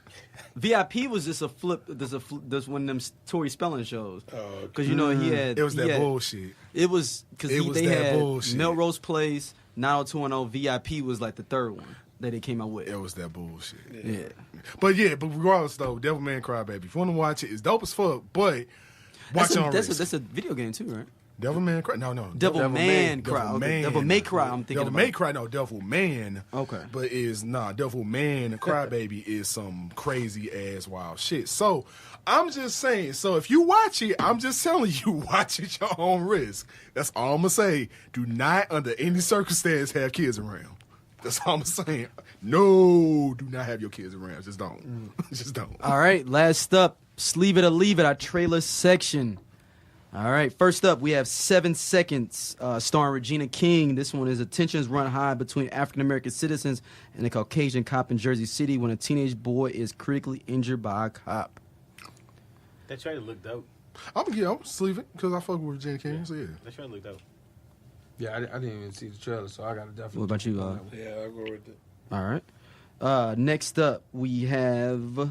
VIP was just a flip. There's one of them Tory Spelling shows. Oh, Because you know he had. it was that he had- bullshit. It was because It was they that had bullshit. Melrose Place, 90210. VIP was like the third one that they came out with. It was that bullshit. Yeah. But regardless though, Devilman Crybaby. If you want to watch it, it's dope as fuck. But watch it on risk. That's a video game too, right? Devilman Cry. No. Devil Man Cry. Devil Okay, Man. Devil May Cry. I'm thinking Devil about. May Cry. No, Devil Man. Okay. But Devil Man Crybaby is some crazy ass wild shit. So I'm just saying. So if you watch it, I'm just telling you, watch it your own risk. That's all I'm gonna say. Do not, under any circumstance, have kids around. That's all I'm saying. No, do not have your kids around. Just don't. Just don't. All right, last up, Sleeve It or Leave It, our trailer section. All right, first up, we have 7 Seconds, starring Regina King. This one is tensions run high between African-American citizens and a Caucasian cop in Jersey City when a teenage boy is critically injured by a cop. That trailer looked dope. I'm sleeve it because I fuck with Virginia King. So yeah. That trailer looked dope. Yeah, I didn't even see the trailer, so I got to definitely. What about you? Yeah, I'll go with it. All right. Next up, we have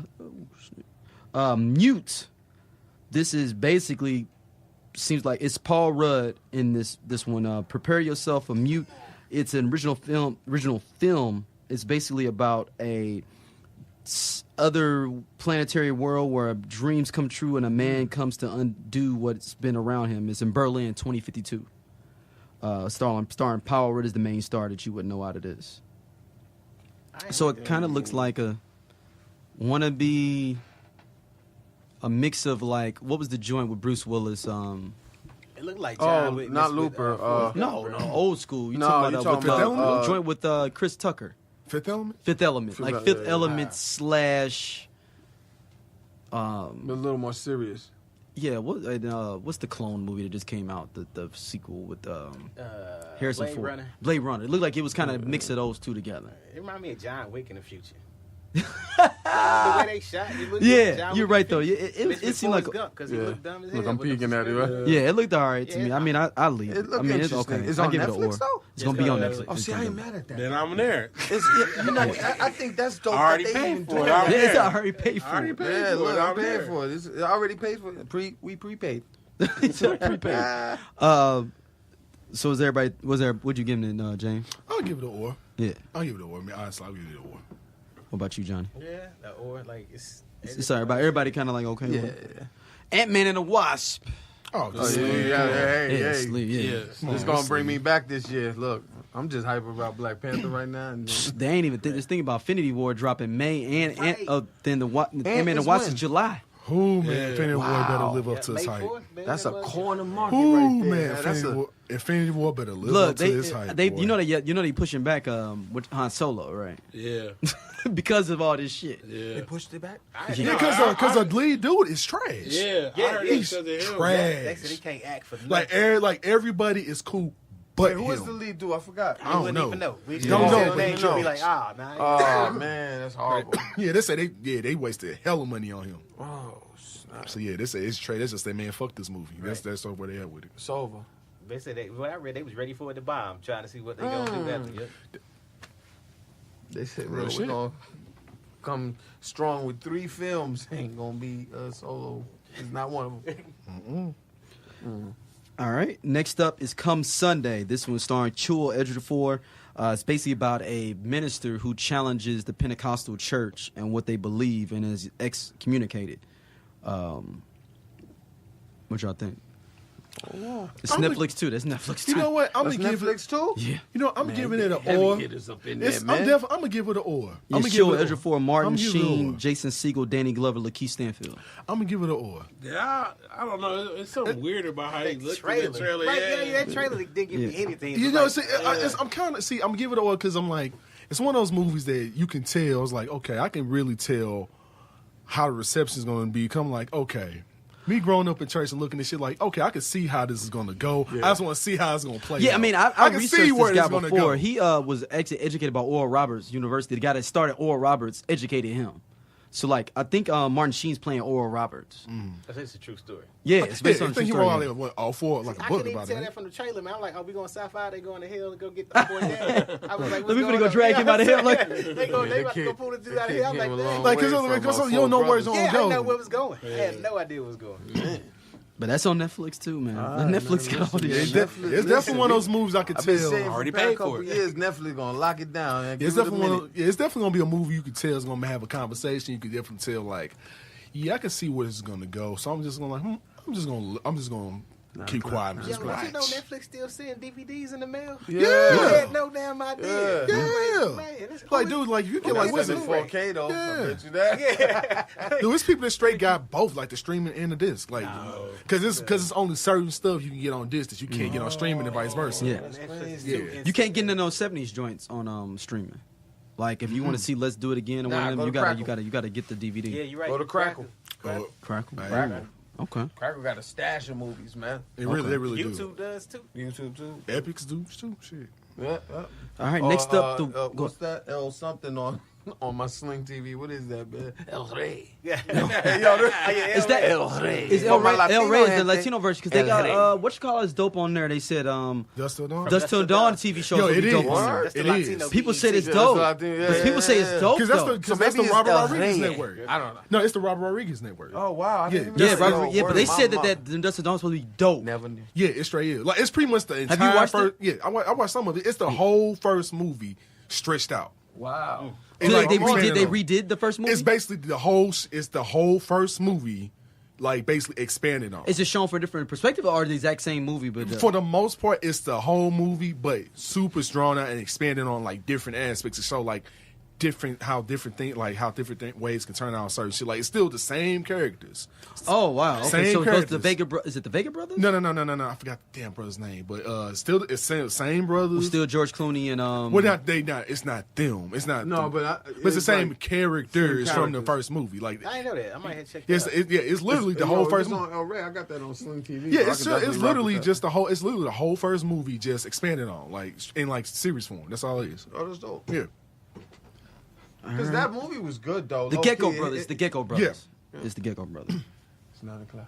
Mute. This is basically seems like it's Paul Rudd in this one. Prepare yourself for Mute. It's an original film. It's basically about a other planetary world where dreams come true and a man comes to undo what's been around him. It's in Berlin, 2052. Starring Paul Rudd as the main star that you wouldn't know out of this. So it kind of looks like a mix of like, what was the joint with Bruce Willis? It looked like John Wick not mixed with, Looper. No, old school. You No, talking you about talking about, joint with Chris Tucker, Fifth Element. Fifth Element, like Fifth- Fifth yeah. Element slash. A little more serious. Yeah, what's the clone movie that just came out? The sequel with Harrison Blade Ford. Runner. Blade Runner. It looked like it was kind of a mix of those two together. It reminded me of John Wick in the future. The way they shot it. Looked like Yeah, John you're Wick right in the though. future. It Mixed with seemed like Forrest Gump, 'cause he looked dumb as hell. Look, I'm with the peeking at it, straight- right? yeah, it looked alright to me. Yeah, I mean, I leave. It looked I mean, it's interesting. okay. It's I on give it Netflix, an or. though? It's gonna be on Netflix. Oh, see, I ain't mad at that. Then I'm there. I think that's dope. I already that they paid even for do it. that. I'm Yeah, it's there. already paid I for. already it. paid Yeah, for look, it. I'm I'm paying there. for it. I already paid for it. We prepaid. It's a prepaid. So is everybody? What'd you give it, James? I'll give it an or. Yeah. I'll give it an or. I mean, honestly, I'll give it an or. What about you, Johnny? Yeah, or like it's. Sorry, everybody kind of like okay. Yeah. with it? Ant-Man and the Wasp. Oh, Oh, sleeve it. hey. Yeah. It's gonna bring me back this year. Look, I'm just hyper about Black Panther right now. And They ain't even this thing about Infinity War dropping May and Right. then the Ant-Man and the is Wasp when? is July. Who man? Infinity War better Wow. live up to its May hype. 4th, man, that's a that was- corner market Who right there. man? That's Infinity War better live Look, up to its hype. they boy. you know they pushing back with Han Solo, right? Yeah. Because of all this shit. Yeah. They pushed it back. Yeah, because the lead dude is trash. Yeah. Yeah, I heard he's it because of him. trash. They said he can't act for nothing. Like everybody is cool, but Wait, who is him. the lead dude? I forgot. I don't wouldn't know. even know. We just Don't don't know, know. but Name, he she'll be knows. like, nah. Oh man, that's horrible. Yeah, they say they wasted hella money on him. Oh snap! So yeah, they say it's trash. That's just say, man, fuck this movie. That's where they at with it. It's over. They said what I read, they was ready for it to bomb, trying to see what they gonna do after. Yep. They said Real we're shit. gonna come strong with 3 films. Ain't gonna be Solo. It's not one of them. All right. Next up is Come Sunday. This one starring Chul Ejiofor. It's basically about a minister who challenges the Pentecostal church and what they believe and is excommunicated. What y'all think? It's Netflix too. That's Netflix too. You know what? I'm That's gonna give Netflix too? Yeah. You know, I'm giving it an Heavy or. hitters up in It's, there, I'm man. gonna give it an or. Yeah, I'm gonna sure. give it Edgar an or. Ford, Martin I'm gonna give it an Sheen, or. Jason Segel, Danny Glover, Lakeith Stanfield. I'm gonna give it an or. Yeah, I don't know. It's something weird about how he That looked at that trailer. Right, Yeah, that trailer didn't give me anything. You It's know, like, see, I'm kind of I'm giving it an or because I'm like, it's one of those movies that you can tell. It's like, okay, I can really tell how the reception is going to be. Come like, okay. Me growing up in church and looking at shit like, okay, I can see how this is going to go. I just want to see how it's going to play. Yeah, out. I mean, I can researched see where this guy it's gonna before. go. He was actually educated by Oral Roberts University. The guy that started Oral Roberts educated him. So, like, I think Martin Sheen's playing Oral Roberts. That's a true story. Yeah, it's based Yeah, on I a true think he story. wrote all four like a I book couldn't even about tell it. that from the trailer, man. I'm like, are we going sci-fi? They going to hell to go get the boy dad? I was like, Let me what's finna go going on? drag him out of hell, like- they about to go pull the dude out of hell. I'm like, man. Like, because you don't know where it's going Yeah, to go. I know where it was going. I had no idea where it was going. But that's on Netflix too, man. Netflix got all this It's, shit. it's definitely one of those movies I could I've been tell. saying for Already the past paid for couple it. years, Netflix gonna lock it down. Man. It's Give it a definitely minute. it's definitely gonna be a movie you could tell is gonna have a conversation. You could definitely tell like, yeah, I can see where this is gonna go. So I'm just gonna like, I'm just gonna keep quiet and Yeah, just but you know watch. Netflix still sending DVDs in the mail? Yeah. I had no damn idea. Yeah. Man, it's Like, dude, like you get like Like, what's It's it? in Blu-ray. 4K though. Yeah. I bet you that. Dude, it's people that straight got both, like the streaming and the disc, like, because it's only certain stuff you can get on disc that you can't get on streaming and vice versa. Yeah. Netflix is Yeah. too You can't get into those 70s joints on streaming. Like if you want to see Let's Do It Again or one Nah, of them, go you to gotta Crackle. get the DVD. Yeah, you're right. Go to Crackle. Crackle. Crackle. Okay. Crackle got a stash of movies, man. They really do. YouTube does too. YouTube too. Epics do too. Shit. Yeah. All right. Next up, what's that? L something on my Sling TV. What is that, man? El Rey. Yeah. is that El Rey. is For El my Rey? Latino El Rey is the gente, Latino version because they El got Rey. what you call is dope on there. They said Dust till dawn. Dust Till Dawn TV show. Yo, is it dope is. on there. That's the It Latino is. People said it's Yeah, dope. that's what I think. But Yeah, people say yeah, it's yeah. dope Because that's though. the that's the maybe it's Robert El Rodriguez Rey. network. I don't know. No, it's the Robert Rodriguez network. Oh wow. I didn't even Yeah, know that. Robert, yeah, but Word they of my said mouth. that Dust Till Dawn was supposed to be dope. Never knew. Yeah, it straight is. Like it's pretty much the entire you watched first. Yeah, I watched some of it. It's the whole first movie stretched out. Wow. And, So like, they expanded redid on. the first movie. It's basically the whole. It's the whole first movie, like basically expanded on. Is it shown for a different perspective or the exact same movie? But For the most part, it's the whole movie, but super drawn out and expanded on like different aspects to show like how different ways can turn out on certain shit. Like it's still the same characters. oh wow, okay. Same So those characters. the Vega is it the Vega brothers? No. I forgot the damn brother's name, but still it's same brothers. Still George Clooney and Well, it's not them. It's not. No, them. but it's the same like- characters same from the characters. first movie. Like I didn't know that. I might have to check it's that out. it's literally the whole first It's movie. on El Rey. I got that on Sling TV. Yeah, so I can it's definitely literally rock with just the whole. It's literally the whole first movie just expanded on, like in like series form. That's all it is. that. Oh, that's dope. Yeah. Because that movie was good though. the Low-key, Gecko it- brothers. it- The Gecko brothers. It's the Gecko brothers. It's 9 o'clock.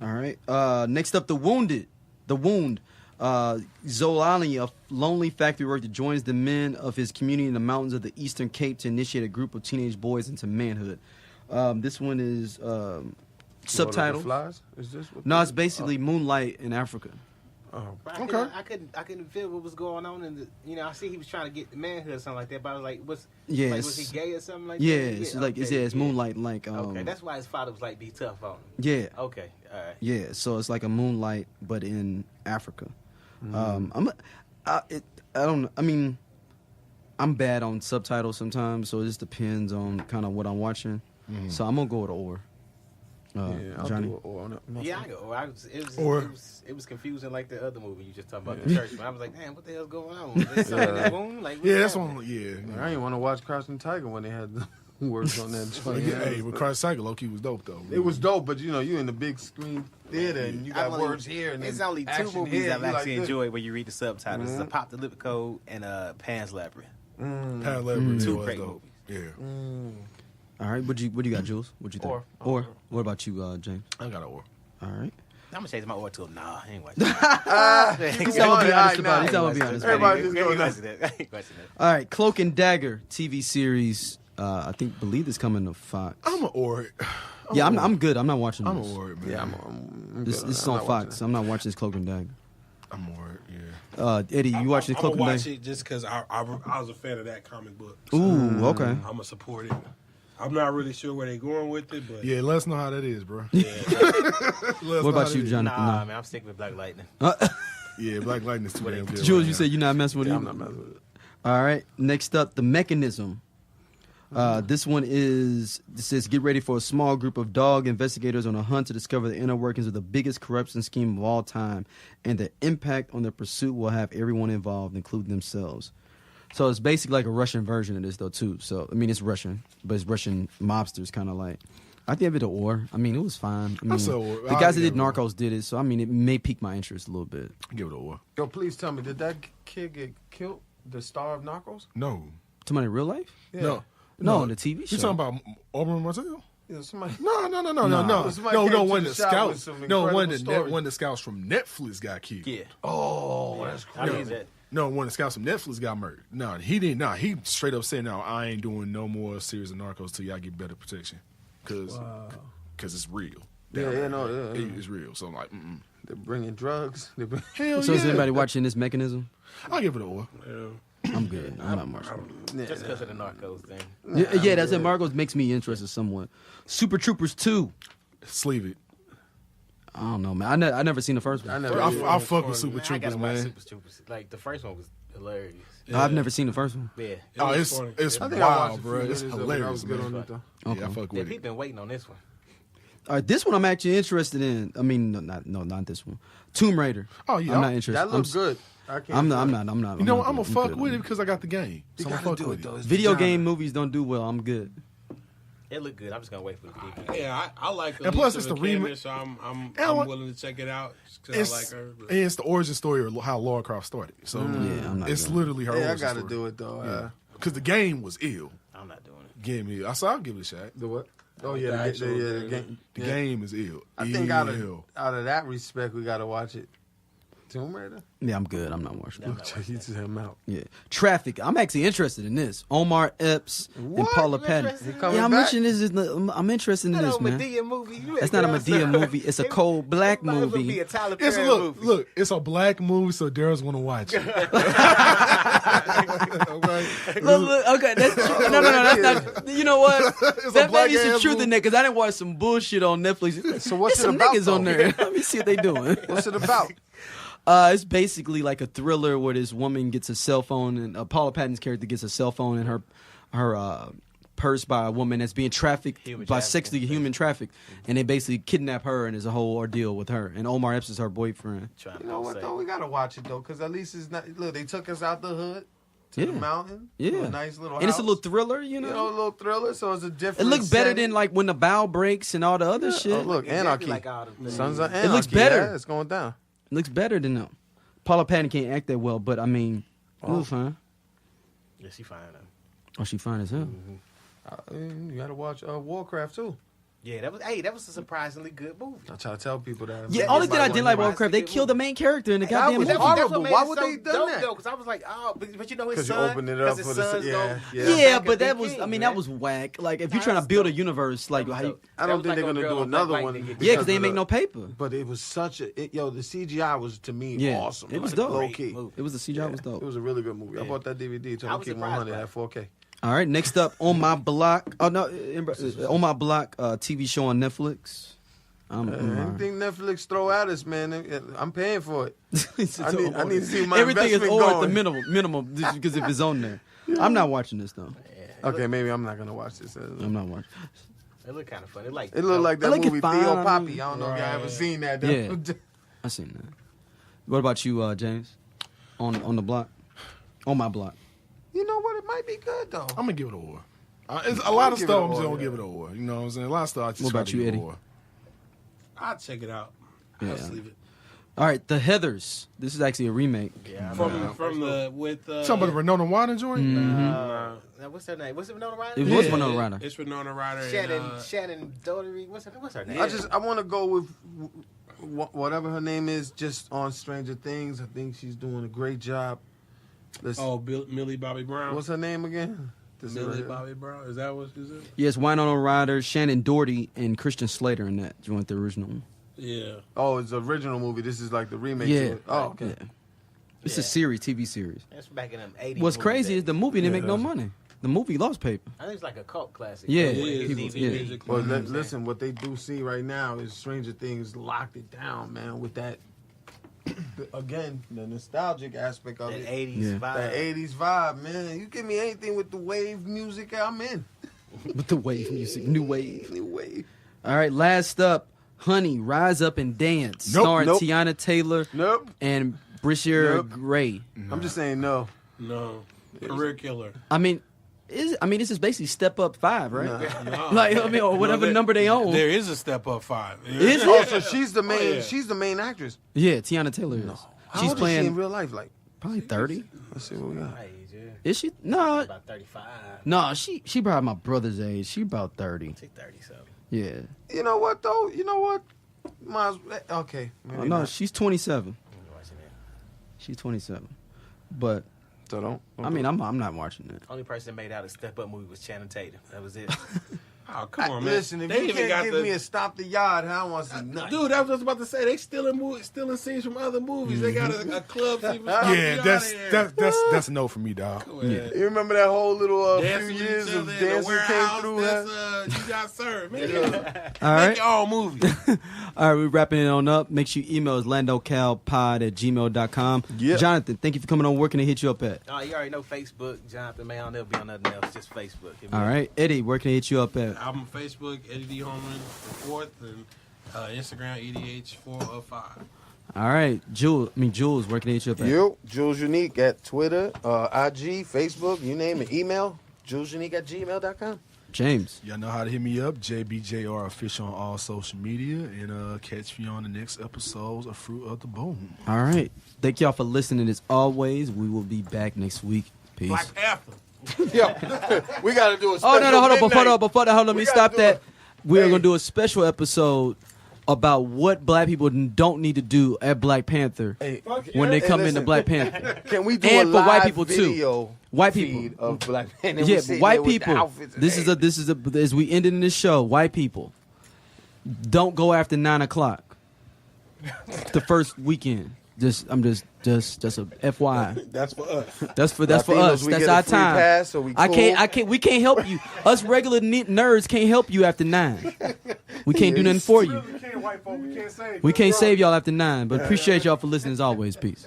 All right. Next up, The Wounded. The Wound. Zolani, a lonely factory worker, joins the men of his community in the mountains of the Eastern Cape to initiate a group of teenage boys into manhood. This one is subtitled. Flies? Is this what No, it's basically Moonlight in Africa. But I couldn't feel what was going on in the. I see he was trying to get the manhood or something like that. But I was like, was he gay or something like Yeah, that? it's like okay, it's Moonlight, like Okay, that's why his father was like, be tough on him. yeah, Okay, all right. yeah. So it's like a Moonlight, but in Africa. I don't. I mean, I'm bad on subtitles sometimes, so it just depends on kind of what I'm watching. So I'm gonna go with or. I'll Johnny. do it or on it. Yeah, I go. Or- It was confusing like the other movie you just talking about the church. But I was like, damn, what the hell's going on? They something in that wound? Like, what's Yeah, that's happening? one. Yeah. I didn't want to watch Crouching Tiger when they had the words on that joint. Hey, with Christ Cycle, low-key was dope though. It was dope, but you in the big screen theater and you got I've only- words here and It's then only two action movies here, I've you like actually this. enjoyed where you read the subtitles. It's a Pop the Lip Code and Pan's Labyrinth. Pat Labyrinth Two was great dope. movies. Yeah. All right, what you got, Jules? What you think? Or. What about you, James? I got an or. All right. I'm gonna change my order to a nah. Anyway, He's not gonna be honest about it. He's not gonna be honest. Everybody just go All right, Cloak and Dagger TV series. I believe it's coming to Fox. I'm an or. I'm good. I'm not watching I'm this. an or, man. Yeah, I'm This good is I'm on not watching Fox. I'm not watching this Cloak and Dagger. I'm more, yeah. Eddie, you watching the I'm Cloak gonna and watch Dagger? it just because I was a fan of that comic book. Ooh, okay. I'm gonna support it. I'm not really sure where they're going with it, but Yeah, let us know how that is, bro. What about you, Jonathan? Nah, man, I'm sticking with Black Lightning. Yeah, Black Lightning is too damn good. Jules, right you now. said you're not messing with it. I'm not messing with it. All right. Next up, The Mechanism. This one says, get ready for a small group of dog investigators on a hunt to discover the inner workings of the biggest corruption scheme of all time, and the impact on their pursuit will have everyone involved, including themselves. So it's basically like a Russian version of this, though, too. So, I mean, it's Russian, but it's Russian mobsters, kind of like. I think of it an or. I mean, it was fine. I mean, the guys that did Narcos did it, so, I mean, it may pique my interest a little bit. Give it a or. Yo, please tell me, did that kid get killed? The star of Narcos? No. Somebody in real life? No. No, the TV show. You talking about Auburn Martell? Yeah, somebody. No. Somebody came to One the of the shop with scouts. some No, incredible one of stories. the scouts from Netflix got killed. Yeah. Oh, that's I crazy. mean, that. No, one of the scouts from Netflix got murdered. No, he didn't. No, he straight up said, "No, I ain't doing no more series of Narcos till y'all get better protection, cause it's real." Yeah, It's real. So I'm like, They're bringing drugs. hell So yeah. is anybody watching this Mechanism? I'll give it a or. I'm good. I'm not watching it. Just because of the Narcos thing. Yeah, that's it. Marcos makes me interested somewhat. Super Troopers 2. Sleeve it. I don't know, man. I never seen the first one. I fuck with Super I Troopers, gotta watch man. Super Troopers. Like, the first one was hilarious. No, I've never seen the first one. Yeah. Oh, was it's funny. it's I think I watched wild, a few bro. It's minutes of it. I hilarious, was good man. on it, though. Yeah, I fuck Yeah, with people it. been waiting on this one. All right, this one I'm actually interested in. I mean, not this one. Tomb Raider. Oh, yeah. I'm not interested. That looks good. I can't. I'm not. You know what? I'm good. gonna fuck good. with it because I got the game. You So I'm gotta gonna do fuck it with though. it. It's Video genre. game movies don't do well. I'm good. It looked good. I'm just gonna wait for the DVD. yeah, I like. And plus, it's Alicia the remake. Vikander, so I'm And willing to check it out because I like her. But It's the origin story of how Lara Croft started. So Yeah, I'm not it's doing it. literally her Yeah, I origin gotta story. do it though. Because the game was ill. I'm not doing it. Give me. I'll give it a shot. The what? Oh yeah, The the actual game. The game is ill. I think out Ill. of that respect, we gotta watch it. Tomb Raider. Yeah, I'm good. I'm not watching it. You just him out. Yeah, Traffic. I'm actually interested in this. Omar Epps and What? Paula You Patton. interested in coming Yeah, I'm back? mentioning this. I'm interested in That this, old man. Medea movie. That's not a Medea movie. It's a cold black Might as well be movie. a Tyler It's Perry look, movie. look. It's a black movie, so Daryl's gonna watch it. Okay. Look, okay, that's no, that's not. You know what? It's a That black may be some ass truth movie. in there because I didn't watch some bullshit on Netflix. So what's There's it some about, niggas on though? there. Let me see what they doing. What's it about? It's basically like a thriller where this woman gets a cell phone, and Paula Patton's character gets a cell phone in her purse by a woman that's being trafficked Human by trafficking, sexually human traffic, and they basically kidnap her, and there's a whole ordeal with her. And Omar Epps is her boyfriend. Trying You know what to though? We gotta watch it though, because at least it's not. Look, they took us out the hood to Yeah. the mountain. Yeah, To a nice little. and it's a house. little thriller, you You know, know. a little thriller. So it's a It different. looks better setting. than like when the bow breaks and all the other shit. Oh, look, Exactly anarchy. like all them things. Sons of anarchy. looks better. Yeah, it's going down. It looks better than them. Paula Patton can't act that well, but I mean, it was fine. Yeah, she fine though. Oh, she fine as hell. You gotta watch Warcraft too. Yeah, that was a surprisingly good movie. I try to tell people that. Yeah, only thing I didn't like Warcraft, they killed the main character in the That goddamn was movie. horrible. what Why made would it so they done dope, that? though, because I was like, oh, but you know his 'Cause you son. opened it up 'cause his for the- sons yeah, go- yeah. Yeah, back but up that the was, king, I mean, man. that was whack. Like, if Nah, you're trying to that's build a dope. universe, like, That was how you, dope. I don't That was think like they're a gonna girl do with another Black one. Lightning. yeah, because they of ain't make the- no paper. But it was such a the CGI was to me Yeah, awesome. it was Like, dope. Low Great key. movie. It was the CGI was It dope. was a really good movie. I Yeah. bought that DVD. Trying I to was keep surprised 100 by at 4K. All right, next up, On My Block. Oh, no, On My Block TV show on Netflix. Anything Netflix throw at us, man, I'm paying for it. I need to see my Everything is investment all at the going. minimum, just because if it's on there. I'm not watching this, though. Okay, maybe I'm not gonna watch this. I'm not watching. It looked kind of fun. It looked like that I like it movie fine, Theo I mean- Poppy. I don't know if y'all ever seen that. Yeah. I seen that. What about you, James? On the block? On My Block. You know what? It might be good though. I'm gonna give it a or. It's a lot of give it stuff. a I'm just or, gonna yeah. give it a or. You know what I'm saying? A lot of stuff. I just What try about to you, give it Eddie? a or. I'll check it out. Yeah. I'll just leave it. All right, The Heathers. This is actually a remake. Yeah, From the with Talking about the Renona Water joint. now, what's her name? What's it Winona Ryder? It was Winona Ryder. It's Winona Ryder. Shannon Doherty. What's her name? I want to go with whatever her name is. Just on Stranger Things, I think she's doing a great job. Millie Bobby Brown. What's her name again? Millie Bobby Brown? Is that what is it? Yes, Winona Ryder, Shannon Doherty, and Christian Slater in that. Do you want the original one? Yeah. Oh, it's the original movie. This is like the remake. Yeah. To it. Oh, okay. Yeah. It's a Yeah. series, TV series. That's back in them 80s. What's crazy movies is the movie didn't make no money. The movie lost paper. I think it's like a cult classic. Yeah. Like Yeah, DVD. people- yeah. Music. Well, listen, what they do see right now is Stranger Things locked it down, man, with that, again, the nostalgic aspect of That it. 80s Yeah. vibe. That 80s vibe, man. You give me anything with the wave music, I'm in. With the wave music, new wave. New wave. All right, last up, Honey, Rise Up and Dance, Nope, starring nope. Tiana Taylor Nope. and Brashear Nope. Gray. I'm just saying no. No. Career killer. I mean, this is basically Step Up 5, right? No. Like, I mean, or whatever number they own. There is a Step Up 5. Is it? Oh, so she's the main. yeah. She's the main actress. Yeah, Tiana Taylor is. How She's old is she in playing real life? Like, probably 30. let's see what we got. My age, yeah. Is she? No, About 35. no, she probably my brother's age. She about 30. She's 30 something. Yeah. You know what though? You know what? Might as well, okay. Maybe Oh, no, not. she's 27. I'm watching it. She's 27. But So don't. I mean, I'm not watching it. Only person that made out a Step Up movie was Channing Tatum. That was it. Oh, come on, man. Listen, if They you even can't got give the- me a stop the yard, I don't want to see nothing. Dude, that's what I was about to say. They stealing scenes from other movies. They got a club scene from Yeah, that's a no for me, dog. Yeah. You remember that whole little few Dancing with years each of other in the dancing came warehouse. through? That's, Huh? you got served. Man, All make right. your own movie. All right, we're wrapping it on up. Make sure you email us landocalpod@gmail.com. Yep. Jonathan, thank you for coming on. Where can they hit you up at? Oh, you already know Facebook. Jonathan, man, I'll never be on nothing else. Just Facebook. Hit me All up. right. Eddie, where can they hit you up at? I'm on Facebook, Eddie D. Holman the 4th, and Instagram, EDH405. All right. Jules, where can they hit you up at? You, Jules Unique at Twitter, IG, Facebook, you name it. Email, JulesUnique@gmail.com. James. Y'all know how to hit me up, JBJR Official on all social media, and catch me on the next episodes of Fruit of the Boom. All right. Thank y'all for listening. As always, we will be back next week. Peace. Black Panther. Yo, we got to do a special Oh, no, hold on. midnight. Before that, hold on. Let me We stop gotta do that. it. We are Hey. going to do a special episode about what black people don't need to do at Black Panther Hey, when they hey, come listen. into Black Panther. Can we do And a for live white people, too. video White feed people. of Black Panther? Yeah, but white people. This is as we end in this show. White people, don't go after 9:00. The first weekend. I'm just a FYI. That's for us. That's for Latinos, us. we That's get a our free time. pass, so we I cool. can't. We can't help you. Us regular nerds can't help you after 9. We can't do nothing for you. We can't, white folk. We can't say. We can't save y'all after 9. But appreciate y'all for listening as always. Peace.